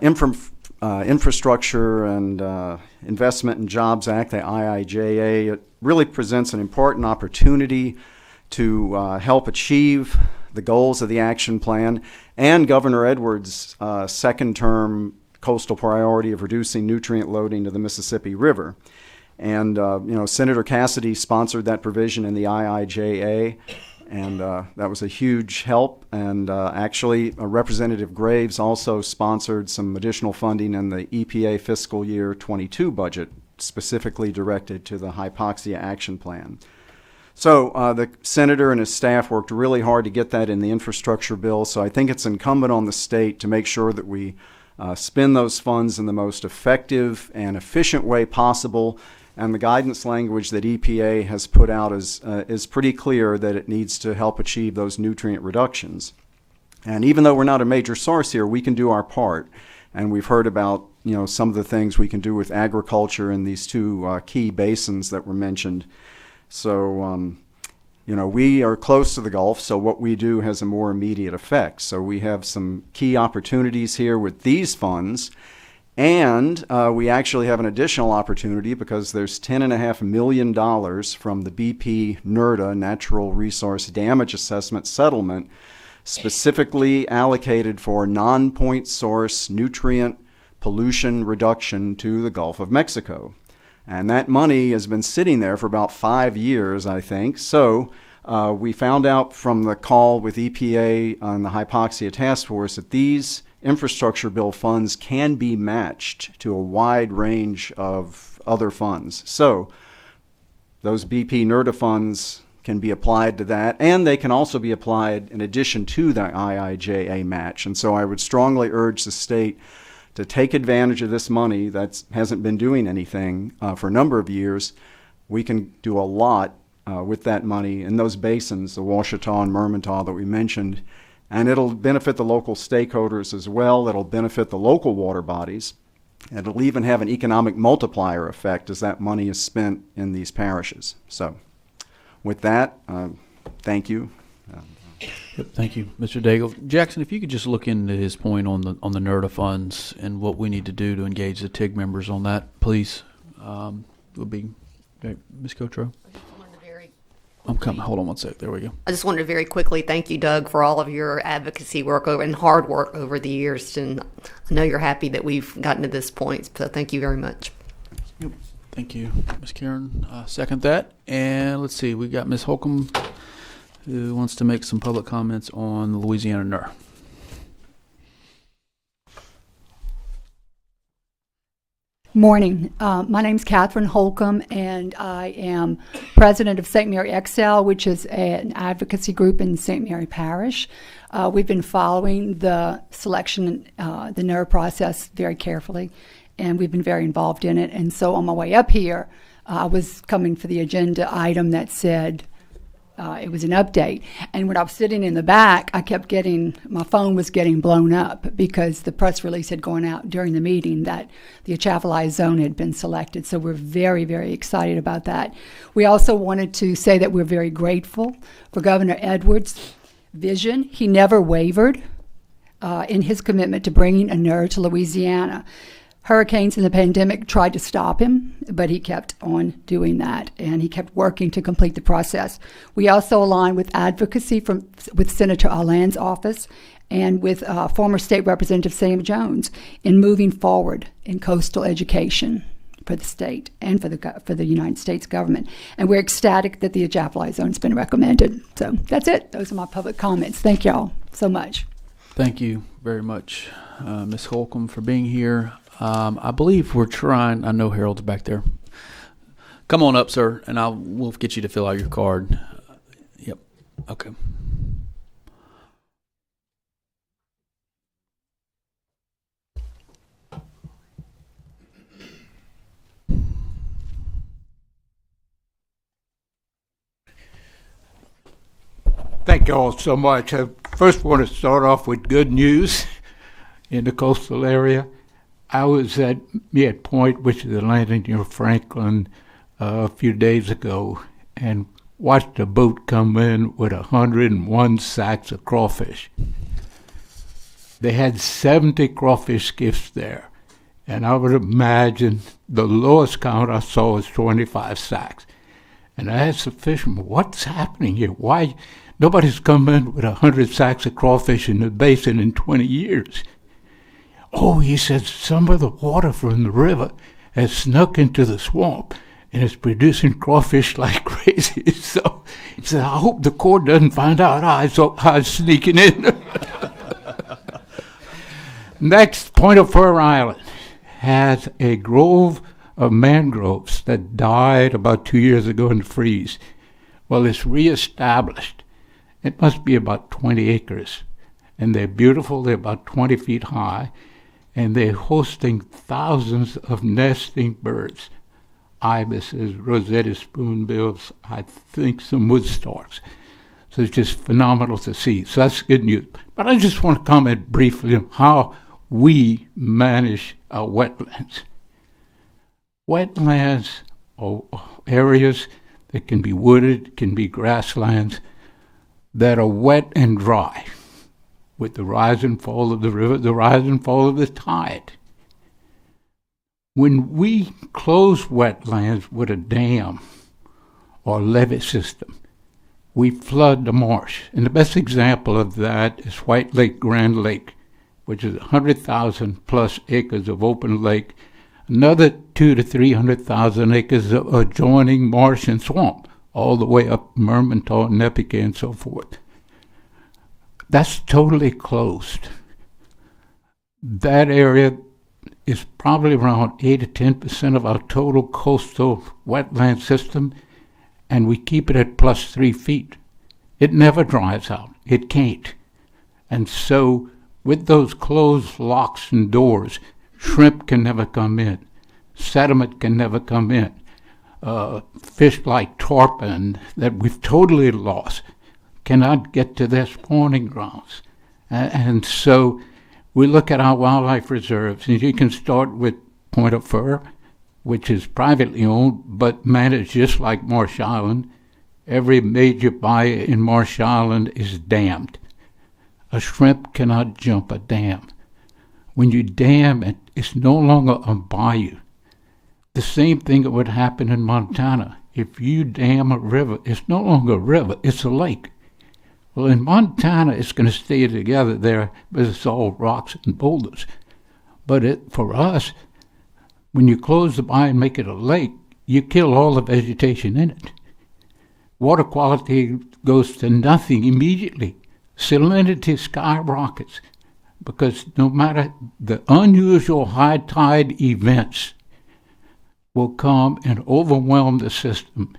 Infrastructure and Investment and Jobs Act, the IIJA, it really presents an important opportunity to help achieve the goals of the action plan and Governor Edwards' second-term coastal priority of reducing nutrient loading to the Mississippi River. And, Senator Cassidy sponsored that provision in the IIJA, and that was a huge help. And actually, Representative Graves also sponsored some additional funding in the EPA fiscal year 22 budget, specifically directed to the Hypoxia action plan. So the senator and his staff worked really hard to get that in the infrastructure bill. So I think it's incumbent on the state to make sure that we spend those funds in the most effective and efficient way possible. And the guidance language that EPA has put out is pretty clear that it needs to help achieve those nutrient reductions. And even though we're not a major source here, we can do our part. And we've heard about some of the things we can do with agriculture in these two key basins that were mentioned. So, we are close to the Gulf, so what we do has a more immediate effect. So we have some key opportunities here with these funds, and we actually have an additional opportunity because there's $10.5 million from the BP NRDA, Natural Resource Damage Assessment Settlement, specifically allocated for non-point source nutrient pollution reduction to the Gulf of Mexico. And that money has been sitting there for about 5 years, I think. So we found out from the call with EPA on the Hypoxia Task Force that these infrastructure bill funds can be matched to a wide range of other funds. So those BP NRDA funds can be applied to that, and they can also be applied in addition to the IIJA match. And so I would strongly urge the state to take advantage of this money that hasn't been doing anything for a number of years. We can do a lot with that money in those basins, the Ouachita and Mermentau that we mentioned, and it'll benefit the local stakeholders as well. It'll benefit the local water bodies. It'll even have an economic multiplier effect as that money is spent in these parishes. So with that, thank you. Yep, thank you, Mr. Daigle. Jackson, if you could just look into his point on the NRDA funds and what we need to do to engage the TIG members on that, please. Would be great. Ms. Cotreau. I'm coming. Hold on one sec. There we go. I just wanted to very quickly thank you, Doug, for all of your advocacy work and hard work over the years. And I know you're happy that we've gotten to this point, so thank you very much. Yep. Thank you, Ms. Karen. Second that. And let's see. We got Ms. Holcomb, who wants to make some public comments on the Louisiana NER. Morning. My name's Catherine Holcomb, and I am president of St. Mary XL, which is an advocacy group in St. Mary Parish. We've been following the selection, the NER process very carefully, and we've been very involved in it. And so on my way up here, I was coming for the agenda item that said, it was an update. And when I was sitting in the back, I kept my phone was getting blown up because the press release had gone out during the meeting that the Atchafalaya Zone had been selected. So we're very, very excited about that. We also wanted to say that we're very grateful for Governor Edwards' vision. He never wavered in his commitment to bringing a NER to Louisiana. Hurricanes and the pandemic tried to stop him, but he kept on doing that, and he kept working to complete the process. We also aligned with advocacy with Senator Allen's office and with former State Representative Sam Jones in moving forward in coastal education for the state and for the United States government. And we're ecstatic that the Atchafalaya Zone has been recommended. So that's it. Those are my public comments. Thank y'all so much. Thank you very much, Ms. Holcomb, for being here. I believe we're trying. I know Harold's back there. Come on up, sir, and we'll get you to fill out your card. Yep. Okay. Thank you all so much. I first want to start off with good news. in the coastal area. I was at Mead Point, which is the landing near Franklin, a few days ago, and watched a boat come in with 101 sacks of crawfish. They had 70 crawfish skiffs there, and I would imagine the lowest count I saw was 25 sacks. And I asked the fisherman, what's happening here? Why nobody's come in with 100 sacks of crawfish in the basin in 20 years? Oh, he said, some of the water from the river has snuck into the swamp and it's producing crawfish like crazy. So he said, I hope the Corps doesn't find out I was sneaking in. Next, Point of Fur Island has a grove of mangroves that died about 2 years ago in the freeze. Well, it's reestablished. It must be about 20 acres. And they're beautiful. They're about 20 feet high. And they're hosting thousands of nesting birds. Ibises, rosetted spoonbills, I think some woodstarks. So it's just phenomenal to see. So that's good news. But I just want to comment briefly on how we manage our wetlands. Wetlands are areas that can be wooded, can be grasslands, that are wet and dry with the rise and fall of the river, the rise and fall of the tide. When we close wetlands with a dam or levee system, we flood the marsh. And the best example of that is White Lake, Grand Lake, which is 100,000 plus acres of open lake, another 200,000 to 300,000 acres of adjoining marsh and swamp, all the way up Mermentau, Nepica, and so forth. That's totally closed. That area is probably around 8 to 10% of our total coastal wetland system, and we keep it at plus 3 feet. It never dries out. It can't. And so with those closed locks and doors, shrimp can never come in. Sediment can never come in. Fish like tarpon that we've totally lost cannot get to their spawning grounds. And so we look at our wildlife reserves, and you can start with Point of Fur, which is privately owned but managed just like Marsh Island. Every major bayou in Marsh Island is dammed. A shrimp cannot jump a dam. When you dam it, it's no longer a bayou. The same thing that would happen in Montana. If you dam a river, it's no longer a river, it's a lake. Well, in Montana, it's going to stay together there, but it's all rocks and boulders. But for us, when you close the bayou and make it a lake, you kill all the vegetation in it. Water quality goes to nothing immediately. Salinity skyrockets because no matter the unusual high tide events will come and overwhelm the system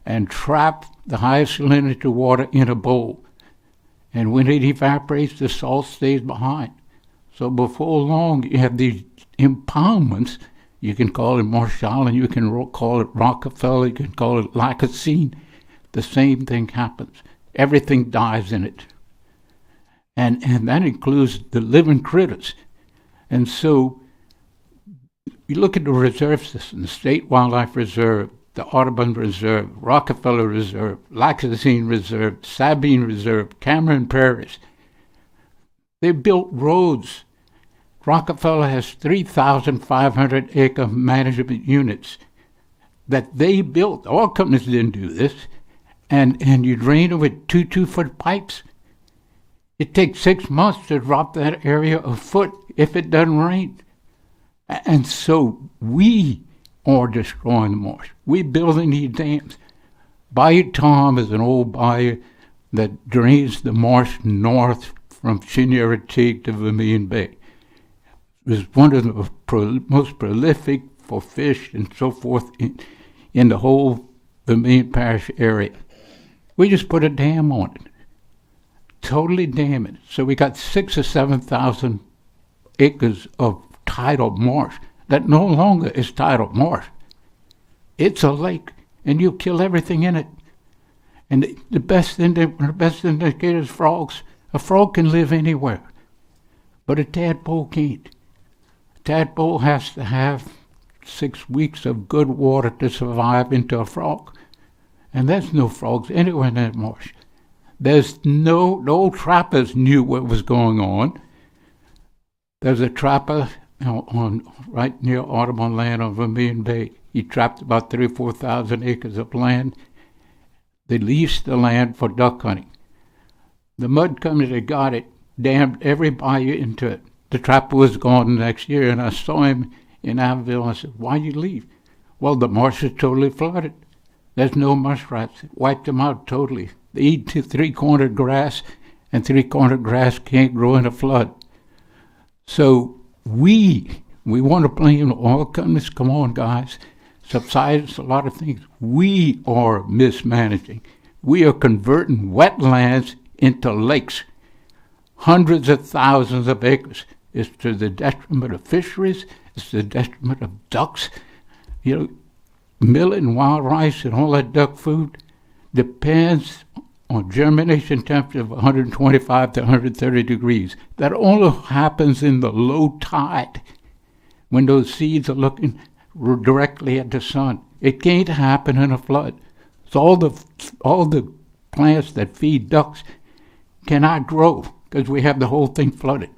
and trap the high salinity water in a bowl. And when it evaporates, the salt stays behind. So before long, you have these impoundments. You can call it Marsh Island, you can call it Rockefeller, you can call it Lacassine. The same thing happens. Everything dies in it. And that includes the living critters. And so you look at the reserve system, the State Wildlife Reserve, the Audubon Reserve, Rockefeller Reserve, Lacassine Reserve, Sabine Reserve, Cameron Prairies. They built roads. Rockefeller has 3,500 acre management units that they built. All companies didn't do this. And you drain it with 2-foot pipes. It takes 6 months to drop that area a foot if it doesn't rain. And so we are destroying the marsh. We're building these dams. Bayou Tom is an old bayou that drains the marsh north from Cheniere to Vermilion Bay. It was one of the most prolific for fish and so forth in the whole Vermilion Parish area. We just put a dam on it. Totally dam it. So we got 6,000 or 7,000 acres of tidal marsh that no longer is tidal marsh. It's a lake, and you kill everything in it. And the best indicator is frogs. A frog can live anywhere. but a tadpole can't. A tadpole has to have 6 weeks of good water to survive into a frog. And there's no frogs anywhere in that marsh. There's no old trappers knew what was going on. There's a trapper on right near Audubon land on Vermilion Bay. He trapped about 3,000 or 4,000 acres of land. They leased the land for duck hunting. The mud company that got it dammed every bayou into it. The trapper was gone the next year, and I saw him in Abbeville. I said, "Why you leave?" "Well, the marsh is totally flooded. There's no muskrats. It wiped them out totally. They eat three-cornered grass, and three-cornered grass can't grow in a flood." So we want to blame oil companies. Come on, guys. Subsidence, a lot of things. We are mismanaging. We are converting wetlands into lakes. Hundreds of thousands of acres. It's to the detriment of fisheries. It's to the detriment of ducks. You know, millet and wild rice and all that duck food depends on germination temperature of 125 to 130 degrees. That only happens in the low tide, when those seeds are looking directly at the sun. It can't happen in a flood. So all the plants that feed ducks cannot grow because we have the whole thing flooded.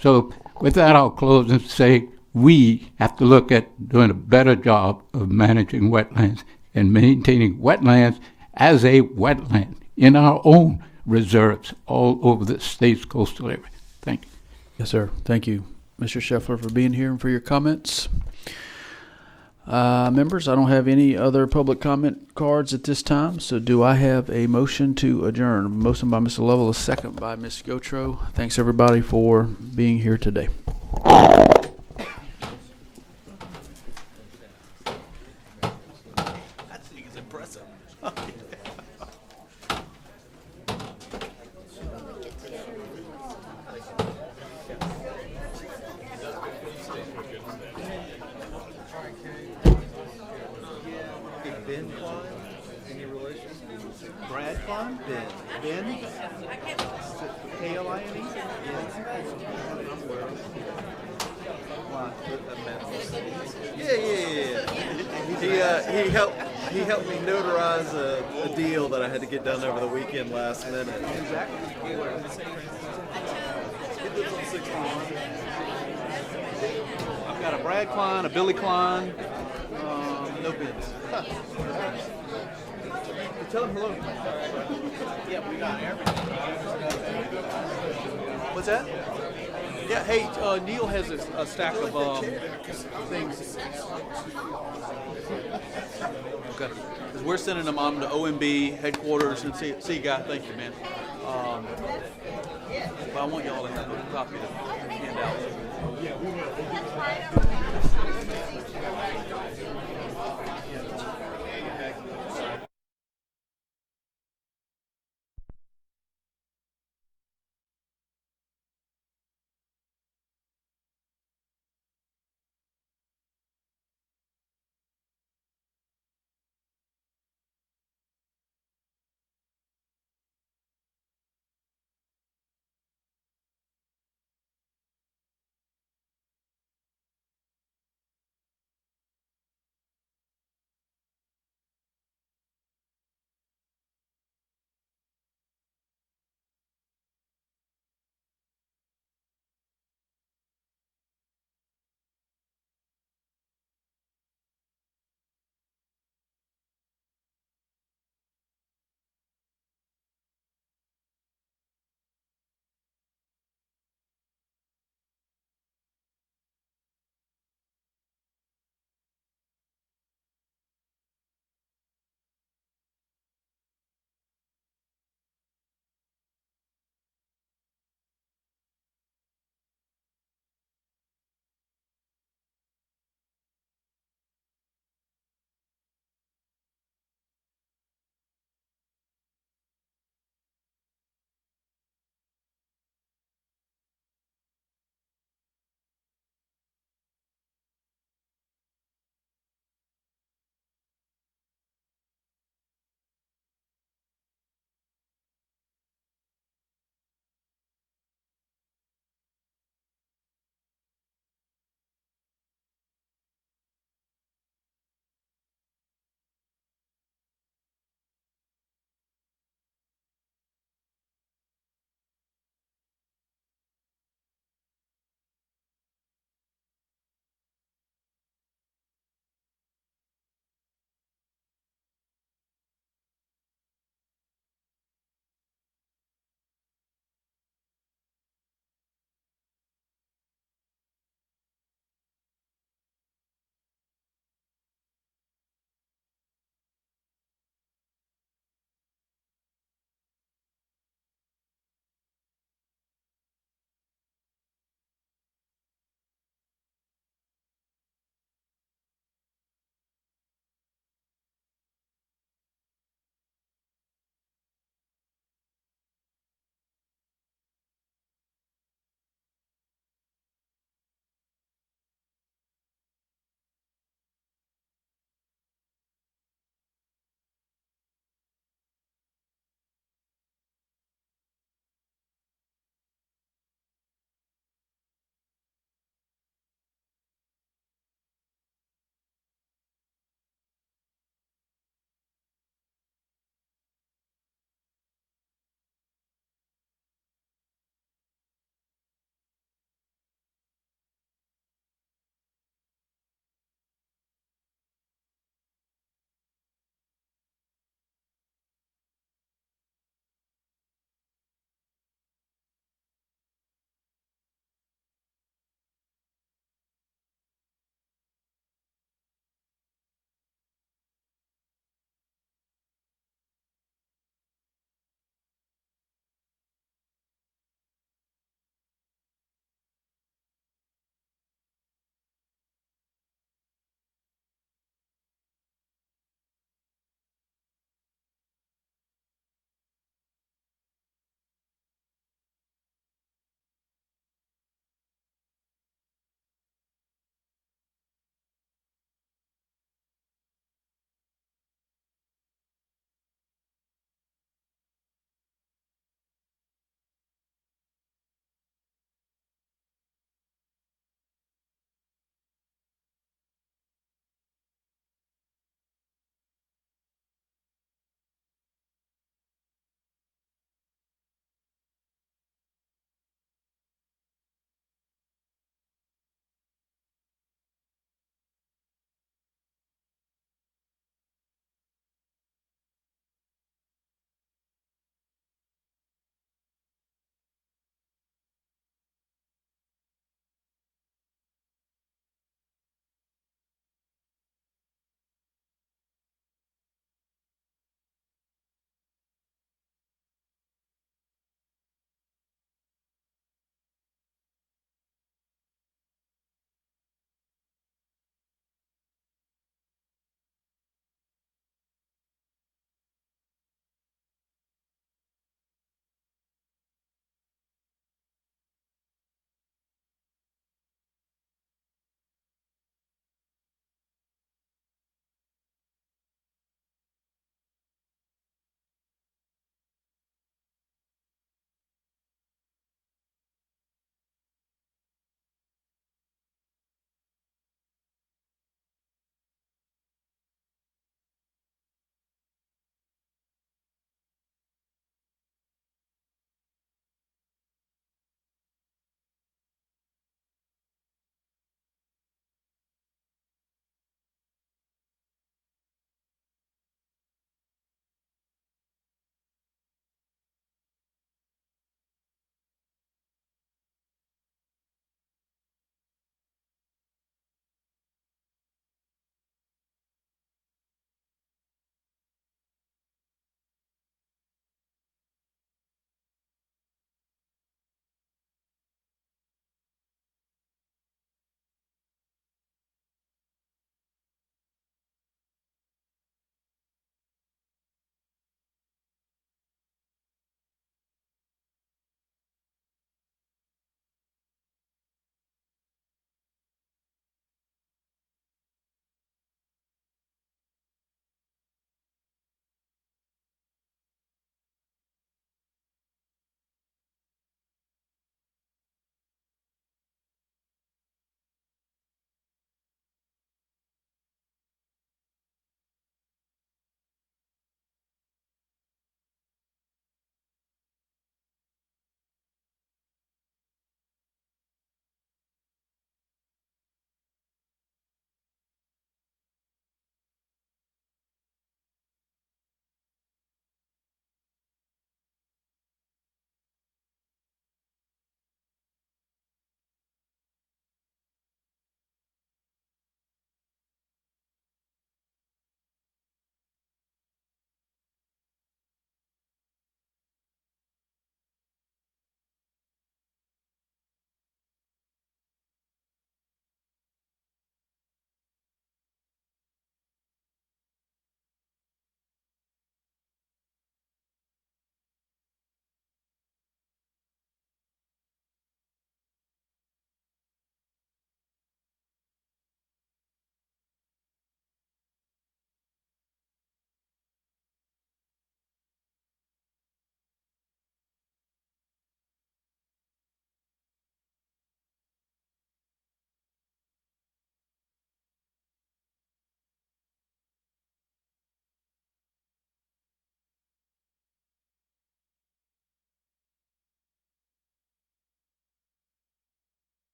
So with that, I'll close and say we have to look at doing a better job of managing wetlands and maintaining wetlands as a wetland in our own reserves all over the state's coastal area. Thank you. Yes, sir. Thank you, Mr. Scheffler, for being here and for your comments. Members, I don't have any other public comment cards at this time, so do I have a motion to adjourn? Motion by Mr. Lovell, a second by Ms. Gotro. Thanks, everybody, for being here today. He helped me notarize a deal that I had to get done over the weekend last minute. I've got a Brad Klein, a Billy Klein, no bids. Tell him hello. Yeah, we got everything. What's that? Yeah, hey, Neil has a stack of things. Okay. Because we're sending them on to OMB headquarters and see you guys. Thank you, man. But I want y'all to have a copy to hand out.